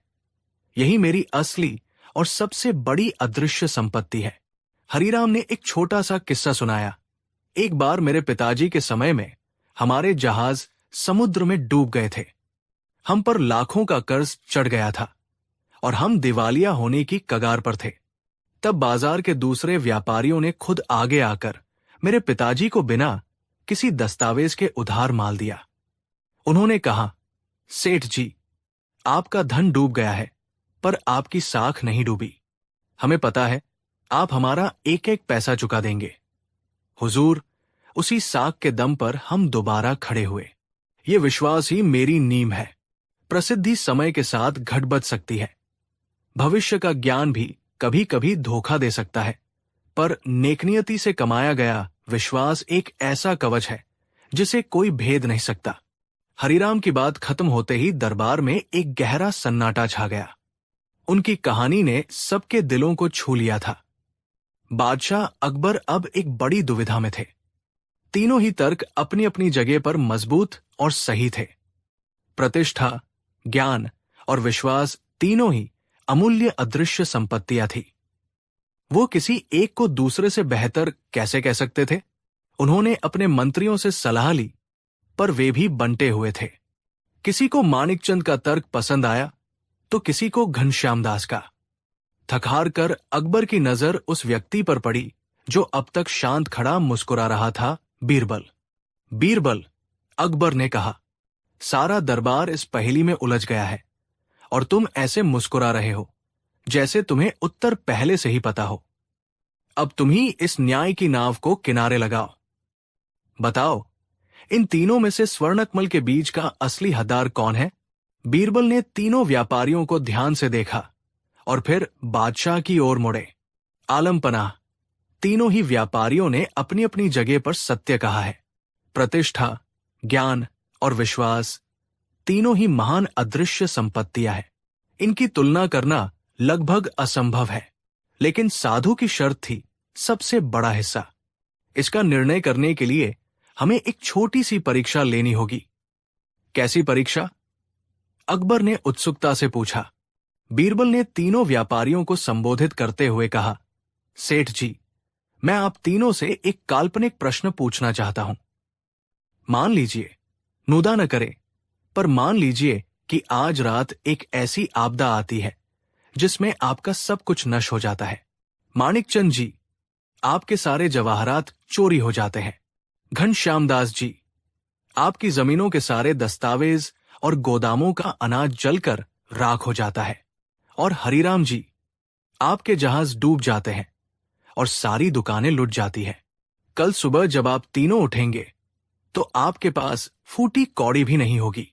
यही मेरी असली और सबसे बड़ी अदृश्य संपत्ति है। हरिराम ने एक छोटा सा किस्सा सुनाया। एक बार मेरे पिताजी के समय में हमारे जहाज समुद्र में डूब गए थे। हम पर लाखों का कर्ज चढ़ गया था और हम दिवालिया होने की कगार पर थे। तब बाजार के दूसरे व्यापारियों ने खुद आगे आकर मेरे पिताजी को बिना किसी दस्तावेज के उधार माल दिया। उन्होंने कहा, सेठ जी, आपका धन डूब गया है, पर आपकी साख नहीं डूबी। हमें पता है आप हमारा एक एक पैसा चुका देंगे। हुजूर, उसी साख के दम पर हम दोबारा खड़े हुए। ये विश्वास ही मेरी नींव है। प्रसिद्धि समय के साथ घट बच सकती है। भविष्य का ज्ञान भी कभी कभी धोखा दे सकता है, पर नेकनियति से कमाया गया विश्वास एक ऐसा कवच है जिसे कोई भेद नहीं सकता। हरिराम की बात खत्म होते ही दरबार में एक गहरा सन्नाटा छा गया। उनकी कहानी ने सबके दिलों को छू लिया था। बादशाह अकबर अब एक बड़ी दुविधा में थे। तीनों ही तर्क अपनी अपनी जगह पर मजबूत और सही थे। प्रतिष्ठा, ज्ञान और विश्वास तीनों ही अमूल्य अदृश्य संपत्तियां थी। वो किसी एक को दूसरे से बेहतर कैसे कह सकते थे? उन्होंने अपने मंत्रियों से सलाह ली, पर वे भी बंटे हुए थे। किसी को माणिकचंद का तर्क पसंद आया, तो किसी को घनश्याम दास का। थकहार कर अकबर की नजर उस व्यक्ति पर पड़ी जो अब तक शांत खड़ा मुस्कुरा रहा था, बीरबल। बीरबल, अकबर ने कहा, सारा दरबार इस पहेली में उलझ गया है और तुम ऐसे मुस्कुरा रहे हो जैसे तुम्हें उत्तर पहले से ही पता हो। अब तुम ही इस न्याय की नाव को किनारे लगाओ। बताओ, इन तीनों में से स्वर्णकमल के बीज का असली हकदार कौन है? बीरबल ने तीनों व्यापारियों को ध्यान से देखा और फिर बादशाह की ओर मुड़े। आलमपनाह, तीनों ही व्यापारियों ने अपनी अपनी जगह पर सत्य कहा है। प्रतिष्ठा, ज्ञान और विश्वास तीनों ही महान अदृश्य संपत्तियां हैं। इनकी तुलना करना लगभग असंभव है, लेकिन साधु की शर्त थी सबसे बड़ा हिस्सा। इसका निर्णय करने के लिए हमें एक छोटी सी परीक्षा लेनी होगी। कैसी परीक्षा? अकबर ने उत्सुकता से पूछा। बीरबल ने तीनों व्यापारियों को संबोधित करते हुए कहा, सेठ जी, मैं आप तीनों से एक काल्पनिक प्रश्न पूछना चाहता हूं। मान लीजिए, नुदा न करे, पर मान लीजिए कि आज रात एक ऐसी आपदा आती है जिसमें आपका सब कुछ नष्ट हो जाता है। माणिकचंद जी, आपके सारे जवाहरात चोरी हो जाते हैं। घनश्याम दास जी, आपकी जमीनों के सारे दस्तावेज और गोदामों का अनाज जलकर राख हो जाता है। और हरिराम जी, आपके जहाज डूब जाते हैं और सारी दुकानें लुट जाती हैं। कल सुबह जब आप तीनों उठेंगे तो आपके पास फूटी कौड़ी भी नहीं होगी।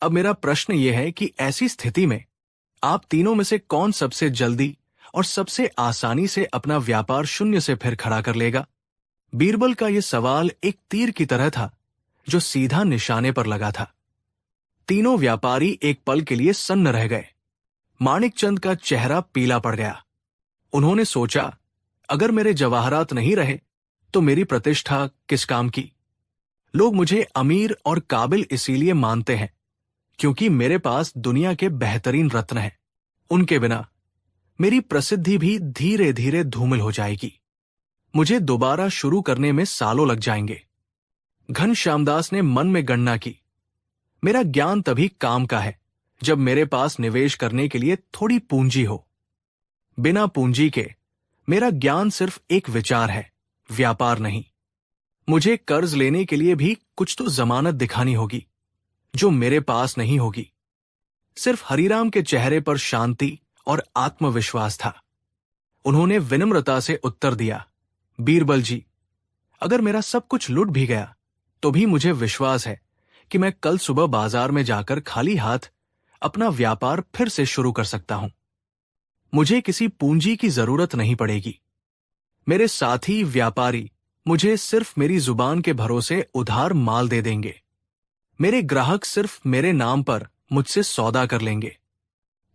अब मेरा प्रश्न यह है कि ऐसी स्थिति में आप तीनों में से कौन सबसे जल्दी और सबसे आसानी से अपना व्यापार शून्य से फिर खड़ा कर लेगा? बीरबल का यह सवाल एक तीर की तरह था जो सीधा निशाने पर लगा था। तीनों व्यापारी एक पल के लिए सन्न रह गए। माणिकचंद का चेहरा पीला पड़ गया। उन्होंने सोचा, अगर मेरे जवाहरात नहीं रहे तो मेरी प्रतिष्ठा किस काम की? लोग मुझे अमीर और काबिल इसीलिए मानते हैं क्योंकि मेरे पास दुनिया के बेहतरीन रत्न हैं। उनके बिना मेरी प्रसिद्धि भी धीरे धीरे धूमिल हो जाएगी। मुझे दोबारा शुरू करने में सालों लग जाएंगे। घनश्यामदास ने मन में गणना की, मेरा ज्ञान तभी काम का है जब मेरे पास निवेश करने के लिए थोड़ी पूंजी हो। बिना पूंजी के मेरा ज्ञान सिर्फ एक विचार है, व्यापार नहीं। मुझे कर्ज लेने के लिए भी कुछ तो जमानत दिखानी होगी जो मेरे पास नहीं होगी। सिर्फ हरिराम के चेहरे पर शांति और आत्मविश्वास था। उन्होंने विनम्रता से उत्तर दिया, बीरबल जी, अगर मेरा सब कुछ लुट भी गया तो भी मुझे विश्वास है कि मैं कल सुबह बाजार में जाकर खाली हाथ अपना व्यापार फिर से शुरू कर सकता हूं। मुझे किसी पूंजी की जरूरत नहीं पड़ेगी। मेरे साथी व्यापारी मुझे सिर्फ मेरी जुबान के भरोसे उधार माल दे देंगे। मेरे ग्राहक सिर्फ मेरे नाम पर मुझसे सौदा कर लेंगे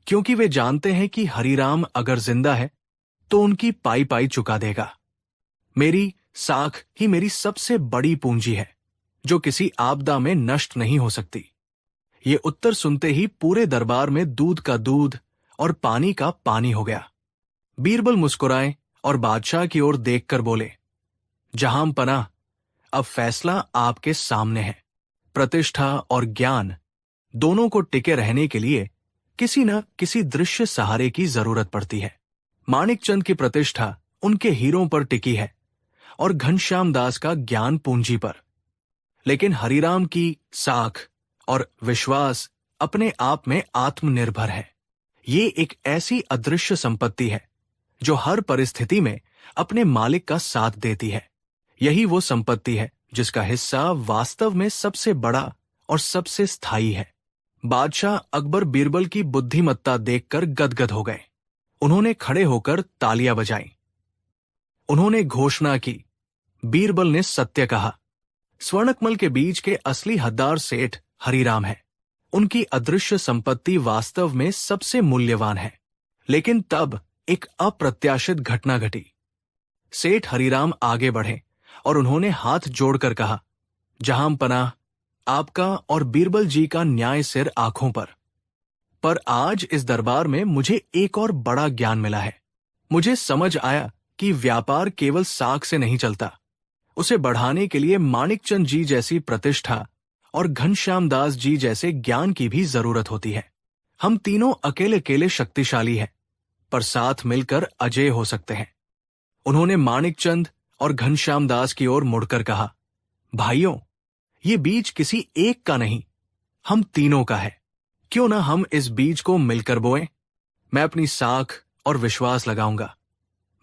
क्योंकि वे जानते हैं कि हरिराम अगर जिंदा है तो उनकी पाई पाई चुका देगा। मेरी साख ही मेरी सबसे बड़ी पूंजी है जो किसी आपदा में नष्ट नहीं हो सकती। ये उत्तर सुनते ही पूरे दरबार में दूध का दूध और पानी का पानी हो गया। बीरबल मुस्कुराए और बादशाह की ओर देखकर बोले, जहां पनाह, अब फैसला आपके सामने है। प्रतिष्ठा और ज्ञान दोनों को टिके रहने के लिए किसी न किसी दृश्य सहारे की जरूरत पड़ती है। माणिकचंद की प्रतिष्ठा उनके हीरों पर टिकी है और घनश्याम दास का ज्ञान पूंजी पर। लेकिन हरिराम की साख और विश्वास अपने आप में आत्मनिर्भर है। ये एक ऐसी अदृश्य संपत्ति है जो हर परिस्थिति में अपने मालिक का साथ देती है। यही वो संपत्ति है जिसका हिस्सा वास्तव में सबसे बड़ा और सबसे स्थायी है। बादशाह अकबर बीरबल की बुद्धिमत्ता देखकर गदगद हो गए। उन्होंने खड़े होकर तालियां बजाईं। उन्होंने घोषणा की, बीरबल ने सत्य कहा। स्वर्णकमल के बीच के असली हकदार सेठ हरिराम है। उनकी अदृश्य संपत्ति वास्तव में सबसे मूल्यवान है। लेकिन तब एक अप्रत्याशित घटना घटी। सेठ हरिराम आगे बढ़े और उन्होंने हाथ जोड़कर कहा, जहां पनाह, आपका और बीरबल जी का न्याय सिर आंखों पर आज इस दरबार में मुझे एक और बड़ा ज्ञान मिला है। मुझे समझ आया कि व्यापार केवल साख से नहीं चलता। उसे बढ़ाने के लिए माणिकचंद जी जैसी प्रतिष्ठा और घनश्याम दास जी जैसे ज्ञान की भी जरूरत होती है। हम तीनों अकेले अकेले शक्तिशाली हैं, पर साथ मिलकर अजेय हो सकते हैं। उन्होंने माणिकचंद और घनश्याम दास की ओर मुड़कर कहा, भाइयों, ये बीज किसी एक का नहीं, हम तीनों का है। क्यों ना हम इस बीज को मिलकर बोएं? मैं अपनी साख और विश्वास लगाऊंगा।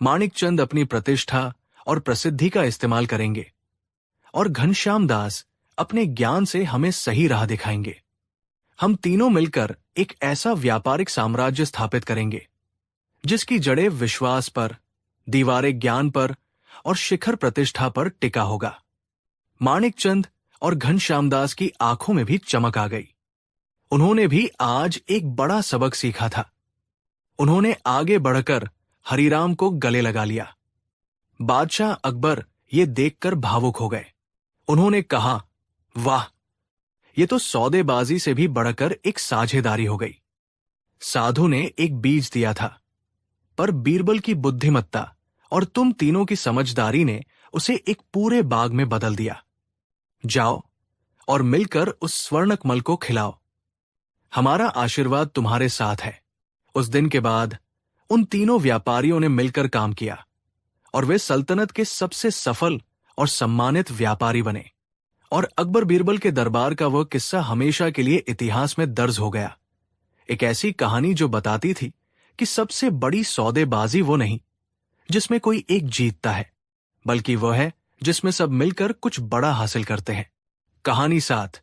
माणिकचंद अपनी प्रतिष्ठा और प्रसिद्धि का इस्तेमाल करेंगे और घनश्याम दास अपने ज्ञान से हमें सही राह दिखाएंगे। हम तीनों मिलकर एक ऐसा व्यापारिक साम्राज्य स्थापित करेंगे जिसकी जड़ें विश्वास पर, दीवारें ज्ञान पर और शिखर प्रतिष्ठा पर टिका होगा। माणिकचंद और घनश्याम दास की आंखों में भी चमक आ गई। उन्होंने भी आज एक बड़ा सबक सीखा था। उन्होंने आगे बढ़कर हरिराम को गले लगा लिया। बादशाह अकबर ये देखकर भावुक हो गए। उन्होंने कहा, वाह, ये तो सौदेबाजी से भी बढ़कर एक साझेदारी हो गई। साधु ने एक बीज दिया था, पर बीरबल की बुद्धिमत्ता और तुम तीनों की समझदारी ने उसे एक पूरे बाग में बदल दिया। जाओ और मिलकर उस स्वर्णकमल को खिलाओ। हमारा आशीर्वाद तुम्हारे साथ है। उस दिन के बाद उन तीनों व्यापारियों ने मिलकर काम किया और वे सल्तनत के सबसे सफल और सम्मानित व्यापारी बने। और अकबर बीरबल के दरबार का वह किस्सा हमेशा के लिए इतिहास में दर्ज हो गया। एक ऐसी कहानी जो बताती थी कि सबसे बड़ी सौदेबाजी वो नहीं जिसमें कोई एक जीतता है, बल्कि वह है जिसमें सब मिलकर कुछ बड़ा हासिल करते हैं। कहानी 7